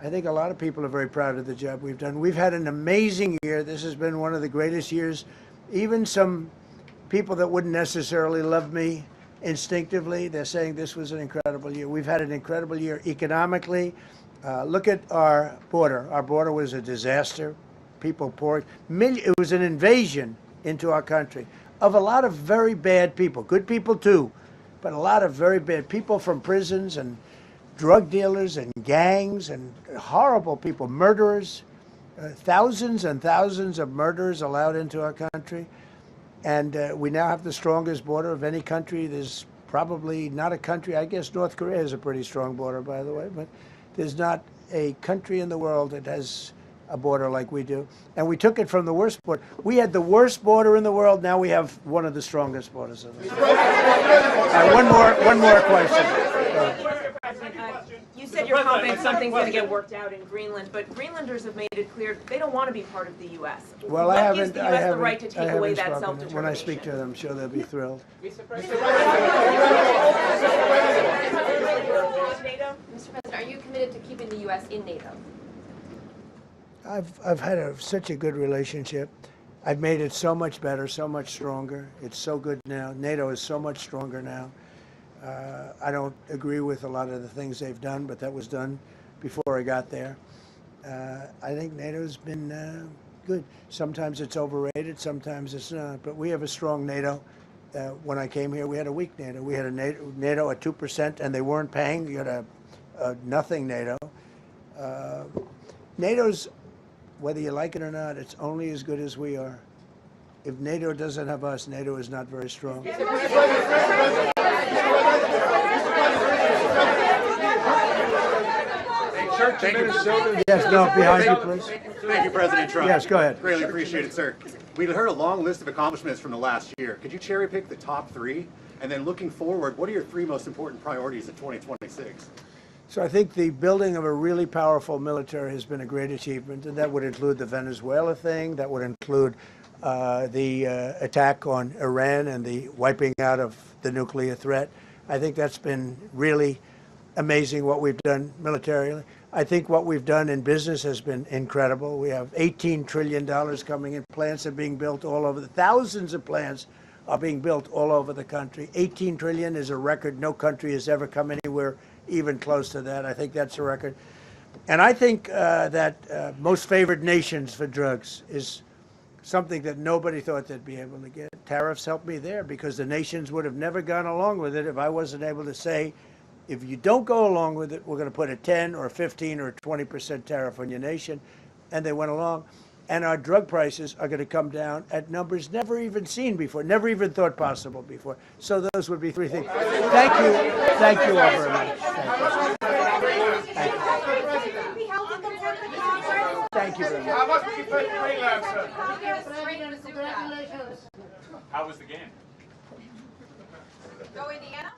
S7: lot of people are very proud of the job we've done. We've had an amazing year. This has been one of the greatest years. Even some people that wouldn't necessarily love me instinctively, they're saying this was an incredible year. We've had an incredible year economically. Look at our border. Our border was a disaster. People poured. It was an invasion into our country of a lot of very bad people. Good people too, but a lot of very bad people from prisons and drug dealers and gangs and horrible people, murderers, thousands and thousands of murderers allowed into our country. And we now have the strongest border of any country. There's probably not a country, I guess North Korea has a pretty strong border, by the way, but there's not a country in the world that has a border like we do. And we took it from the worst border. We had the worst border in the world. Now we have one of the strongest borders in the world. One more question.
S23: You said you're confident something's going to get worked out in Greenland, but Greenlanders have made it clear they don't want to be part of the U.S.
S7: Well,
S23: what gives the U.S. the right to take away that self-determination?
S7: When I speak to them, I'm sure they'll be thrilled.
S16: Mr. President, are you committed to keeping the U.S. in NATO?
S7: I've had such a good relationship. I've made it so much better, so much stronger. It's so good now. NATO is so much stronger now. I don't agree with a lot of the things they've done, but that was done before I got there. I think NATO's been good. Sometimes it's overrated, sometimes it's not. But we have a strong NATO. When I came here, we had a weak NATO. We had a NATO at 2%, and they weren't paying. You had a nothing NATO. NATO's, whether you like it or not, it's only as good as we are. If NATO doesn't have us, NATO is not very strong. Yes, no, behind you, please.
S5: Thank you, President Trump.
S7: Yes, go ahead.
S5: Greatly appreciated, sir. We heard a long list of accomplishments from the last year. Could you cherry pick the top 3? And then looking forward, what are your 3 most important priorities in 2026?
S7: So I think the building of a really powerful military has been a great achievement, and that would include the Venezuela thing, that would include the attack on Iran and the wiping out of the nuclear threat. I think that's been really amazing what we've done militarily. I think what we've done in business has been incredible. We have $18 trillion coming in. Plants are being built all over. Thousands of plants are being built all over the country. 18 trillion is a record. No country has ever come anywhere even close to that. I think that's a record. And I think that most favored nations for drugs is something that nobody thought they'd be able to get. Tariffs helped me there because the nations would have never gone along with it if I wasn't able to say, if you don't go along with it, we're going to put a 10 or 15 or 20% tariff on your nation. And they went along. And our drug prices are going to come down at numbers never even seen before, never even thought possible before. So those would be 3 things. Thank you. Thank you all very much. Thank you very much.
S10: How much did you pay for Greenland, sir? How was the game?
S2: Go Indiana.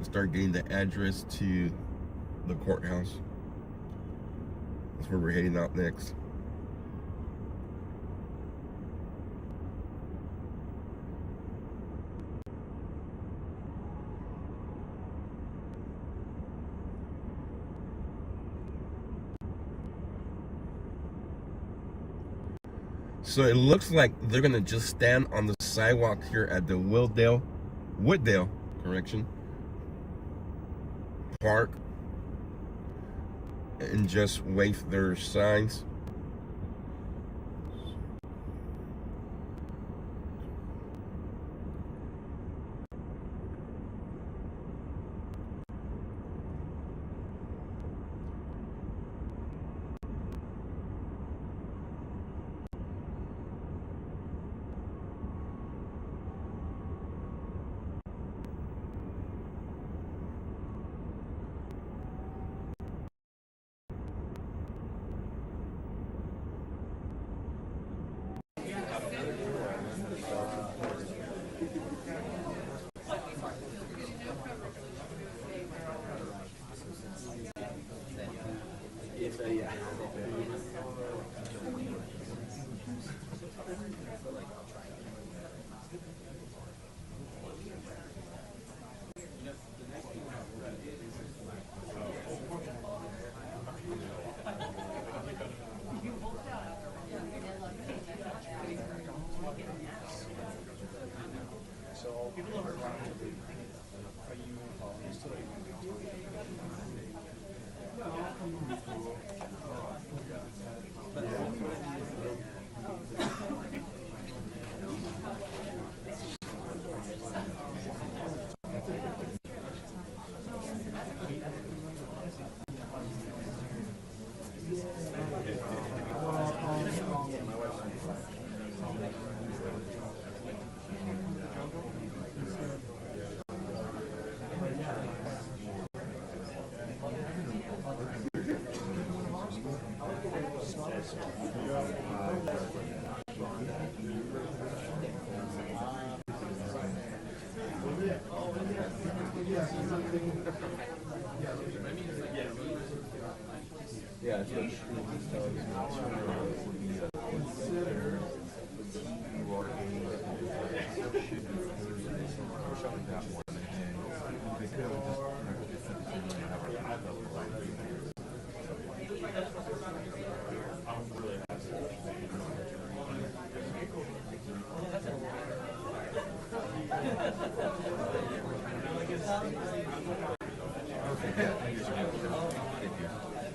S8: Start getting the address to the courthouse. That's where we're heading out next. So it looks like they're gonna just stand on the sidewalk here at the Wooddale Park and just wave their signs.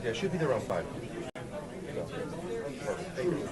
S6: Yeah, it should be there around 5. Thank you.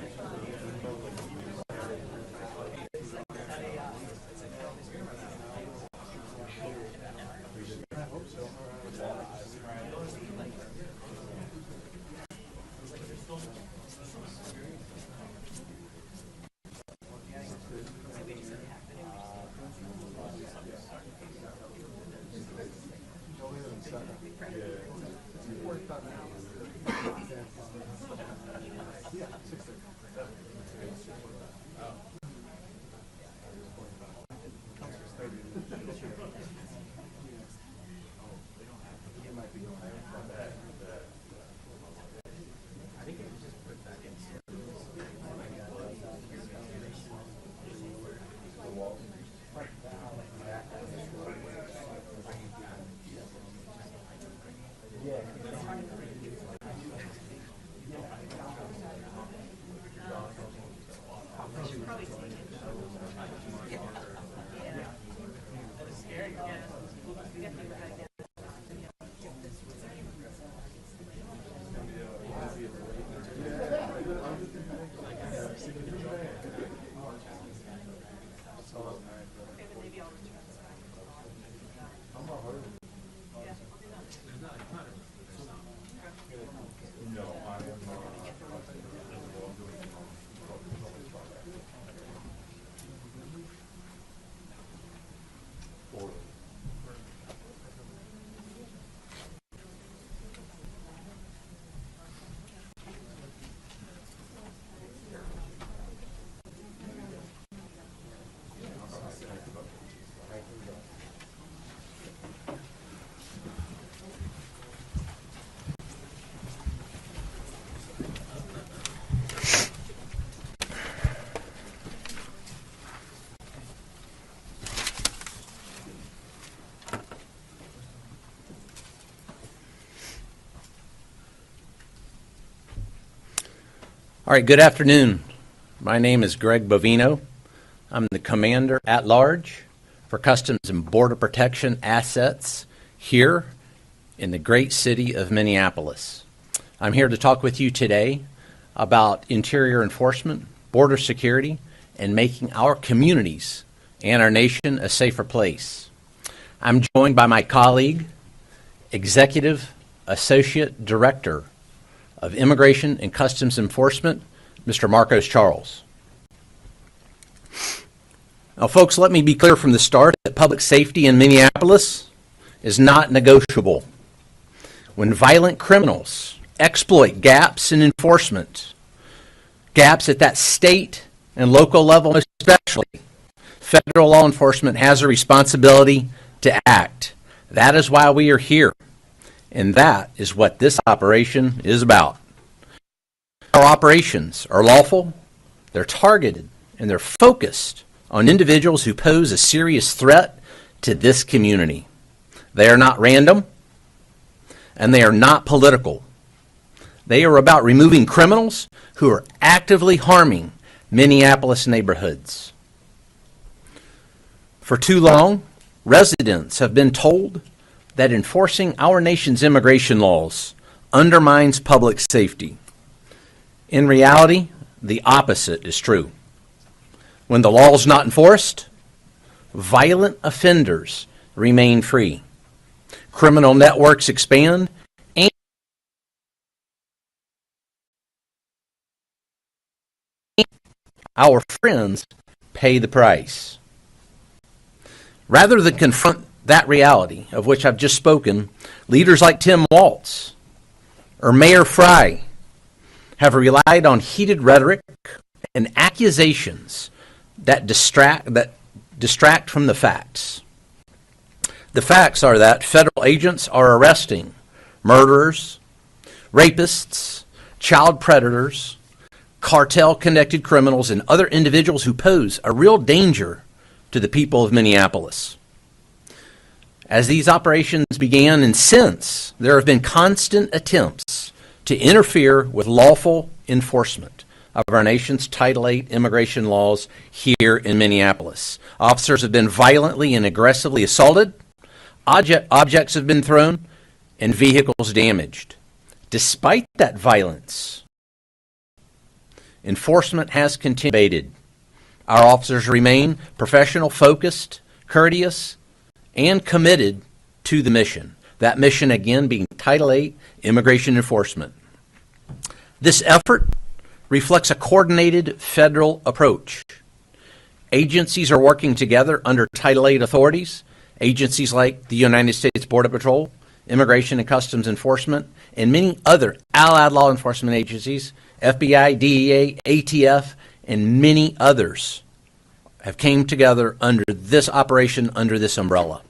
S9: All right, good afternoon. My name is Greg Bovino. I'm the Commander at Large for Customs and Border Protection Assets here in the great city of Minneapolis. I'm here to talk with you today about interior enforcement, border security, and making our communities and our nation a safer place. I'm joined by my colleague, Executive Associate Director of Immigration and Customs Enforcement, Mr. Marcos Charles. Now, folks, let me be clear from the start that public safety in Minneapolis is not negotiable. When violent criminals exploit gaps in enforcement, gaps at that state and local level especially, federal law enforcement has a responsibility to act. That is why we are here, and that is what this operation is about. Our operations are lawful, they're targeted, and they're focused on individuals who pose a serious threat to this community. They are not random, and they are not political. They are about removing criminals who are actively harming Minneapolis neighborhoods. For too long, residents have been told that enforcing our nation's immigration laws undermines public safety. In reality, the opposite is true. When the law is not enforced, violent offenders remain free. Criminal networks expand, and our friends pay the price. Rather than confront that reality of which I've just spoken, leaders like Tim Walz or Mayor Frey have relied on heated rhetoric and accusations that distract from the facts. The facts are that federal agents are arresting murderers, rapists, child predators, cartel-connected criminals, and other individuals who pose a real danger to the people of Minneapolis. As these operations began and since, there have been constant attempts to interfere with lawful enforcement of our nation's Title VIII immigration laws here in Minneapolis. Officers have been violently and aggressively assaulted, objects have been thrown, and vehicles damaged. Despite that violence, enforcement has continued. Our officers remain professional, focused, courteous, and committed to the mission. That mission, again, being Title VIII immigration enforcement. This effort reflects a coordinated federal approach. Agencies are working together under Title VIII authorities. Agencies like the United States Border Patrol, Immigration and Customs Enforcement, and many other allied law enforcement agencies, FBI, DEA, ATF, and many others have came together under this operation, under this umbrella.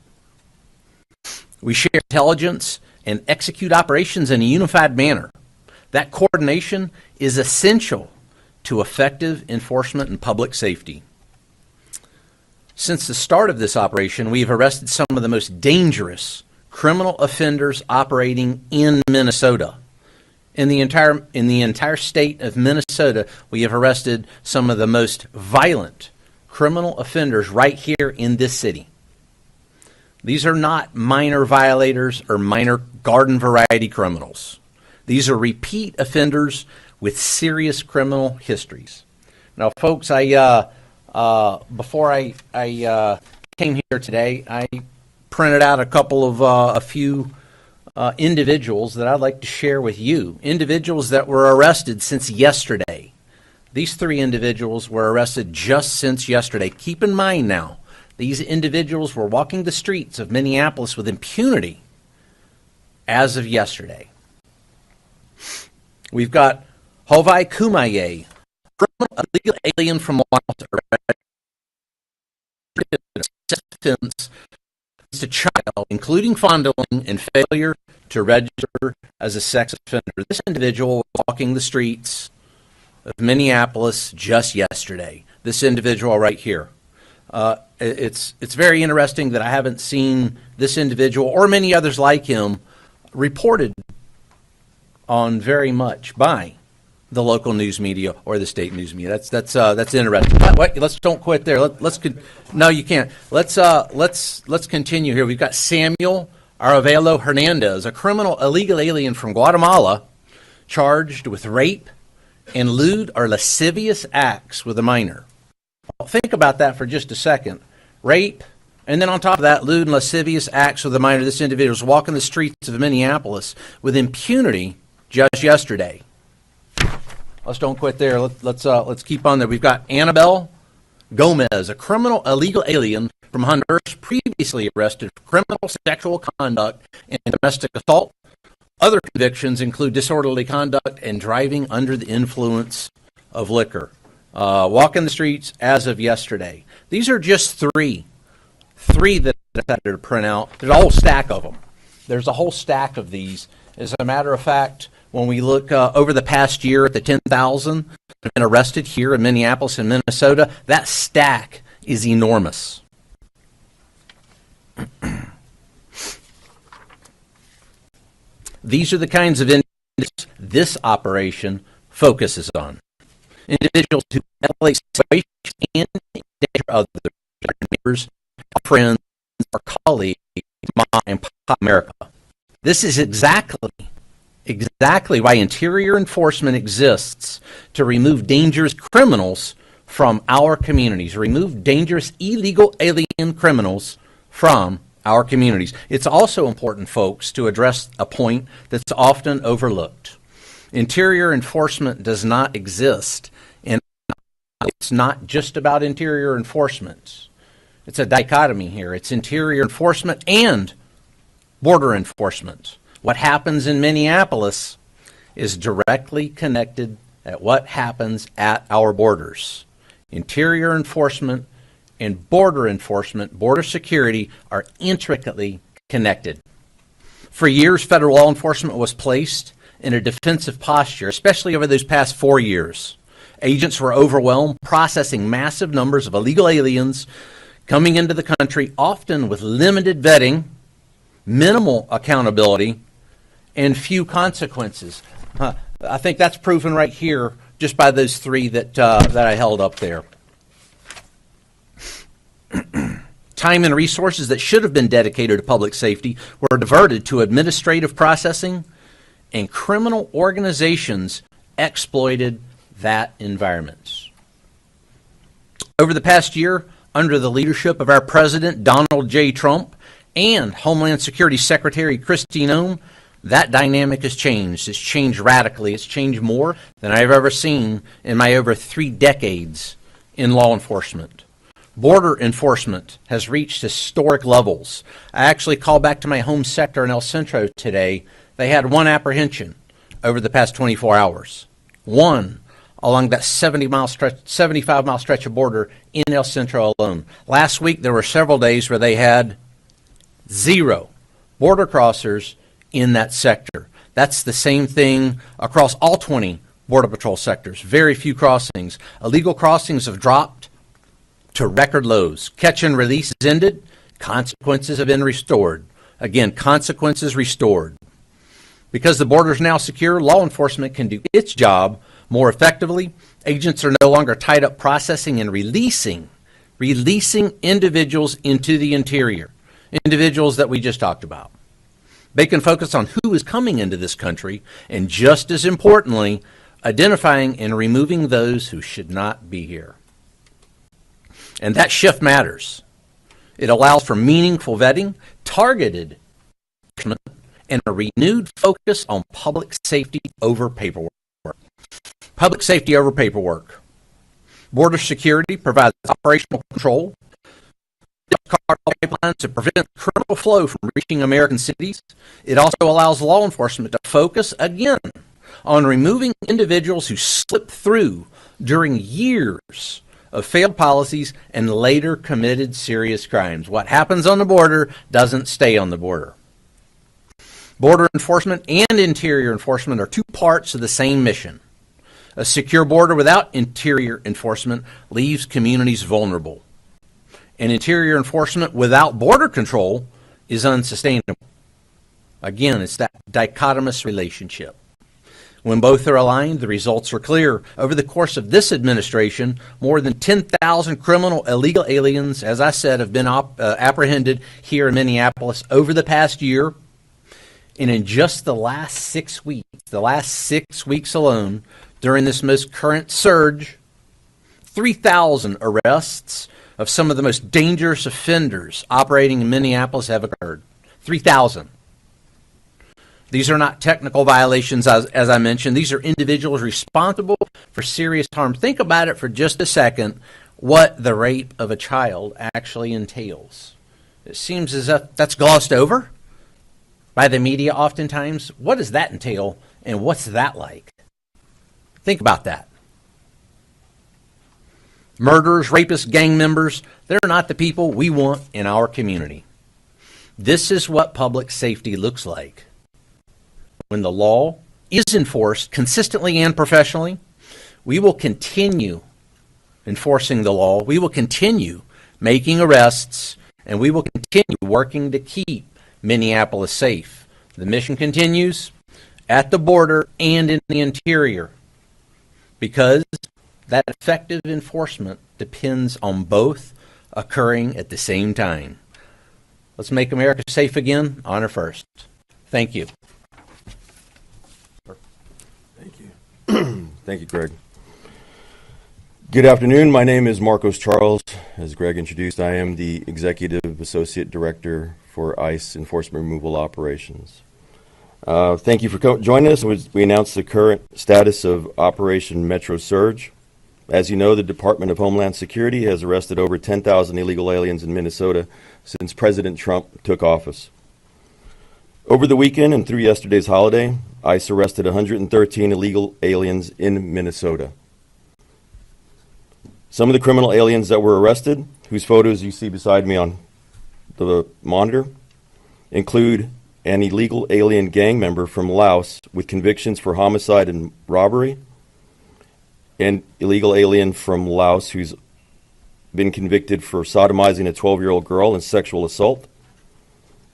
S9: We share intelligence and execute operations in a unified manner. That coordination is essential to effective enforcement and public safety. Since the start of this operation, we've arrested some of the most dangerous criminal offenders operating in Minnesota. In the entire state of Minnesota, we have arrested some of the most violent criminal offenders right here in this city. These are not minor violators or minor garden variety criminals. These are repeat offenders with serious criminal histories. Now, folks, before I came here today, I printed out a few individuals that I'd like to share with you. Individuals that were arrested since yesterday. These 3 individuals were arrested just since yesterday. Keep in mind now, these individuals were walking the streets of Minneapolis with impunity as of yesterday. We've got Hovai Kumaye, criminal illegal alien from Malta, offense against a child, including fondling and failure to register as a sex offender. This individual was walking the streets of Minneapolis just yesterday. This individual right here. It's very interesting that I haven't seen this individual or many others like him reported on very much by the local news media or the state news media. That's interesting. Wait, let's don't quit there. No, you can't. Let's continue here. We've got Samuel Aravelo Hernandez, a criminal illegal alien from Guatemala, charged with rape and lewd or lascivious acts with a minor. Well, think about that for just a second. Rape, and then on top of that, lewd and lascivious acts with a minor. This individual was walking the streets of Minneapolis with impunity just yesterday. Let's don't quit there. Let's keep on there. We've got Annabelle Gomez, a criminal illegal alien from Honduras, previously arrested for criminal sexual conduct and domestic assault. Other convictions include disorderly conduct and driving under the influence of liquor. Walking the streets as of yesterday. These are just three that I decided to print out. There's a whole stack of them. There's a whole stack of these. As a matter of fact, when we look over the past year at the 10,000 that have been arrested here in Minneapolis and Minnesota, that stack is enormous. These are the kinds of individuals this operation focuses on. Individuals who escalate situations and endanger others, their neighbors, friends, or colleagues, Mom and Pop America. This is exactly why Interior Enforcement exists, to remove dangerous criminals from our communities, remove dangerous illegal alien criminals from our communities. It's also important, folks, to address a point that's often overlooked. Interior Enforcement does not exist, and it's not just about Interior Enforcement. It's a dichotomy here. It's Interior Enforcement and Border Enforcement. What happens in Minneapolis is directly connected at what happens at our borders. Interior Enforcement and Border Enforcement, border security, are intricately connected. For years, federal law enforcement was placed in a defensive posture, especially over those past 4 years. Agents were overwhelmed, processing massive numbers of illegal aliens coming into the country, often with limited vetting, minimal accountability, and few consequences. I think that's proven right here just by those three that I held up there. Time and resources that should have been dedicated to public safety were diverted to administrative processing, and criminal organizations exploited that environment. Over the past year, under the leadership of our President Donald J. Trump and Homeland Security Secretary Kristi Noem, that dynamic has changed. It's changed radically. It's changed more than I've ever seen in my over 3 decades in law enforcement. Border enforcement has reached historic levels. I actually called back to my home sector in El Centro today. They had 1 apprehension over the past 24 hours. 1 along that 75-mile stretch of border in El Centro alone. Last week, there were several days where they had 0 border crossers in that sector. That's the same thing across all 20 Border Patrol sectors. Very few crossings. Illegal crossings have dropped to record lows. Catch and release is ended. Consequences have been restored. Again, consequences restored. Because the border is now secure, law enforcement can do its job more effectively. Agents are no longer tied up processing and releasing individuals into the interior, individuals that we just talked about. They can focus on who is coming into this country, and just as importantly, identifying and removing those who should not be here. And that shift matters. It allows for meaningful vetting, targeted enforcement, and a renewed focus on public safety over paperwork. Public safety over paperwork. Border security provides operational control, pipelines to prevent criminal flow from reaching American cities. It also allows law enforcement to focus again on removing individuals who slip through during years of failed policies and later committed serious crimes. What happens on the border doesn't stay on the border. Border enforcement and interior enforcement are 2 parts of the same mission. A secure border without interior enforcement leaves communities vulnerable. And interior enforcement without border control is unsustainable. Again, it's that dichotomous relationship. When both are aligned, the results are clear. Over the course of this administration, more than 10,000 criminal illegal aliens, as I said, have been apprehended here in Minneapolis over the past year. And in just the last 6 weeks alone, during this most current surge, 3,000 arrests of some of the most dangerous offenders operating in Minneapolis have occurred. 3,000. These are not technical violations, as I mentioned. These are individuals responsible for serious harm. Think about it for just a second, what the rape of a child actually entails. It seems as if that's glossed over by the media oftentimes. What does that entail, and what's that like? Think about that. Murderers, rapists, gang members, they're not the people we want in our community. This is what public safety looks like. When the law is enforced consistently and professionally, we will continue enforcing the law. We will continue making arrests, and we will continue working to keep Minneapolis safe. The mission continues at the border and in the interior, because that effective enforcement depends on both occurring at the same time. Let's make America safe again. Honor first. Thank you.
S11: Thank you, Greg. Good afternoon. My name is Marcos Charles. As Greg introduced, I am the Executive Associate Director for ICE Enforcement Removal Operations. Thank you for joining us. We announced the current status of Operation Metro Surge. As you know, the Department of Homeland Security has arrested over 10,000 illegal aliens in Minnesota since President Trump took office. Over the weekend and through yesterday's holiday, ICE arrested 113 illegal aliens in Minnesota. Some of the criminal aliens that were arrested, whose photos you see beside me on the monitor, include an illegal alien gang member from Laos with convictions for homicide and robbery, an illegal alien from Laos who's been convicted for sodomizing a 12-year-old girl and sexual assault,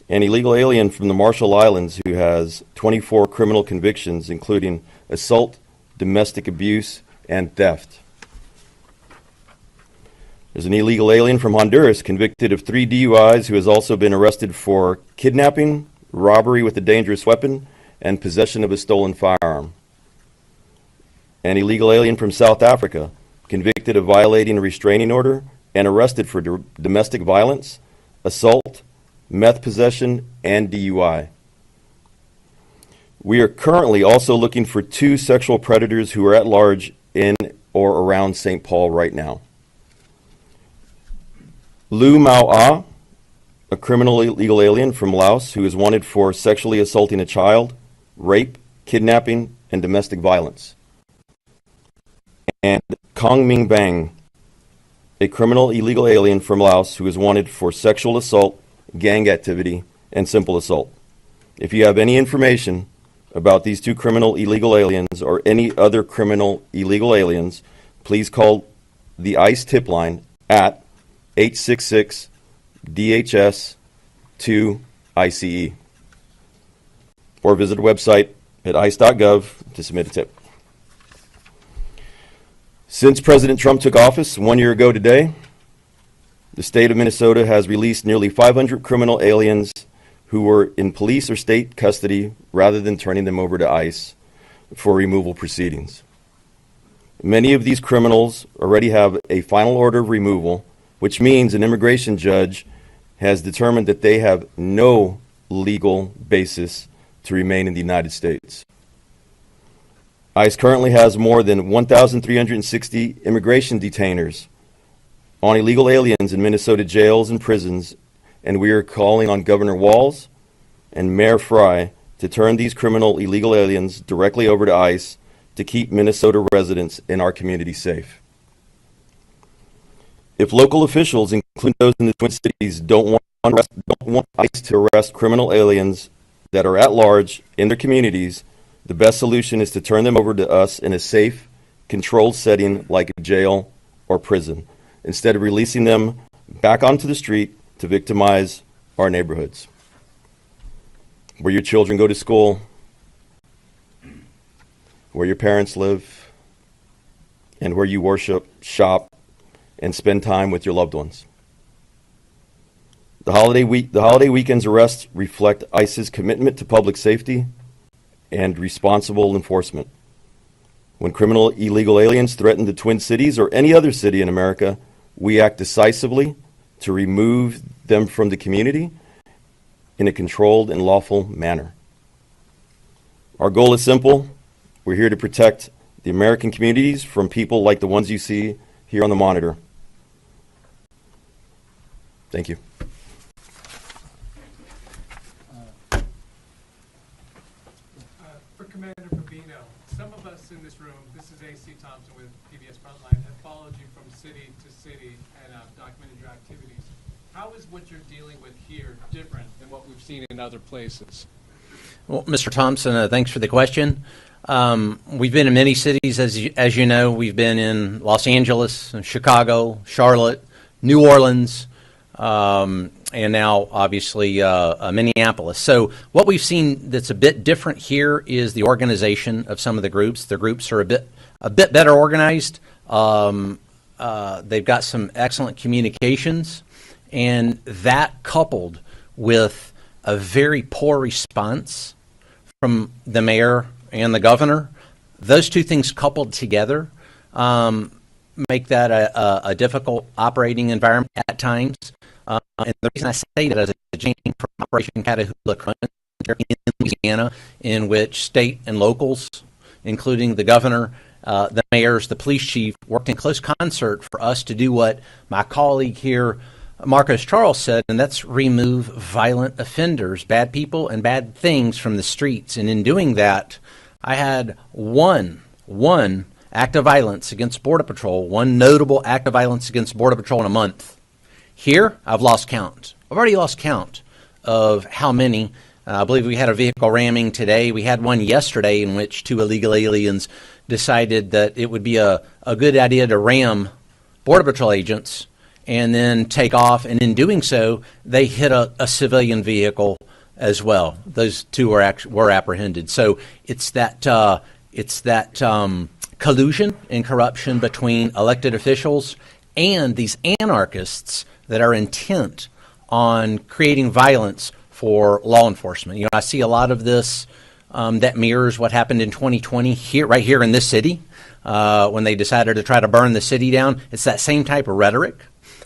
S11: an illegal alien from the Marshall Islands who has 24 criminal convictions, including assault, domestic abuse, and theft. There's an illegal alien from Honduras convicted of 3 DUIs who has also been arrested for kidnapping, robbery with a dangerous weapon, and possession of a stolen firearm. An illegal alien from South Africa convicted of violating a restraining order and arrested for domestic violence, assault, meth possession, and DUI. We are currently also looking for 2 sexual predators who are at large in or around St. Paul right now. Lu Mao Ah, a criminal illegal alien from Laos who is wanted for sexually assaulting a child, rape, kidnapping, and domestic violence. And Kong Ming Bang, a criminal illegal alien from Laos who is wanted for sexual assault, gang activity, and simple assault. If you have any information about these 2 criminal illegal aliens or any other criminal illegal aliens, please call the ICE tip line at 866-DHS-2-ICE or visit our website at ice.gov to submit a tip. Since President Trump took office 1 year ago today, the state of Minnesota has released nearly 500 criminal aliens who were in police or state custody rather than turning them over to ICE for removal proceedings. Many of these criminals already have a final order of removal, which means an immigration judge has determined that they have no legal basis to remain in the United States. ICE currently has more than 1,360 immigration detainers on illegal aliens in Minnesota jails and prisons, and we are calling on Governor Walz and Mayor Frey to turn these criminal illegal aliens directly over to ICE to keep Minnesota residents in our community safe. If local officials, including those in the Twin Cities, don't want ICE to arrest criminal aliens that are at large in their communities, the best solution is to turn them over to us in a safe, controlled setting like a jail or prison, instead of releasing them back onto the street to victimize our neighborhoods, where your children go to school, where your parents live, and where you worship, shop, and spend time with your loved ones. The holiday weekend's arrests reflect ICE's commitment to public safety and responsible enforcement. When criminal illegal aliens threaten the Twin Cities or any other city in America, we act decisively to remove them from the community in a controlled and lawful manner. Our goal is simple. We're here to protect the American communities from people like the ones you see here on the monitor. Thank you.
S12: For Commander Fabino, some of us in this room, this is A.C. Thompson with PBS Frontline, have followed you from city to city and documented your activities. How is what you're dealing with here different than what we've seen in other places?
S9: Well, Mr. Thompson, thanks for the question. We've been in many cities, as you know. We've been in Los Angeles, Chicago, Charlotte, New Orleans, and now obviously Minneapolis. So what we've seen that's a bit different here is the organization of some of the groups. The groups are a bit better organized. They've got some excellent communications, and that coupled with a very poor response from the mayor and the governor, those two things coupled together make that a difficult operating environment at times. And the reason I say that is a change from Operation Catahoula Crunch in Louisiana, in which state and locals, including the governor, the mayors, the police chief, worked in close concert for us to do what my colleague here, Marcos Charles, said, and that's remove violent offenders, bad people and bad things from the streets. And in doing that, I had one act of violence against Border Patrol, one notable act of violence against Border Patrol in a month. Here, I've lost count. I've already lost count of how many. I believe we had a vehicle ramming today. We had one yesterday in which two illegal aliens decided that it would be a good idea to ram Border Patrol agents and then take off. And in doing so, they hit a civilian vehicle as well. Those two were apprehended. So it's that collusion and corruption between elected officials and these anarchists that are intent on creating violence for law enforcement. You know, I see a lot of this that mirrors what happened in 2020 right here in this city when they decided to try to burn the city down. It's that same type of rhetoric,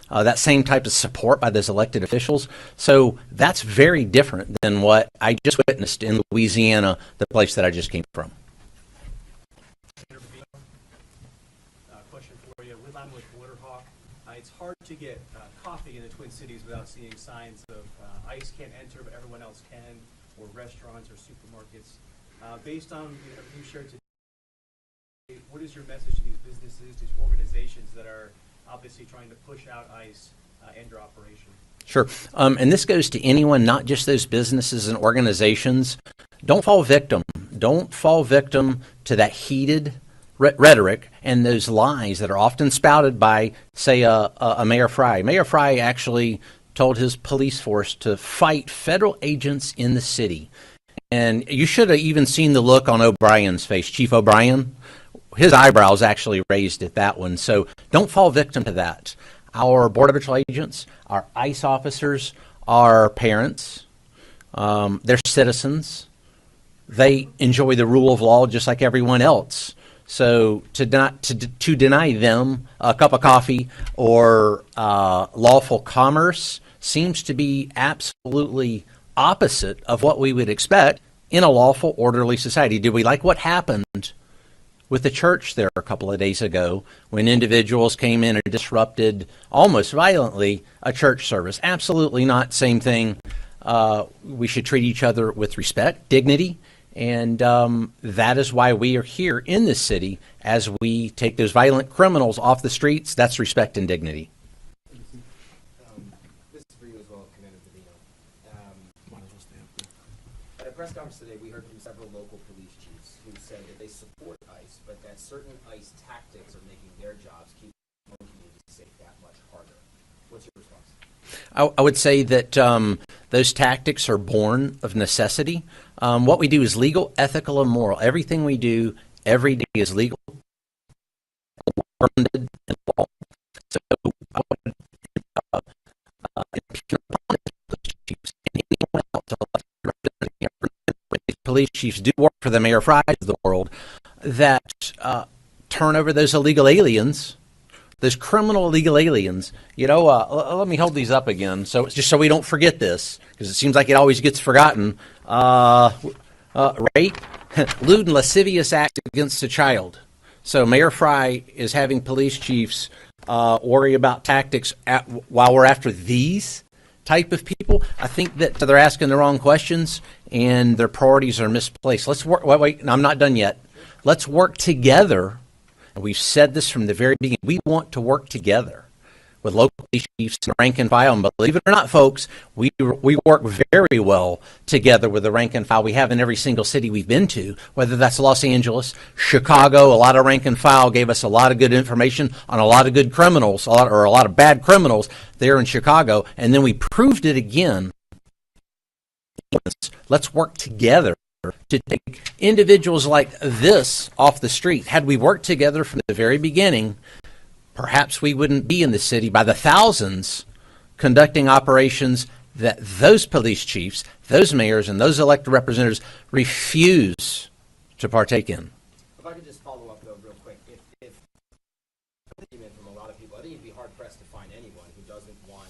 S9: that same type of support by those elected officials. So that's very different than what I just witnessed in Louisiana, the place that I just came from.
S13: Question for you. I'm with Waterhawk. It's hard to get coffee in the Twin Cities without seeing signs of ICE can't enter, but everyone else can, or restaurants or supermarkets. Based on everything you shared today, what is your message to these businesses, these organizations that are obviously trying to push out ICE and your operation?
S9: Sure. And this goes to anyone, not just those businesses and organizations. Don't fall victim. Don't fall victim to that heated rhetoric and those lies that are often spouted by, say, a Mayor Fry. Mayor Fry actually told his police force to fight federal agents in the city. And you should have even seen the look on O'Brien's face, Chief O'Brien. His eyebrows actually raised at that one. So don't fall victim to that. Our Border Patrol agents, our ICE officers, our parents, they're citizens. They enjoy the rule of law just like everyone else. So to deny them a cup of coffee or lawful commerce seems to be absolutely opposite of what we would expect in a lawful, orderly society. Did we like what happened with the church there a couple of days ago when individuals came in and disrupted almost violently a church service? Absolutely not. Same thing. We should treat each other with respect, dignity, and that is why we are here in this city as we take those violent criminals off the streets. That's respect and dignity.
S15: This is for you as well, Commander Fabino. At a press conference today, we heard from several local police chiefs who said that they support ICE, but that certain ICE tactics are making their jobs keep communities safe that much harder. What's your response?
S9: I would say that those tactics are born of necessity. What we do is legal, ethical, and moral. Everything we do every day is legal, grounded in law. So I would impugn upon police chiefs and anyone else elected representing police chiefs do work for the Mayor Frys of the world that turn over those illegal aliens, those criminal illegal aliens. You know, let me hold these up again, so just so we don't forget this, because it seems like it always gets forgotten. Rape, lewd and lascivious act against a child. So Mayor Fry is having police chiefs worry about tactics while we're after these type of people. I think that they're asking the wrong questions and their priorities are misplaced. Let's work. Wait, I'm not done yet. Let's work together. And we've said this from the very beginning. We want to work together with local police chiefs and rank and file. And believe it or not, folks, we work very well together with the rank and file we have in every single city we've been to, whether that's Los Angeles, Chicago. A lot of rank and file gave us a lot of good information on a lot of good criminals, a lot of bad criminals there in Chicago, and then we proved it again. Let's work together to take individuals like this off the street. Had we worked together from the very beginning, perhaps we wouldn't be in the city by the thousands conducting operations that those police chiefs, those mayors, and those elected representatives refuse to partake in.
S15: If I could just follow up, though, real quick. If from a lot of people, I think you'd be hard-pressed to find anyone who doesn't want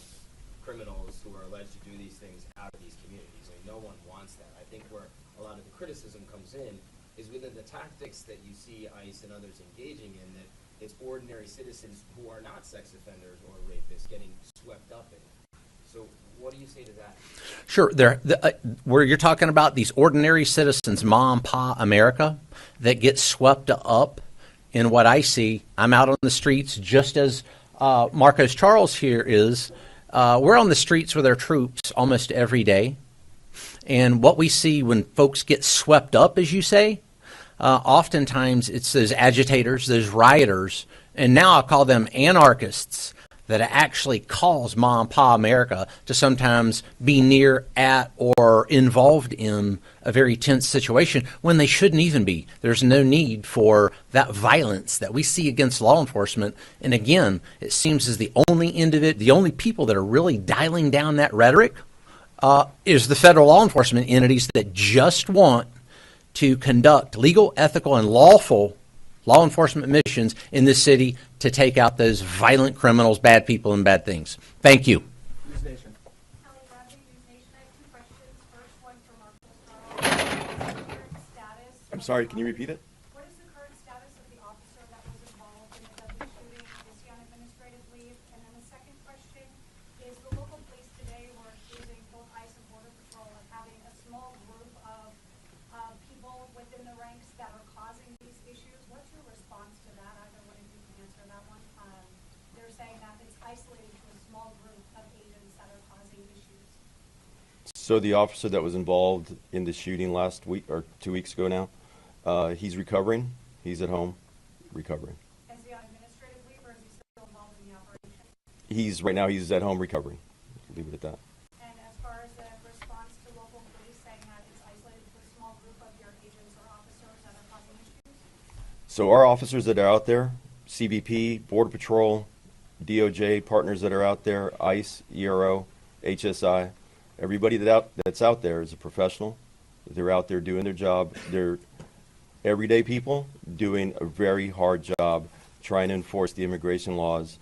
S15: criminals who are alleged to do these things out of these communities. I mean, no one wants that. I think where a lot of the criticism comes in is within the tactics that you see ICE and others engaging in, that it's ordinary citizens who are not sex offenders or rapists getting swept up in it. So what do you say to that?
S9: Sure. Where you're talking about these ordinary citizens, mom, pa, America, that get swept up in what I see. I'm out on the streets just as Marcos Charles here is. We're on the streets with our troops almost every day. And what we see when folks get swept up, as you say, oftentimes it's those agitators, those rioters, and now I'll call them anarchists, that actually cause mom, pa, America to sometimes be near, at, or involved in a very tense situation when they shouldn't even be. There's no need for that violence that we see against law enforcement. And again, it seems as the only people that are really dialing down that rhetoric is the federal law enforcement entities that just want to conduct legal, ethical, and lawful law enforcement missions in this city to take out those violent criminals, bad people, and bad things. Thank you.
S11: I'm sorry, can you repeat it?
S21: What is the current status of the officer that was involved in the deadly shooting? Is he on administrative leave? And then the second question is, the local police today were accusing both ICE and Border Patrol of having a small group of people within the ranks that are causing these issues. What's your response to that? Either one of you can answer that one. They're saying that it's isolated to a small group of agents that are causing issues.
S11: So the officer that was involved in the shooting last week, or 2 weeks ago now, he's recovering. He's at home recovering.
S21: Is he on administrative leave or is he still involved in the operation?
S11: Right now he's at home recovering. Leave it at that.
S21: And as far as the response to local police saying that it's isolated to a small group of your agents or officers that are causing issues?
S11: So our officers that are out there, CBP, Border Patrol, DOJ, partners that are out there, ICE, ERO, HSI, everybody that's out there is a professional. They're out there doing their job. They're everyday people doing a very hard job trying to enforce the immigration laws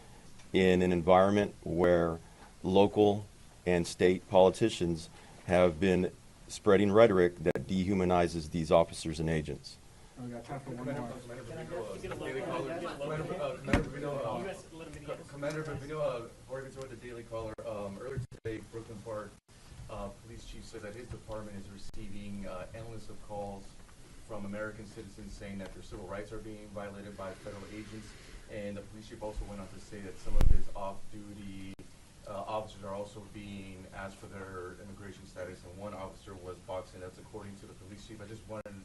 S11: in an environment where local and state politicians have been spreading rhetoric that dehumanizes these officers and agents.
S4: We got time for one more.
S6: Commander Bavino, Oregon Joint, the Daily Caller. Earlier today, Brooklyn Park police chief said that his department is receiving endless of calls from American citizens saying that their civil rights are being violated by federal agents. And the police chief also went on to say that some of his off-duty officers are also being asked for their immigration status, and one officer was boxing. That's according to the police chief. I just wondered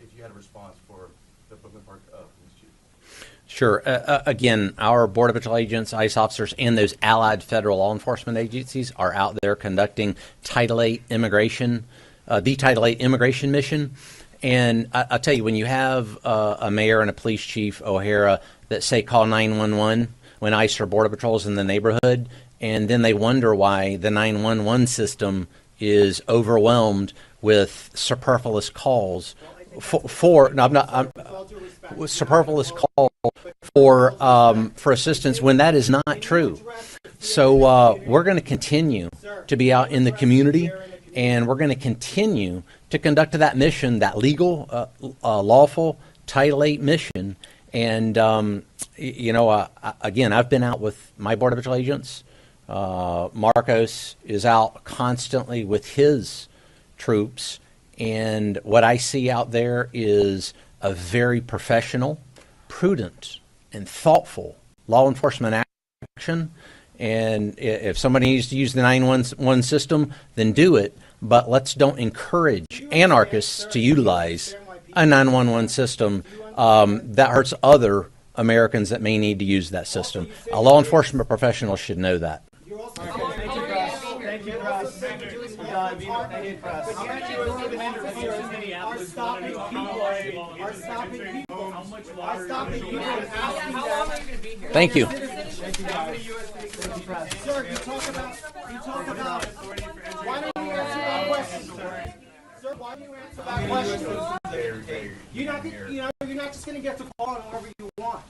S6: if you had a response for the Brooklyn Park police chief.
S9: Sure. Again, our Border Patrol agents, ICE officers, and those allied federal law enforcement agencies are out there conducting Title VIII immigration, the Title VIII immigration mission. And I'll tell you, when you have a mayor and a police chief, O'Hara, that say call 911 when ICE or Border Patrol's in the neighborhood, and then they wonder why the 911 system is overwhelmed with superfluous calls superfluous calls for assistance when that is not true. So we're going to continue to be out in the community, and we're going to continue to conduct that mission, that legal, lawful Title VIII mission. And, again, I've been out with my Border Patrol agents. Marcos is out constantly with his troops. And what I see out there is a very professional, prudent, and thoughtful law enforcement action. And if somebody needs to use the 911 system, then do it. But let's don't encourage anarchists to utilize a 911 system that hurts other Americans that may need to use that system. A law enforcement professional should know that.
S17: Thank you, Russ. Thank you, Russ.
S9: Thank you.
S17: Sir, you talk about, why don't you answer that question, sir? Sir, why don't you answer that question? You're not just going to get to call it however you want.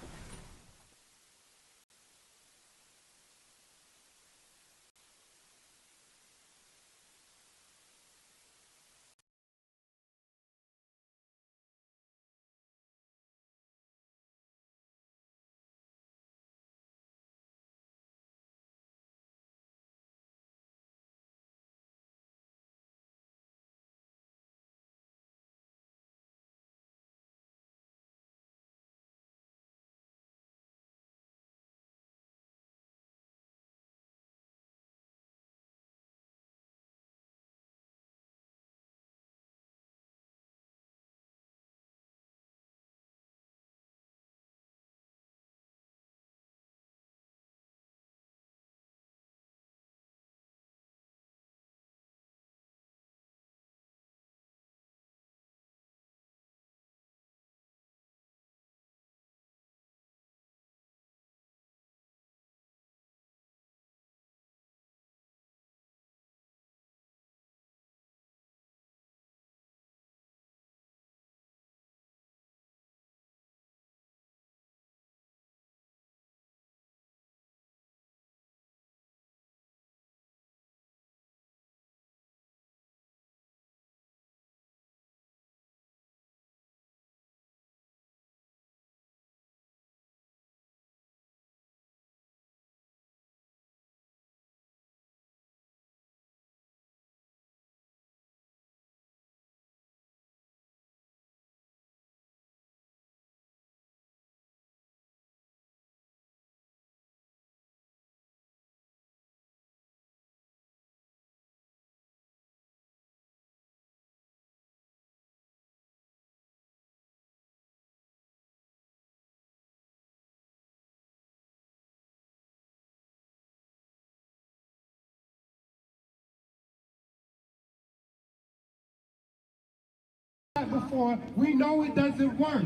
S18: Before, we know it doesn't work.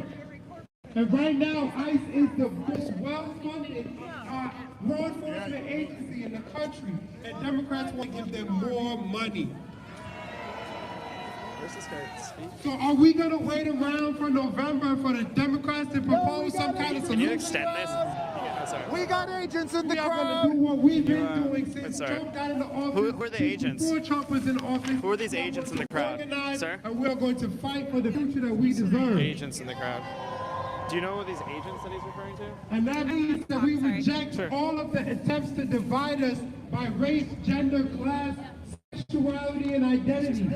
S18: And right now, ICE is the most well-funded law enforcement agency in the country, and Democrats want to give them more money. So are we going to wait around for November for the Democrats to propose some kind of solution?
S20: Can you extend this?
S18: We got agents in the crowd. We are going to do what we've been doing since Trump got into office.
S20: Who are the agents?
S18: Before Trump was in office.
S20: Who are these agents in the crowd, sir?
S18: And we're going to fight for the future that we deserve.
S20: Agents in the crowd. Do you know what these agents that he's referring to?
S18: And that means that we reject all of the attempts to divide us by race, gender, class, sexuality, and identity.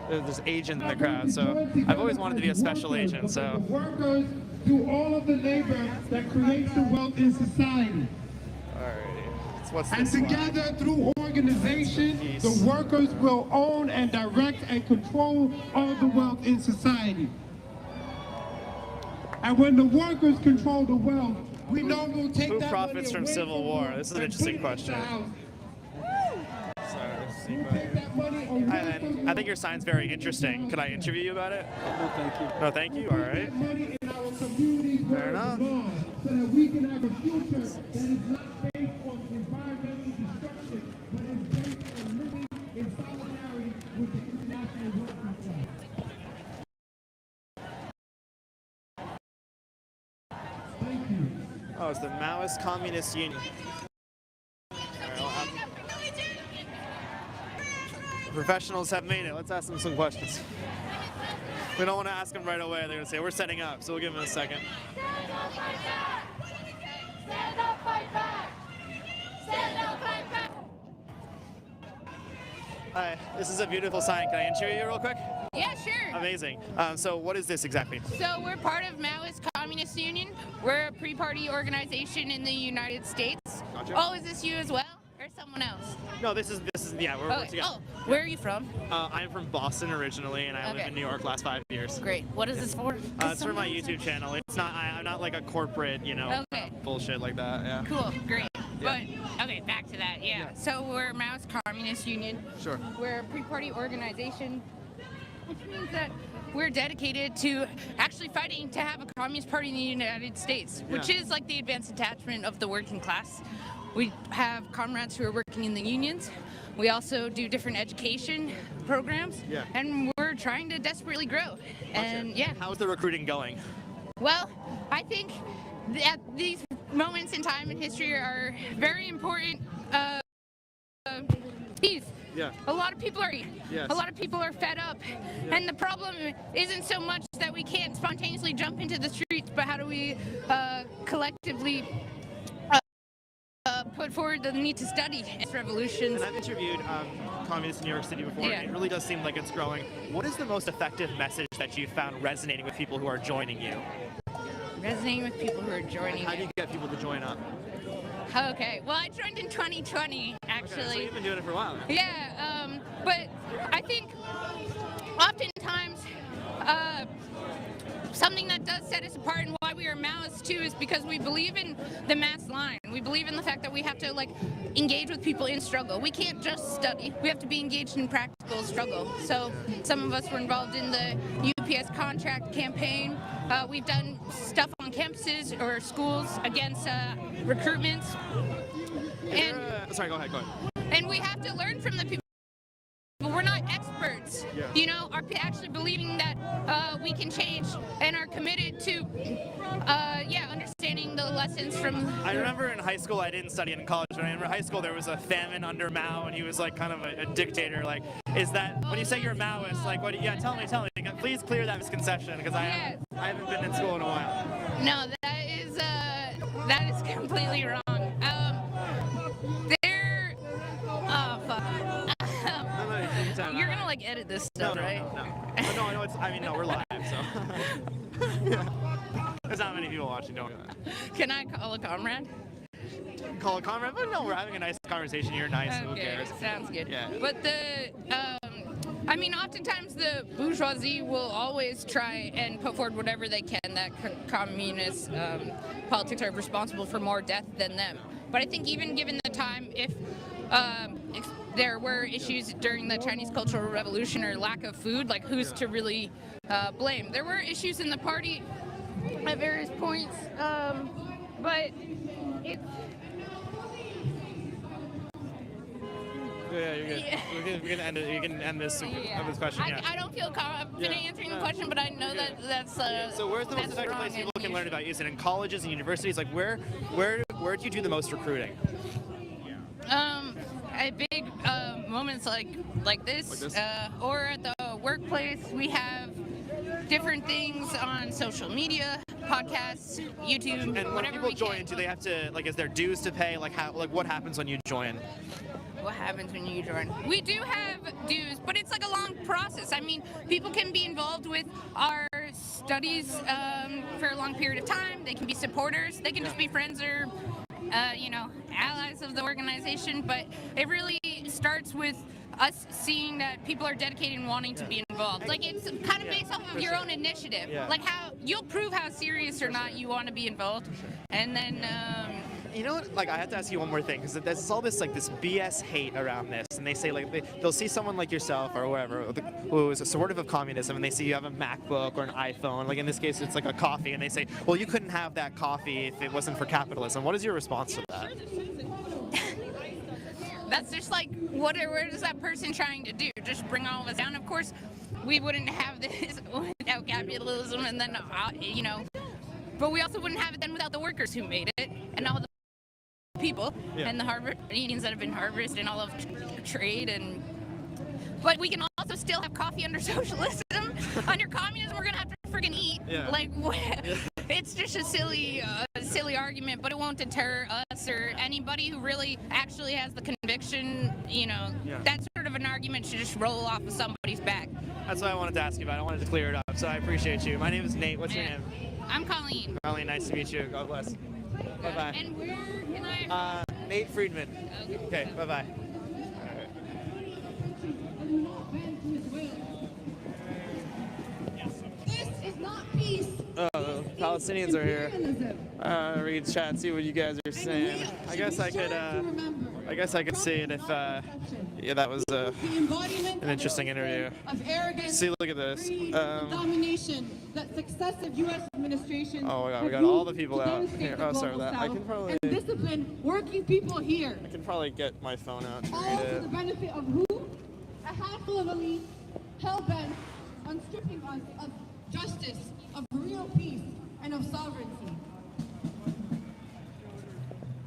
S20: There's agents in the crowd, so I've always wanted to be a special agent, so.
S18: The workers do all of the labor that creates the wealth in society.
S20: Alrighty. What's
S18: And
S20: this
S18: together,
S20: slide?
S18: through organization, the workers will own and direct and control all the wealth in society. And when the workers control the wealth, we know we'll take
S20: Who
S18: that
S20: profits
S18: money
S20: from
S18: away
S20: Civil War? This is an
S18: and
S20: interesting
S18: put it into
S20: question.
S18: the house.
S20: Sorry. listening. But I think your sign's very interesting. Could I interview you about it? No, thank you. No, thank you. All right. Fair enough.
S18: So that we can have a future that is not based on environmental destruction, but is based on living in solidarity with the international working class. Thank you.
S20: Oh, it's the Maoist Communist Union. Professionals have made it. Let's ask them some questions. We don't want to ask them right away. They're going to say, we're setting up, so we'll give them a second.
S2: Stand up, fight back! Stand up, fight back! Stand up, fight back!
S20: Hi, this is a beautiful sign. Can I interview you real quick?
S1: Yeah, sure.
S20: Amazing. So what is this exactly?
S1: So we're part of Maoist Communist Union. We're a pre-party organization in the United States.
S20: Gotcha.
S1: Oh, is this you as well? Or someone else?
S20: No, this is yeah, we're
S1: Okay.
S20: together.
S1: Oh, where are you from?
S20: I'm from Boston originally, and I live
S1: Okay.
S20: in New York last 5 years.
S1: Great. What is this for?
S20: It's for my YouTube channel. It's not. I'm not like a corporate,
S1: Okay.
S20: bullshit like that. Yeah.
S1: Cool, great. But, okay, back to that, yeah. So we're Maoist Communist Union.
S20: Sure.
S1: We're a pre-party organization, which means that we're dedicated to actually fighting to have a communist party in the United States, which
S20: Yeah.
S1: is like the advanced attachment of the working class. We have comrades who are working in the unions. We also do different education programs,
S20: Yeah.
S1: and we're trying to desperately grow. And yeah.
S20: How's the recruiting going?
S1: Well, I think that these moments in time in history are very important.
S20: Yeah.
S1: A lot of people are
S20: Yes.
S1: a lot of people are fed up, and the problem isn't so much that we can't spontaneously jump into the streets, but how do we collectively put forward the need to study revolutions.
S20: And I've interviewed communists in New York City before,
S1: Yeah.
S20: and it really does seem like it's growing. What is the most effective message that you found resonating with people who are joining you?
S1: Resonating with people who are joining
S20: How do you get people to join up?
S1: Okay, well, I joined in 2020, actually.
S20: Okay, so you've been doing it for a while now.
S1: Yeah, but I think oftentimes something that does set us apart and why we are Maoists too is because we believe in the mass line. We believe in the fact that we have to engage with people in struggle. We can't just study. We have to be engaged in practical struggle. So some of us were involved in the UPS contract campaign. We've done stuff on campuses or schools against recruitments.
S20: Sorry, go ahead.
S1: And we have to learn from the people. We're not experts, are actually believing that we can change and are committed to, understanding the lessons from.
S20: I remember in high school, I didn't study in college, but I remember high school there was a famine under Mao, and he was kind of a dictator. Is that when you say you're a Maoist? What? Yeah, tell me. Please clear that misconception because I haven't been in school in a while.
S1: No, that is completely wrong. You're gonna edit this stuff, right?
S20: No, no, we're live, so. There's not many people watching, don't we?
S1: Can I call a comrade?
S20: Call a comrade? But no, we're having a nice conversation. You're nice, who cares?
S1: Sounds good.
S20: Yeah.
S1: But oftentimes the bourgeoisie will always try and put forward whatever they can that communist politics are responsible for more death than them. But I think even given the time, if there were issues during the Chinese Cultural Revolution or lack of food, who's to really blame? There were issues in the party at various points, but it's...
S20: Yeah, you're good. Yeah. We can end it. You can end this question. Yeah.
S1: I don't feel confident answering the question, but I know that's
S20: So where's the most effective place people can learn about you? Is it in colleges and universities? Where do you do the most recruiting?
S1: At big moments like this, or at the workplace, we have different things on social media, podcasts, YouTube,
S20: and when people join, do they have to is there dues to pay? What happens when you join?
S1: What happens when you join? We do have dues, but it's a long process. I mean, people can be involved with our studies for a long period of time. They can be supporters. They can just be friends or allies of the organization, but it really starts with us seeing that people are dedicated and wanting to be involved. It's kind of based off of your own initiative.
S20: Yeah.
S1: How you'll prove how serious or not you want to be involved, and then
S3: you know what? Like, I have to ask you one more thing, because there's all this, like, this BS hate around this, and they say, like, they'll see someone like yourself or whoever who is supportive of communism, and they see you have a MacBook or an iPhone. Like, in this case, it's like a coffee, and they say, well, you couldn't have that coffee if it wasn't for capitalism. What is your response to that?
S1: That's just like, what is that person trying to do? Just bring all of us down? Of course, we wouldn't have this without capitalism, and then, you know, but we also wouldn't have it then without the workers who made it, and all the people, and the unions that have been harvested, and all of trade, and but we can also still have coffee under socialism. Under communism, we're gonna have to friggin' eat.
S3: Yeah.
S1: Like, it's just a silly argument, but it won't deter us or anybody who really actually has the conviction. You know, that sort of an argument should just roll off of somebody's back.
S3: That's what I wanted to ask you about. I wanted to clear it up, so I appreciate you. My name is Nate. What's your name?
S1: I'm Colleen.
S3: Colleen, nice to meet you. God bless. Bye-bye.
S1: And where can I?
S3: Nate Friedman. Okay, bye-bye.
S14: This is not peace.
S3: Oh, the Palestinians are here. Read chat, see what you guys are saying. I guess I could see it if, yeah, that was an interesting interview.
S14: Of arrogance,
S3: see, look at this.
S14: domination that successive U.S. administrations.
S3: Oh my God, we got
S14: have
S3: all the
S14: used
S3: people
S14: to
S3: out
S14: devastate
S3: here.
S14: the
S3: Oh, sorry,
S14: global
S3: that I
S14: South
S3: can probably.
S14: and discipline working people here.
S3: I can probably get my phone out to
S14: All
S3: read
S14: to
S3: it.
S14: the benefit of who? A handful of elites hell-bent on stripping us of justice, of real peace, and of sovereignty.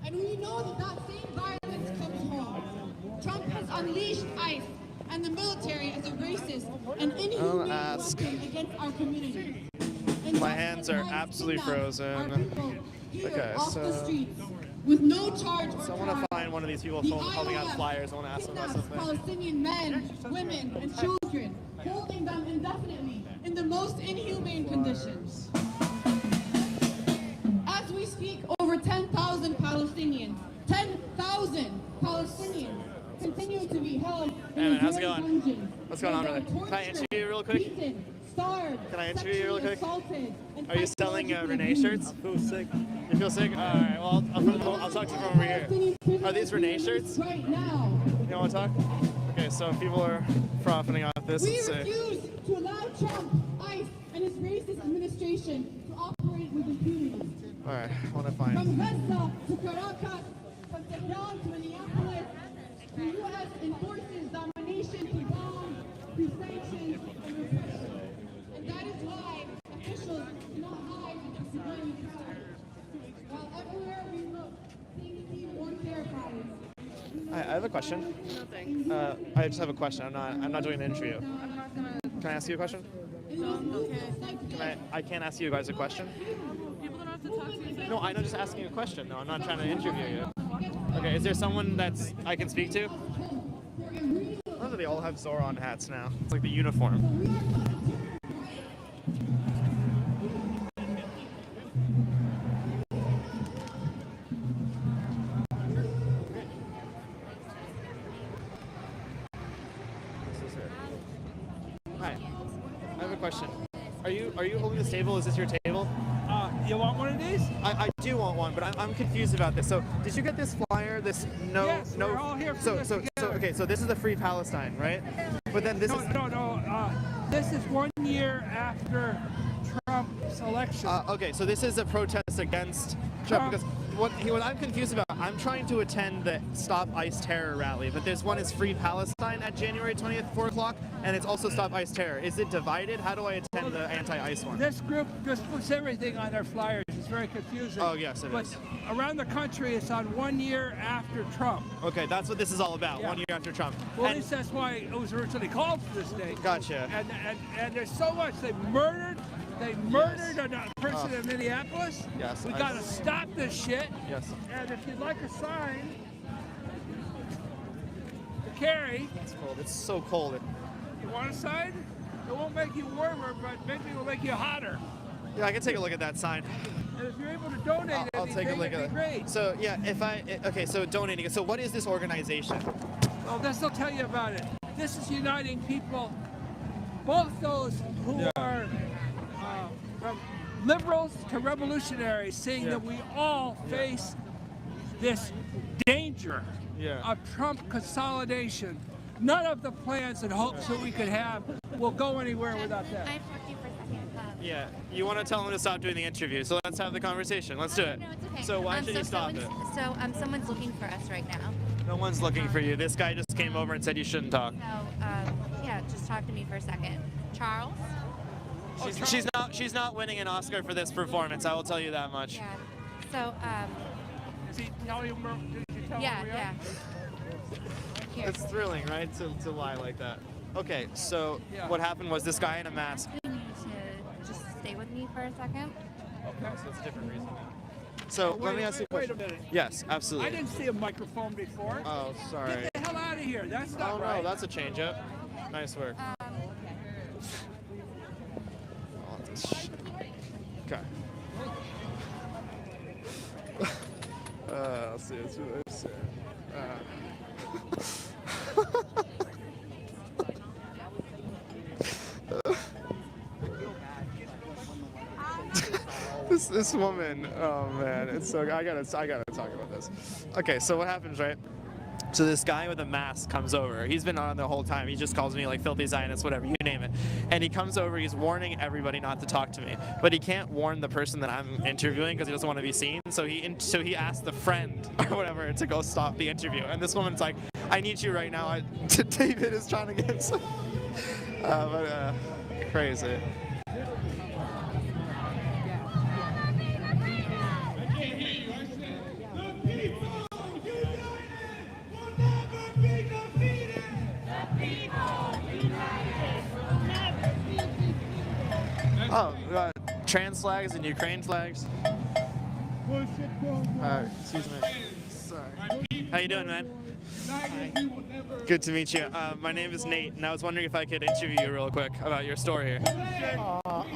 S14: And we know that that same violence comes home. Trump has unleashed ICE and the military as a racist and inhumane weapon against our community.
S3: My hands are absolutely frozen. Okay, so
S14: with no charge or
S3: I want to find one of these people holding out flyers. I want to ask them about something.
S14: Palestinian men, women, and children, holding them indefinitely in the most inhumane conditions. As we speak, over 10,000 Palestinians, 10,000 Palestinians continue to be held in
S3: Hey man, how's it
S14: Israeli
S3: going?
S14: dungeons.
S3: What's going on, brother? Can I interview you real quick?
S14: Beaten, starved,
S3: Can I interview you really quick?
S14: assaulted, and
S3: Are you selling Renee shirts? I feel sick. You feel sick? All right. Well, I'll talk to you from over here. Are these Renee shirts?
S14: Right now.
S3: You want to talk? Okay. So people are profiting off this.
S14: We
S3: Let's see.
S14: refuse to allow Trump, ICE, and his racist administration to operate with impunity.
S3: All right. I want to find.
S14: From Gaza to Caracas, from Tehran to Minneapolis, the U.S. enforces domination through bombs, through sanctions, and repression. And that is why officials cannot hide behind the crowd. While everywhere we look, things seem more terrifying.
S3: I have a question. I just have a question. I'm not doing an interview. Can I ask you a question? I can't ask you guys a question. No, I'm not just asking a question. No, I'm not trying to interview you. Okay, is there someone that's I can speak to? I love that they all have Zoran hats now. It's like the uniform. Hi, I have a question. Are you holding this table? Is this your table?
S22: You want one of these?
S3: I do want one, but I'm confused about this. So, did you get this flyer? This
S22: Yes, we're all here for this together.
S3: okay. So this is the Free Palestine, right? But then this is
S22: No. This is 1 year after Trump's election.
S3: okay. So this is a protest against Trump because what I'm confused about. I'm trying to attend the Stop ICE Terror rally, but there's one is Free Palestine at January 20th, 4 o'clock, and it's also Stop ICE Terror. Is it divided? How do I attend the anti-ICE one?
S22: This group just puts everything on their flyers. It's very confusing.
S3: Oh, yes, it
S22: but
S3: is.
S22: Around the country, it's on 1 year after Trump.
S3: Okay, that's what this is all about.
S22: Yeah.
S3: 1 year after Trump.
S22: Well, at
S3: And-
S22: least that's why it was originally called for this day.
S3: Gotcha.
S22: And there's so much. They murdered a person in Minneapolis.
S3: Yes,
S22: We
S3: I-
S22: got to stop this shit.
S3: Yes.
S22: And if you'd like a sign to carry,
S3: It's cold. It's so cold.
S22: you want a sign? It won't make you warmer, but maybe it will make you hotter.
S3: Yeah, I can take a look at that sign.
S22: And if you're able to donate
S3: I'll take a
S22: anything,
S3: look
S22: it'd
S3: at
S22: be
S3: it.
S22: great.
S3: So yeah, okay, so donating. So what is this organization?
S22: Well, this will tell you about it. This is uniting people, both those who are from liberals to revolutionaries, saying that we all face this danger
S3: Yeah.
S22: of Trump consolidation. None of the plans and hopes that we could have will go anywhere without that.
S3: Yeah, you want to tell him to stop doing the interview, so let's have the conversation. Let's do it.
S16: No, it's okay.
S3: So why should he stop it?
S16: Someone's looking for us right now.
S3: No one's looking for you. This guy just came over and said you shouldn't talk.
S16: So, yeah, just talk to me for a second. Charles?
S3: She's not winning an Oscar for this performance. I will tell you that much.
S16: Yeah. So,
S22: Did he tell you? Did you tell
S16: yeah,
S22: him?
S16: yeah. Here.
S3: It's thrilling, right, to lie like that. Okay, so what happened was this guy in a mask.
S16: You need to just stay with me for a second.
S3: Okay, so it's a different reason. So let me ask you a question.
S22: Wait a minute.
S3: Yes, absolutely.
S22: I didn't see a microphone before.
S3: Oh, sorry.
S22: Get the hell out of here. That's not right.
S3: Oh, no, that's a change up. Nice work. Okay. Let's see. Let's see. This woman, oh man, it's so I gotta talk about this. Okay, so what happens, right? So this guy with a mask comes over. He's been on the whole time. He just calls me like filthy Zionist, whatever, you name it. And he comes over, he's warning everybody not to talk to me. But he can't warn the person that I'm interviewing because he doesn't want to be seen. So he asked the friend or whatever to go stop the interview. And this woman's like, I need you right now. David is trying to get some. Crazy. Oh, trans flags and Ukraine flags. Excuse me. Sorry. How you doing, man? Hi. Good to meet you. My name is Nate, and I was wondering if I could interview you real quick about your store here.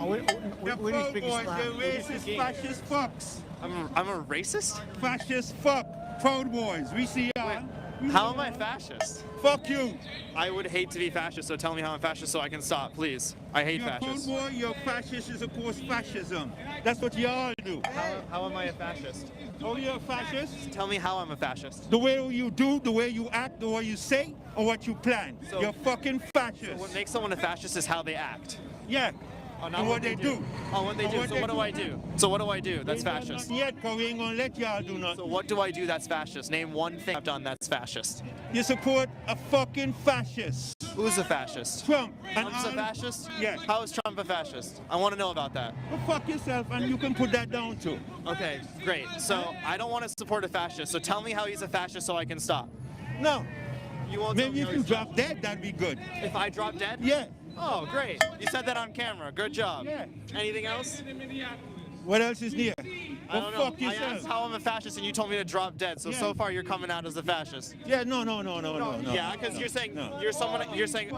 S19: We need to speak racist, fascist fucks.
S3: I'm a racist?
S19: Fascist fuck. Proud Boys. We see y'all.
S3: How am I fascist?
S19: Fuck you.
S3: I would hate to be fascist, so tell me how I'm fascist so I can stop, please. I hate fascists.
S19: Proud Boy, your fascist is of course fascism. That's what y'all do.
S3: How am I a fascist?
S19: Oh, you're a fascist?
S3: Tell me how I'm a fascist.
S19: The way you do, the way you act, the way you say, or what you plan.
S3: So,
S19: you're fucking fascist.
S3: So what makes someone a fascist is how they act.
S19: Yeah. And what they do.
S3: Oh, what they do. So what do I do? So what do I do that's fascist?
S19: Yet, because we ain't gonna let y'all do nothing.
S3: So what do I do that's fascist? Name one thing I've done that's fascist.
S19: You support a fucking fascist.
S3: Who's a fascist?
S19: Trump.
S3: Trump's a fascist?
S19: Yes.
S3: How is Trump a fascist? I want to know about that.
S19: Well, fuck yourself, and you can put that down too.
S3: Okay, great. So I don't want to support a fascist. So tell me how he's a fascist so I can stop.
S19: No.
S3: You won't.
S19: Maybe if you drop dead, that'd be good.
S3: If I drop dead?
S19: Yeah.
S3: Oh, great. You said that on camera. Good job.
S19: Yeah.
S3: Anything else?
S19: What else is there?
S3: I don't know.
S19: Fuck
S3: I
S19: yourself.
S3: asked how I'm a fascist and you told me to drop dead. So so far you're coming out as a fascist.
S19: Yeah, no.
S3: Yeah, because you're saying you're someone. You're saying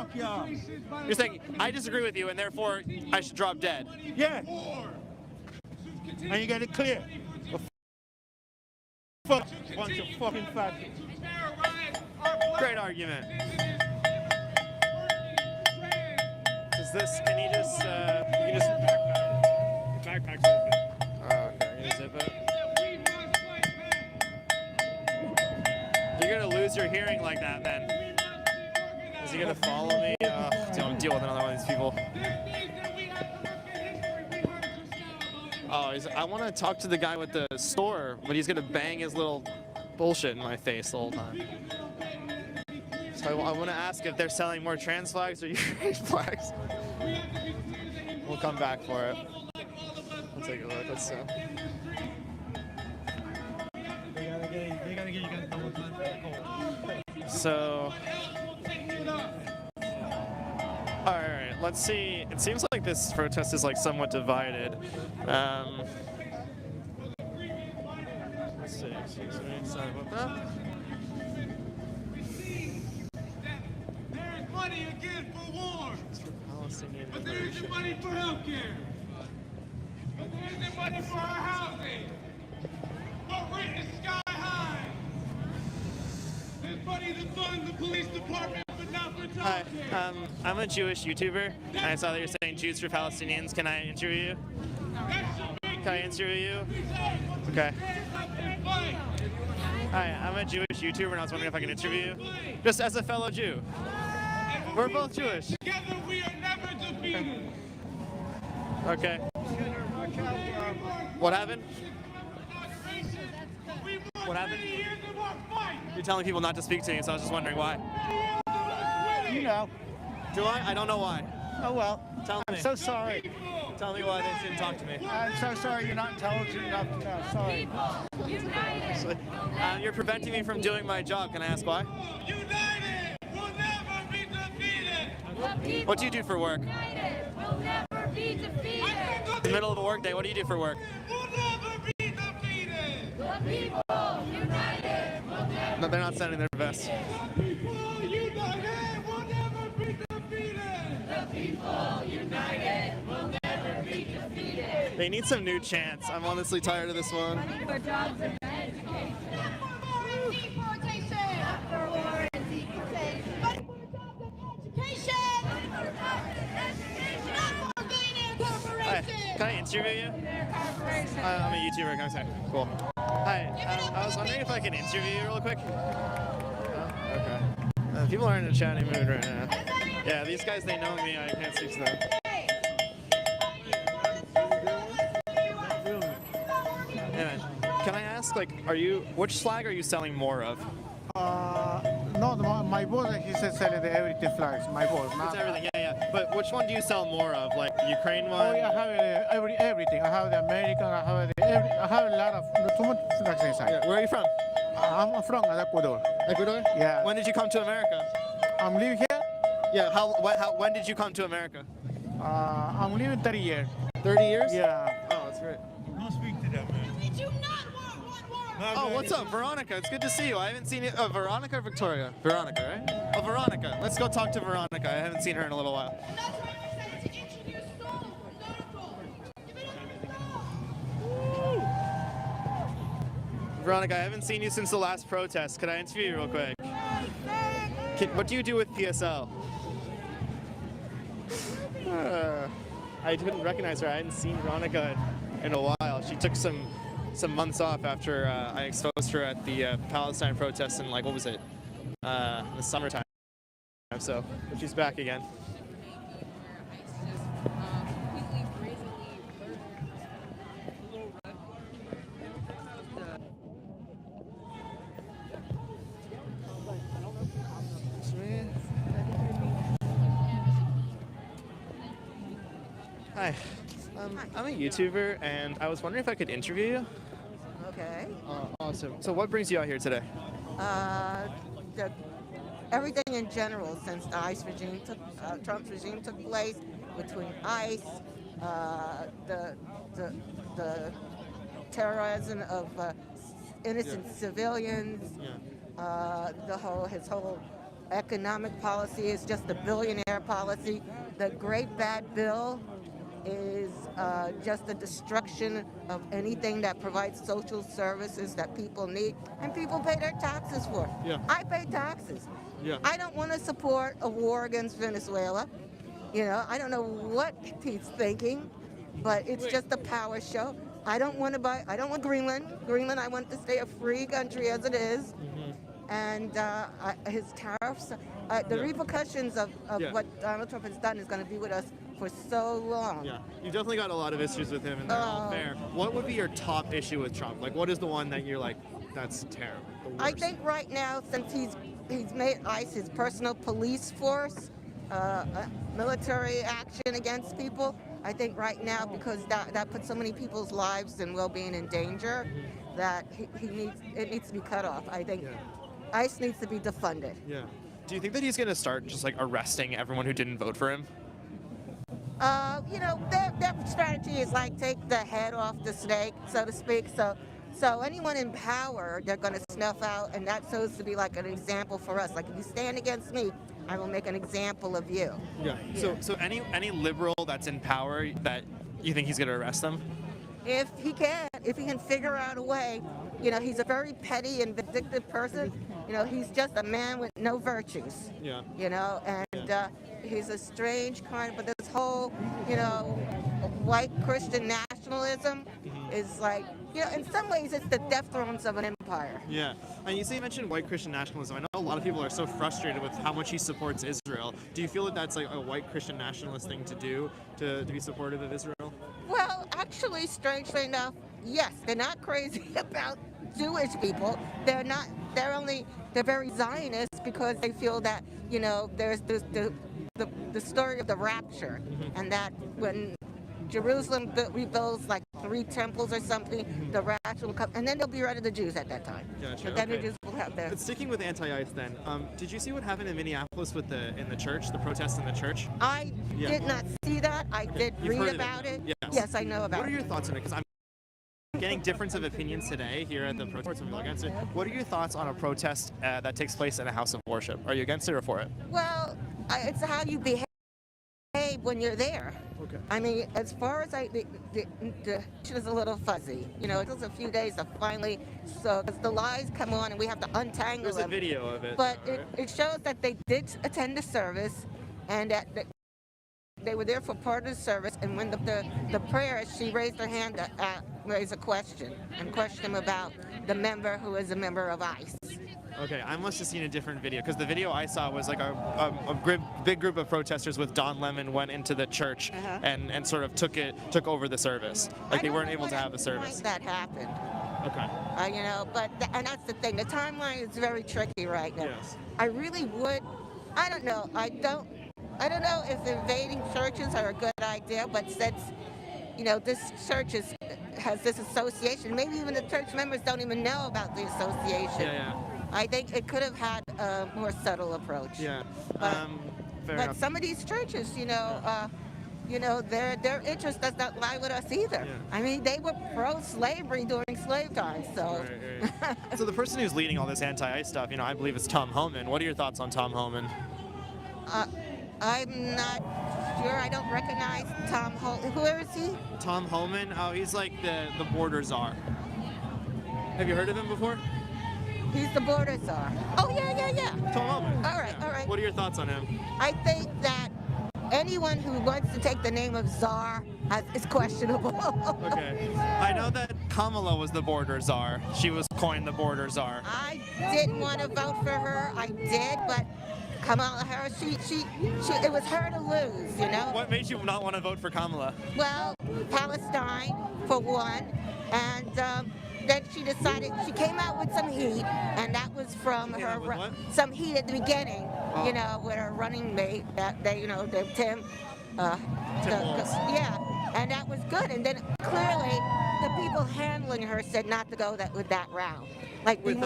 S3: I disagree with you and therefore I should drop dead.
S19: Yeah. And you got it clear. Fuck bunch of fucking fascists.
S3: Great argument. Is this? Can you just? You can just.
S19: Backpack's open.
S3: Oh, okay. I'm gonna zip it. You're gonna lose your hearing like that, then. Is he gonna follow me? Don't deal with another one of these people. Oh, I want to talk to the guy with the store, but he's gonna bang his little bullshit in my face the whole time. So I want to ask if they're selling more trans flags or Ukraine flags. We'll come back for it. We'll take a look. Let's see. So, all right, let's see. It seems like this protest is like somewhat divided. Let's see. Excuse me. Sorry about that.
S19: There's money again for war.
S3: Palestinian
S19: But there isn't money for healthcare. But there isn't money for our housing. Our rent is sky high. There's money to fund the police department, but not for
S3: Hi,
S19: childcare.
S3: I'm a Jewish YouTuber, and I saw that you're saying Jews for Palestinians. Can I interview you?
S19: That should make
S3: Can I interview you? Okay. Hi, I'm a Jewish YouTuber and I was wondering if I can interview you. Just as a fellow Jew. We're both Jewish.
S19: Together we are never defeated.
S3: Okay. What happened? What happened? You're telling people not to speak to me, so I was just wondering why.
S17: You know.
S3: Do I? I don't know why.
S17: Oh well.
S3: Tell me.
S17: I'm so sorry.
S3: Tell me why they didn't talk to me.
S17: I'm so sorry you're not intelligent enough to know. Sorry.
S3: So, you're preventing me from doing my job. Can I ask why?
S19: United will never be defeated.
S3: What do you do for work?
S19: United will never be defeated.
S3: In the middle of a work day, what do you do for work?
S19: Will never be defeated. The people united will never.
S3: No, they're not sending their best.
S19: People united will never be defeated. The people united will never be defeated.
S3: They need some new chants. I'm honestly tired of this one.
S19: For jobs and education.
S14: Deportation. After war and deportation. But for jobs and education. Not for billionaire
S3: Hi,
S14: corporations.
S3: can I interview you? I'm a YouTuber. Can I say? Cool. Hi, I was wondering if I can interview you real quick. Okay. People are in a chatty mood right now. Yeah, these guys, they know me. I can't speak to them. Yeah. Can I ask, like, which flag are you selling more of?
S17: No, my boss, he said selling the everything flags. My boss.
S3: It's everything, yeah. But which one do you sell more of? Like the Ukraine one?
S17: Oh yeah, I have everything. I have the American. I have a lot of too much flags inside.
S3: Yeah. Where are you from?
S17: I'm from Ecuador.
S3: Ecuador?
S17: Yeah.
S3: When did you come to America?
S17: I'm living here.
S3: Yeah. When did you come to America?
S17: I'm living 30 years.
S3: 30 years?
S17: Yeah.
S3: Oh, that's great.
S17: Don't speak to them, man.
S14: We do not want one war.
S3: Oh, what's up, Veronica? It's good to see you. I haven't seen you. Veronica or Victoria? Veronica, right? Oh, Veronica. Let's go talk to Veronica. I haven't seen her in a little while. Veronica, I haven't seen you since the last protest. Could I interview you real quick? What do you do with PSL? I didn't recognize her. I hadn't seen Veronica in a while. She took some months off after I exposed her at the Palestine protests in, like, what was it? The summertime. So, but she's back again. Hi, I'm a YouTuber, and I was wondering if I could interview you.
S5: Okay.
S3: Awesome. So what brings you out here today?
S5: Everything in general since the ICE regime Trump's regime took place, between ICE, the terrorism of innocent civilians, his whole economic policy is just a billionaire policy. The Great Bad Bill is just the destruction of anything that provides social services that people need, and people pay their taxes for.
S3: Yeah.
S5: I pay taxes.
S3: Yeah.
S5: I don't want to support a war against Venezuela. You know, I don't know what he's thinking, but it's just a power show. I don't want Greenland. Greenland, I want to stay a free country as it is. And his tariffs, the repercussions of what Donald Trump has done is going to be with us for so long.
S3: Yeah, you definitely got a lot of issues with him, and they're all fair. What would be your top issue with Trump? Like, what is the one that you're like, that's terrible?
S5: I think right now, since he's made ICE his personal police force, military action against people, I think right now, because that puts so many people's lives and well-being in danger, that it needs to be cut off. I think ICE needs to be defunded.
S3: Yeah. Do you think that he's going to start just like arresting everyone who didn't vote for him?
S5: You know, their strategy is like take the head off the snake, so to speak. So anyone in power, they're going to snuff out, and that's supposed to be like an example for us. Like, if you stand against me, I will make an example of you.
S3: Yeah. So any liberal that's in power, that you think he's going to arrest them?
S5: If he can figure out a way. You know, he's a very petty and vindictive person. You know, he's just a man with no virtues.
S3: Yeah.
S5: You know, and he's a strange kind, but this whole, you know, white Christian nationalism is like, you know, in some ways it's the death thrones of an empire.
S3: Yeah, and you mentioned white Christian nationalism. I know a lot of people are so frustrated with how much he supports Israel. Do you feel that that's like a white Christian nationalist thing to do, to be supportive of Israel?
S5: Well, actually, strangely enough, yes, they're not crazy about Jewish people. They're not. They're very Zionist because they feel that, you know, there's the story of the rapture, and that when Jerusalem rebuilds like 3 temples or something, the rapture will come, and then they'll be rid of the Jews at that time.
S3: Gotcha.
S5: And then
S3: Okay.
S5: the Jews will have their.
S3: But sticking with anti-ICE then, did you see what happened in Minneapolis with in the church, the protests in the church?
S5: I did not see that. I did
S3: You've
S5: read
S3: heard
S5: about it.
S3: Yes.
S5: Yes, I know about it.
S3: What are your thoughts on it? Because I'm getting difference of opinions today here at the protest. Against it. What are your thoughts on a protest that takes place in a house of worship? Are you against it or for it?
S5: Well, it's how you behave when you're there.
S3: Okay.
S5: I mean, as far as the shit is a little fuzzy. You know, it took us a few days to finally, so because the lies come on and we have to untangle
S3: There's
S5: them.
S3: a video of it.
S5: But
S3: right?
S5: it shows that they did attend the service, and that they were there for part of the service. And when the prayer, she raised her hand to raise a question and question him about the member who is a member of ICE.
S3: Okay, I must have seen a different video because the video I saw was like a big group of protesters with Don Lemon went into the church and sort of took over the service. Like they weren't able to have the service.
S5: That happened.
S3: Okay.
S5: You know, but and that's the thing. The timeline is very tricky right now.
S3: Yes.
S5: I really would. I don't know. I don't know if invading churches are a good idea, but since, you know, this church has this association, maybe even the church members don't even know about the association.
S3: Yeah.
S5: I think it could have had a more subtle approach.
S3: Yeah.
S5: But
S3: Fair enough.
S5: some of these churches, you know, their interest does not lie with us either. I mean, they were pro-slavery during slave times, so.
S3: Right. So the person who's leading all this anti-ICE stuff, you know, I believe is Tom Homan. What are your thoughts on Tom Homan?
S5: I'm not sure. I don't recognize Tom Homan. Who is he?
S3: Tom Homan? Oh, he's like the border czar. Have you heard of him before?
S5: He's the border czar. Oh, yeah.
S3: Tom Homan.
S5: All right.
S3: What are your thoughts on him?
S5: I think that anyone who wants to take the name of czar is questionable.
S3: Okay. I know that Kamala was the border czar. She was coined the border czar.
S5: I didn't want to vote for her. I did, but Kamala Harris, it was her to lose, you know?
S3: What made you not want to vote for Kamala?
S5: Well, Palestine, for one, and then she decided, she came out with some heat, and that was from her, some heat at the beginning, you know, with her running mate, that they, you know, Tim Walz. Yeah, and that was good, and then clearly the people handling her said not to go with that route. Like
S3: With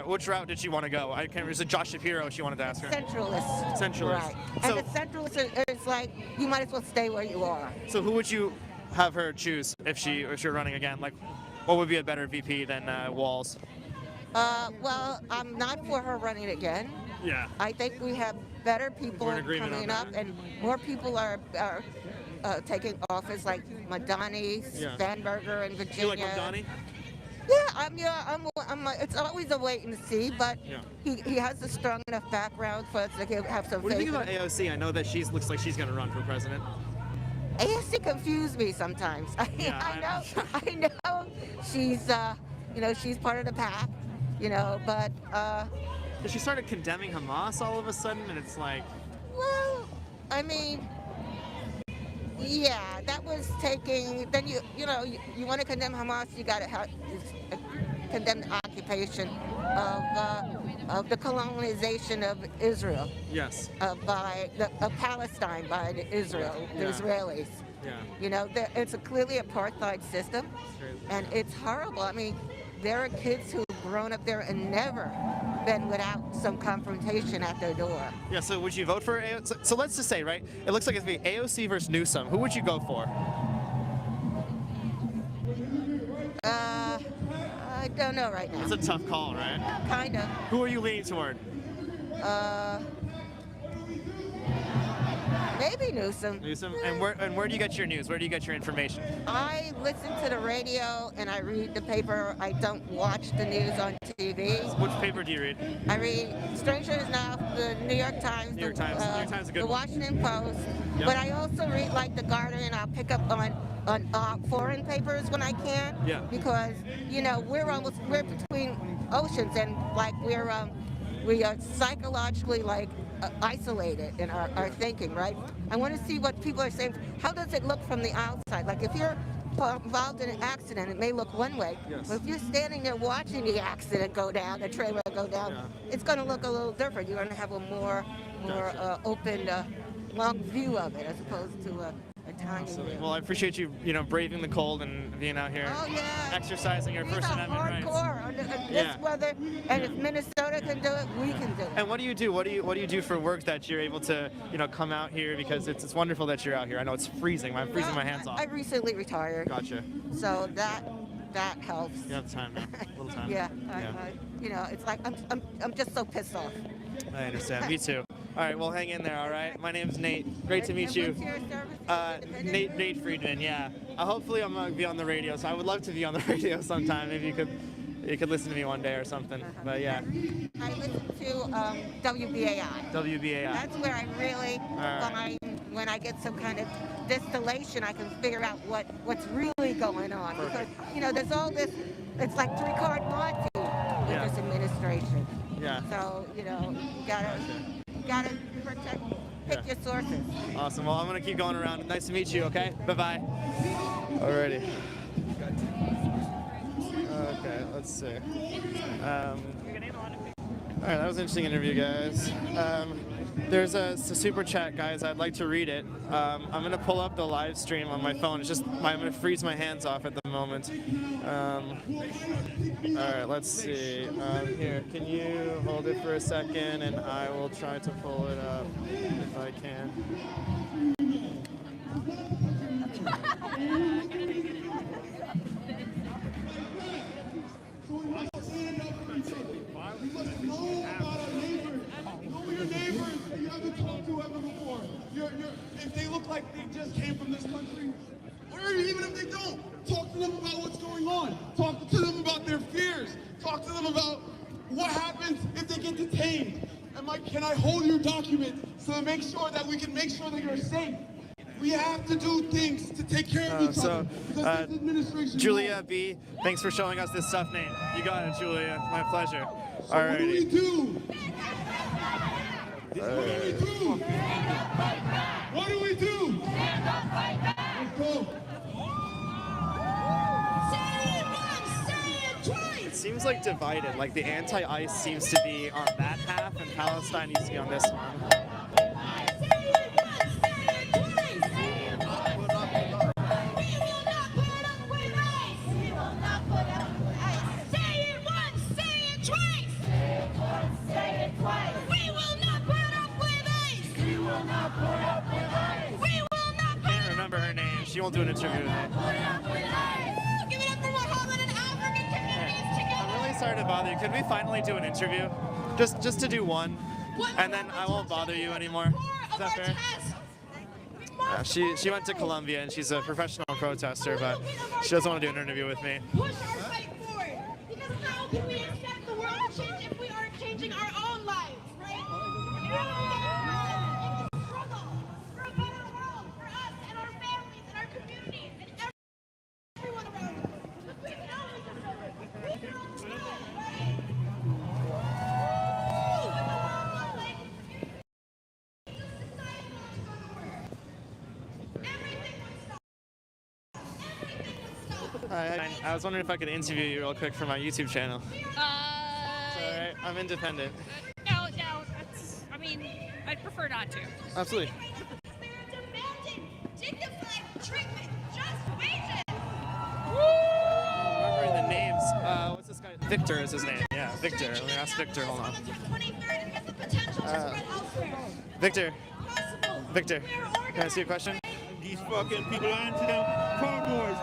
S3: which route did she want to go? I can't remember. Was it Josh Shapiro she wanted to ask her?
S5: Centralist.
S3: Centralist.
S5: Right.
S3: So,
S5: And the centralists is like, you might as well stay where you are.
S3: so who would you have her choose if you're running again? Like, what would be a better VP than Walz?
S5: Well, I'm not for her running again.
S3: Yeah.
S5: I think we have better people
S3: We're in agreement
S5: coming
S3: on
S5: up,
S3: that.
S5: and more people are taking office, like Madani,
S3: Yeah.
S5: Spanberger in Virginia.
S3: You like Mamdani?
S5: Yeah, it's always a wait and see, but he has a strong enough background for us to have some
S3: What do you
S5: faith.
S3: think about AOC? I know that she looks like she's going to run for president.
S5: AOC confused me sometimes. I know she's, you know, she's part of the pack, you know, but.
S3: She started condemning Hamas all of a sudden, and it's like.
S5: Well, I mean, yeah, that was taking. Then you know, you want to condemn Hamas, you got to condemn the occupation of the colonization of Israel.
S3: Yes.
S5: Of Palestine by Israel, the Israelis.
S3: Yeah.
S5: You know, it's clearly apartheid system, and it's horrible. I mean, there are kids who've grown up there and never been without some confrontation at their door.
S3: Yeah, so would you vote for AOC? So let's just say, right, it looks like it's going to be AOC versus Newsom. Who would you go for?
S5: I don't know right now.
S3: It's a tough call, right?
S5: Kind of.
S3: Who are you leaning toward?
S5: Maybe Newsom.
S3: Newsom. And where do you get your news? Where do you get your information?
S5: I listen to the radio and I read the paper. I don't watch the news on TV.
S3: Which paper do you read?
S5: I read Stranger is Now, the New York Times,
S3: New York Times. New York Times is a good
S5: the
S3: one.
S5: Washington Post.
S3: Yep.
S5: But I also read like the Guardian. I'll pick up on foreign papers when I can.
S3: Yeah.
S5: Because we're between oceans and like we are psychologically like isolated in our thinking, right? I want to see what people are saying. How does it look from the outside? Like if you're involved in an accident, it may look one way.
S3: Yes.
S5: But if you're standing there watching the accident go down, the trailer go down, it's going to look a little different. You're going to have a more open, long view of it as opposed to a tiny view.
S3: Well, I appreciate you, braving the cold and being out here, exercising your First Amendment rights.
S5: Hardcore under this weather, and if Minnesota can do it, we can do it.
S3: And what do you do? What do you do for work that you're able to, come out here? Because it's wonderful that you're out here. I know it's freezing. I'm freezing my hands off.
S5: I recently retired.
S3: Gotcha.
S5: So that helps.
S3: You have time, man. A little time.
S5: Yeah. It's like I'm just so pissed off.
S3: I understand. Me too. All right, well, hang in there, all right? My name's Nate. Great to meet you. Nate Friedman, yeah. Hopefully I'm going to be on the radio, so I would love to be on the radio sometime. Maybe you could listen to me one day or something. But yeah.
S5: I listen to WBAI.
S3: WBAI.
S5: That's where I really find when I get some kind of distillation, I can figure out what's really going on.
S3: Perfect.
S5: Because, there's all this, it's like three-card Monty with this administration.
S3: Yeah.
S5: So, you gotta pick your sources.
S3: Awesome. Well, I'm gonna keep going around. Nice to meet you. Okay. Bye-bye. Alrighty. Okay. Let's see. All right. That was an interesting interview, guys. There's a super chat, guys. I'd like to read it. I'm gonna pull up the live stream on my phone. It's just I'm gonna freeze my hands off at the moment. All right, let's see. Here, can you hold it for a second, and I will try to pull it up if I can.
S18: If they look like they just came from this country, or even if they don't, talk to them about what's going on. Talk to them about their fears. Talk to them about what happens if they get detained. Can I hold your document so to make sure that we can make sure that you're safe? We have to do things to take care of each other. Because this administration
S3: Julia B, thanks for showing us this stuff, Nate. You got it, Julia. My pleasure.
S18: So what do we do? What do we do? Let's go.
S3: It seems like divided. Like the anti-ICE seems to be on that half, and Palestine needs to be on this one. Can't remember her name. She won't do an interview with me. I'm really sorry to bother you. Could we finally do an interview? Just to do one, and then I won't bother you anymore. Is that fair? She went to Columbia and she's a professional protester, but she doesn't want to do an interview with me.
S14: Push our fight forward. Because how can we expect the world to change if we aren't changing our own lives, right? Struggle for a better world for us and our families and our communities and everyone around us. Because we know we deserve it. We know we deserve it, right?
S3: I was wondering if I could interview you real quick for my YouTube channel. It's all right. I'm independent.
S1: No, I mean, I'd prefer not to.
S3: Absolutely.
S14: Dignified treatment, just wages.
S3: Remembering the names. What's this guy? Victor is his name. Yeah, Victor. Let me ask Victor. Hold on. Victor. Victor. Can I ask you a question?
S18: These fucking people are into them. Proud Boys.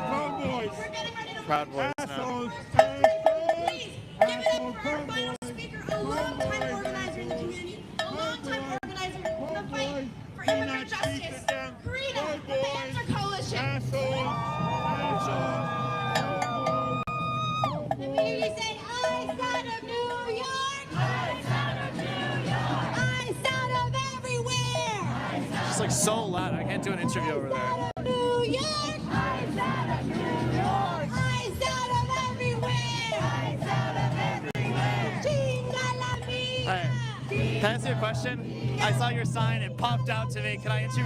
S3: Proud Boys.
S18: Assholes.
S14: Please, give it up for our final speaker, a long-time organizer in the community, a long-time organizer in the fight for immigrants. for justice. Freedom, the Answer Coalition. Let me hear you say, I out of New York. I out of New York. I out of everywhere.
S3: It's like so loud. I can't do an interview over there.
S14: New York. I out of New York. I out of everywhere. I out of everywhere. Chinga la mía.
S3: All right. Can I ask you a question? I saw your sign. It popped out to me. Can I interview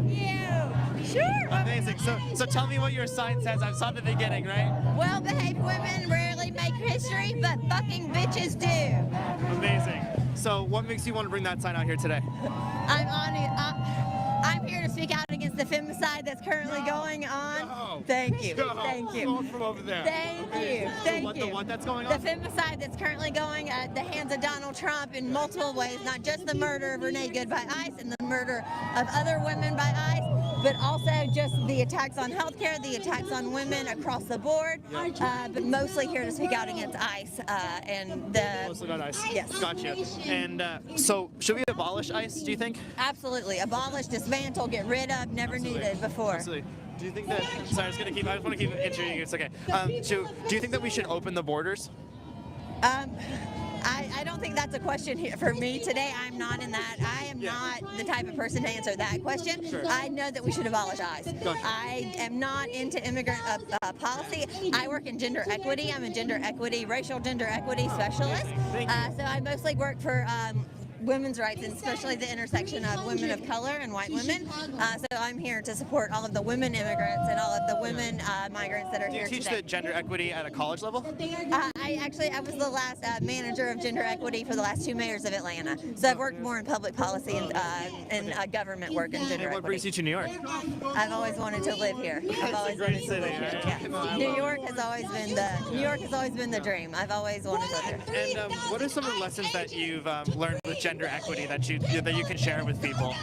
S3: you?
S2: Sure.
S3: Amazing. So tell me what your sign says. I saw the beginning, right?
S2: Well-behaved women rarely make history, but fucking bitches do.
S3: Amazing. So what makes you want to bring that sign out here today?
S2: I'm here to speak out against the femicide that's currently going on. Thank you. Thank you.
S3: From over there.
S2: Thank you. Thank you.
S3: The what that's going
S2: The
S3: on?
S2: femicide that's currently going at the hands of Donald Trump in multiple ways, not just the murder of Renee Good by ICE and the murder of other women by ICE, but also just the attacks on healthcare, the attacks on women across the board, but mostly here to speak out against ICE and the...
S3: Mostly about ICE.
S2: Yes.
S3: Gotcha. And so should we abolish ICE, do you think?
S2: Absolutely. Abolish, dismantle, get rid of, never needed before.
S3: Absolutely. Do you think that, sorry, I just want to keep interviewing you, it's okay. Do you think that we should open the borders?
S2: I don't think that's a question here for me today. I'm not in that. I am not the type of person to answer that question.
S3: Sure.
S2: I know that we should abolish ICE.
S3: Gotcha.
S2: I am not into immigrant policy. I work in gender equity. I'm a gender equity, racial gender equity specialist. So I mostly work for women's rights, and especially the intersection of women of color and white women. So I'm here to support all of the women immigrants and all of the women migrants that are
S3: Do you
S2: here
S3: teach
S2: today.
S3: the gender equity at a college level?
S2: I was the last manager of gender equity for the last 2 mayors of Atlanta. So I've worked more in public policy and government work in gender
S3: And what brings
S2: equity.
S3: you to New York?
S2: I've always wanted to live here. I've always wanted to live here. Yeah. New York has always been the dream. I've always wanted to live here.
S3: And what are some of the lessons that you've learned with gender equity that you can share with people?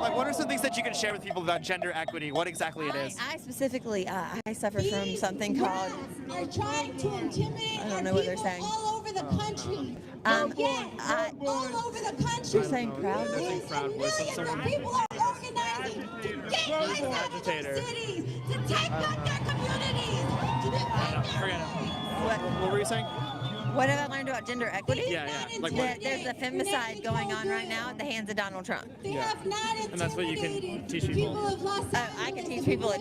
S3: Like, what are some things that you can share with people about gender equity? What exactly it is?
S2: I specifically, I suffer from something called,
S14: Are trying to intimidate
S2: I don't know what they're
S14: people
S2: saying.
S14: all over the country.
S2: Um,
S14: all over the country.
S2: You're saying Proud Boys?
S14: Millions of people are organizing to get ICE out of their cities, to take back their communities, to defend their rights.
S3: What were you saying?
S2: What have I learned about gender equity?
S3: Yeah. Like what?
S2: There's a femicide going on right now at the hands of Donald Trump.
S3: Yeah. And that's what you can teach people.
S2: I can teach people.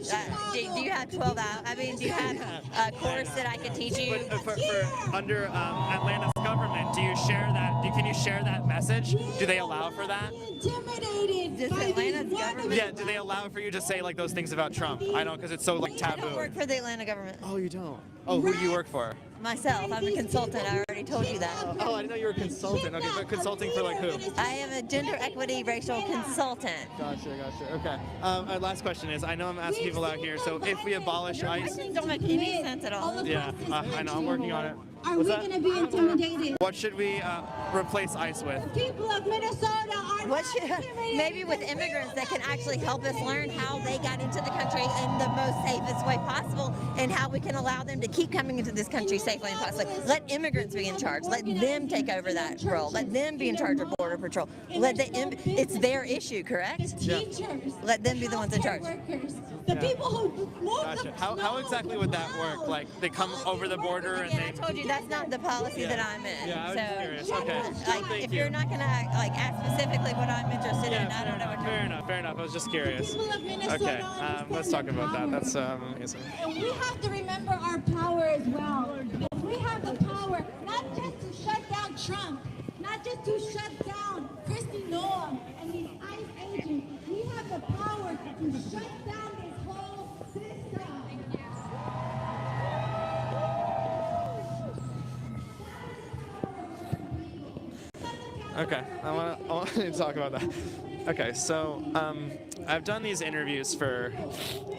S2: Do you have 12 hours? I mean, do you have a course that I can teach you?
S3: But for under Atlanta's government, do you share that? Can you share that message? Do they allow for that?
S14: Intimidated by
S2: Atlanta's
S14: these
S2: government?
S3: Yeah. Do they allow for you to say like those things about Trump? I don't, because it's so like
S2: I don't
S3: taboo.
S2: work for the Atlanta government.
S3: Oh, you don't? Oh, who do you work for?
S2: Myself. I'm a consultant. I already told you that.
S3: Oh, I didn't know you were a consultant. Okay, but consulting for like who?
S2: I am a gender equity racial consultant.
S3: Gotcha. Okay. Our last question is, I know I'm asking people out here, so if we abolish ICE...
S2: Don't make any sense at all.
S3: Yeah, I know, I'm working on it.
S14: Are
S3: What's
S14: we
S3: that?
S14: going to be intimidated?
S3: What should we replace ICE with?
S14: People of Minnesota are
S2: Maybe with immigrants that can actually help us learn how they got into the country in the most safest way possible, and how we can allow them to keep coming into this country safely and possibly. Let immigrants be in charge. Let them take over that role. Let them be in charge of Border Patrol. It's their issue, correct?
S14: teachers.
S2: Let them be the ones in charge.
S14: Workers. The people who move
S3: Gotcha.
S14: the
S3: How exactly would that work? Like, they come over the border and
S2: Again, I
S3: they...
S2: told you that's not the policy that I'm in.
S3: Yeah, I was just curious.
S2: So,
S3: Okay.
S2: like, if you're not gonna ask specifically what I'm interested in, I don't know what you're.
S3: Fair enough. I was just curious.
S14: People of Minnesota
S3: Okay,
S14: understand
S3: let's talk about that.
S14: power.
S3: That's amazing.
S14: And we have to remember our power as well. We have the power not just to shut down Trump, not just to shut down Kristi Noem and these ICE agents. We have the power to shut down this whole system.
S3: Okay, I want to talk about that. Okay, so I've done these interviews for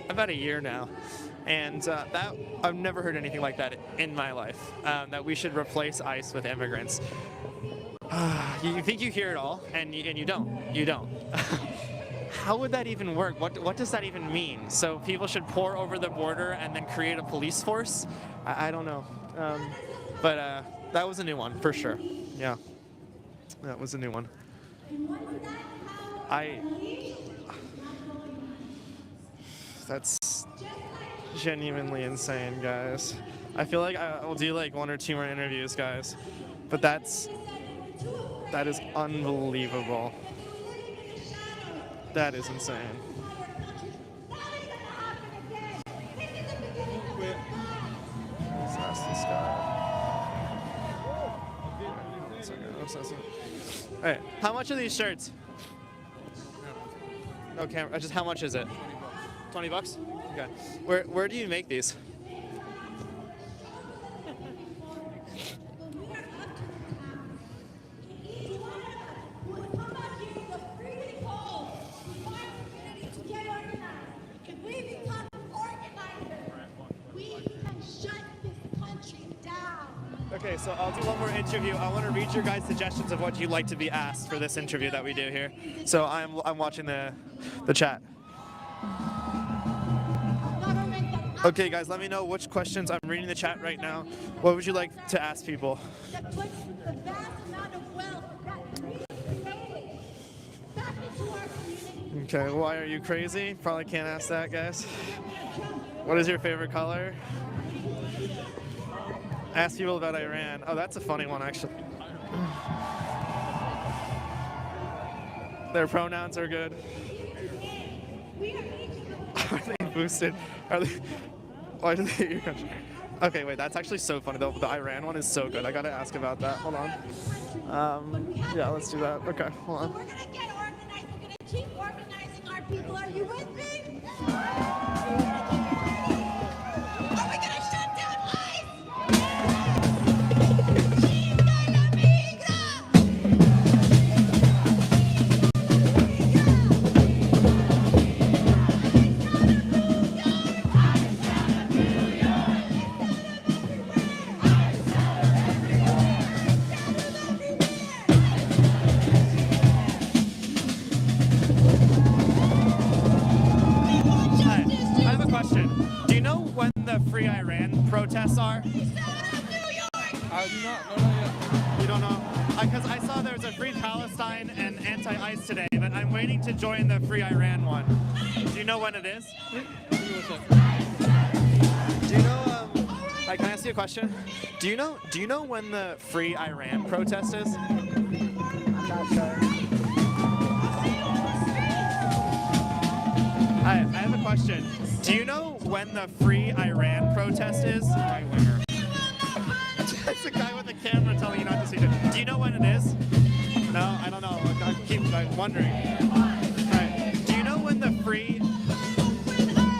S3: about a year now, and that I've never heard anything like that in my life. That we should replace ICE with immigrants. You think you hear it all, and you don't. You don't. How would that even work? What does that even mean? So people should pour over the border and then create a police force? I don't know. But that was a new one for sure. Yeah. That was a new one.
S14: And once that
S3: That's genuinely insane, guys. I feel like I will do like 1 or 2 more interviews, guys. But that is unbelievable. That is insane. Let's ask this guy. Alright, how much are these shirts? No camera. Just how much is it? 20 bucks? Okay. Where do you make these? Okay, so I'll do one more interview. I want to read your guys' suggestions of what you'd like to be asked for this interview that we do here. So I'm watching the chat. Okay, guys, let me know which questions. I'm reading the chat right now. What would you like to ask people? Okay, why are you crazy? Probably can't ask that, guys. What is your favorite color? Ask people about Iran. Oh, that's a funny one, actually. Their pronouns are good. Are they boosted? Are they? Why do they hate your country? Okay, wait, that's actually so funny. The Iran one is so good. I gotta ask about that. Hold on. Yeah, let's do that. Okay, hold on.
S2: We're gonna get organized. We're gonna keep organizing our people. Are you with me? Are we gonna shut down ICE? ¡Chinga la migra!
S3: I have a question. Do you know when the Free Iran protests are?
S7: I do not know yet.
S3: You don't know? Because I saw there was a Free Palestine and anti-ICE today, but I'm waiting to join the Free Iran one. Do you know when it is? Do you know? Like, can I ask you a question? Do you know when the Free Iran protest is? I'm not sure. I have a question. Do you know when the Free Iran protest is? It's the guy with the camera telling you not to see it. Do you know when it is? No, I don't know. I'm wondering. Alright. Do you know when the Free?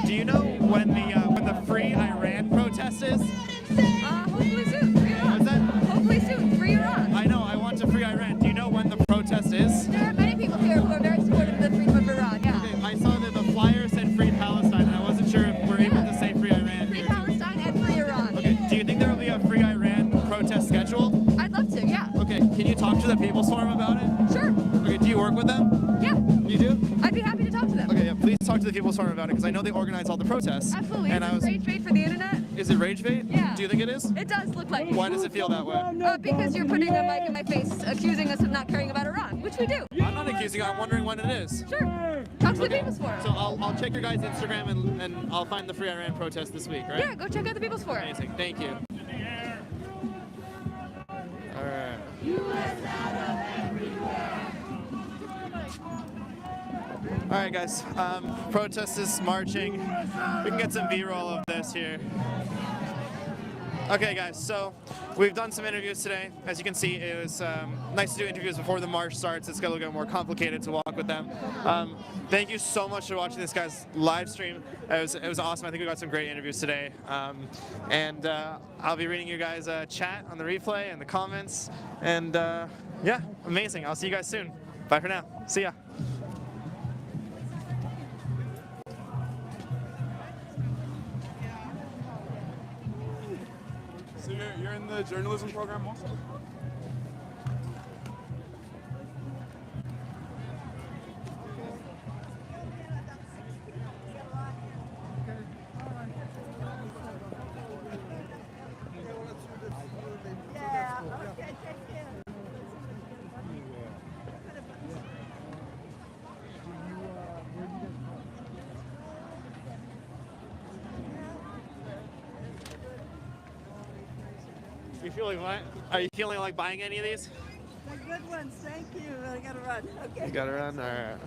S3: Do you know when the Free Iran protest is?
S10: Hopefully soon. Free Iran.
S3: What's that?
S10: Hopefully soon. Free Iran.
S3: I know. I want to free Iran. Do you know when the protest is?
S10: There are many people here who are very supportive of the freedom of Iran. Yeah.
S3: Okay, I saw that the flyer said Free Palestine, and I wasn't sure if we're able to say Free Iran.
S10: Free Palestine and Free Iran.
S3: Okay. Do you think there will be a Free Iran protest scheduled?
S10: I'd love to. Yeah.
S3: Okay. Can you talk to the People's Forum about it?
S10: Sure.
S3: Okay. Do you work with them?
S10: Yeah.
S3: You do?
S10: I'd be happy to talk to them.
S3: Okay. Yeah. Please talk to the People's Forum about it because I know they organize all the protests.
S10: Absolutely.
S3: And
S10: Is it rage bait for the internet?
S3: Is it rage bait?
S10: Yeah.
S3: Do you think it is?
S10: It does look like it.
S3: Why does it feel that way?
S10: Because you're putting a mic in my face, accusing us of not caring about Iran, which we do.
S3: I'm not accusing you. I'm wondering when it is.
S10: Sure. Talk to the People's Forum.
S3: So I'll check your guys' Instagram and I'll find the Free Iran protest this week, right?
S10: Yeah, go check out the People's Forum.
S3: Amazing. Thank you. All right. All right, guys. Protest is marching. We can get some B-roll of this here. Okay, guys. So we've done some interviews today. As you can see, it was nice to do interviews before the march starts. It's going to get more complicated to walk with them. Thank you so much for watching this guy's live stream. It was awesome. I think we got some great interviews today. And I'll be reading you guys' chat on the replay and the comments. And yeah, amazing. I'll see you guys soon. Bye for now. See ya.
S7: So you're in the journalism program also?
S3: You feeling what? Are you feeling like buying any of these?
S8: The good ones, thank you. I gotta run. Okay.
S3: You gotta run? All right.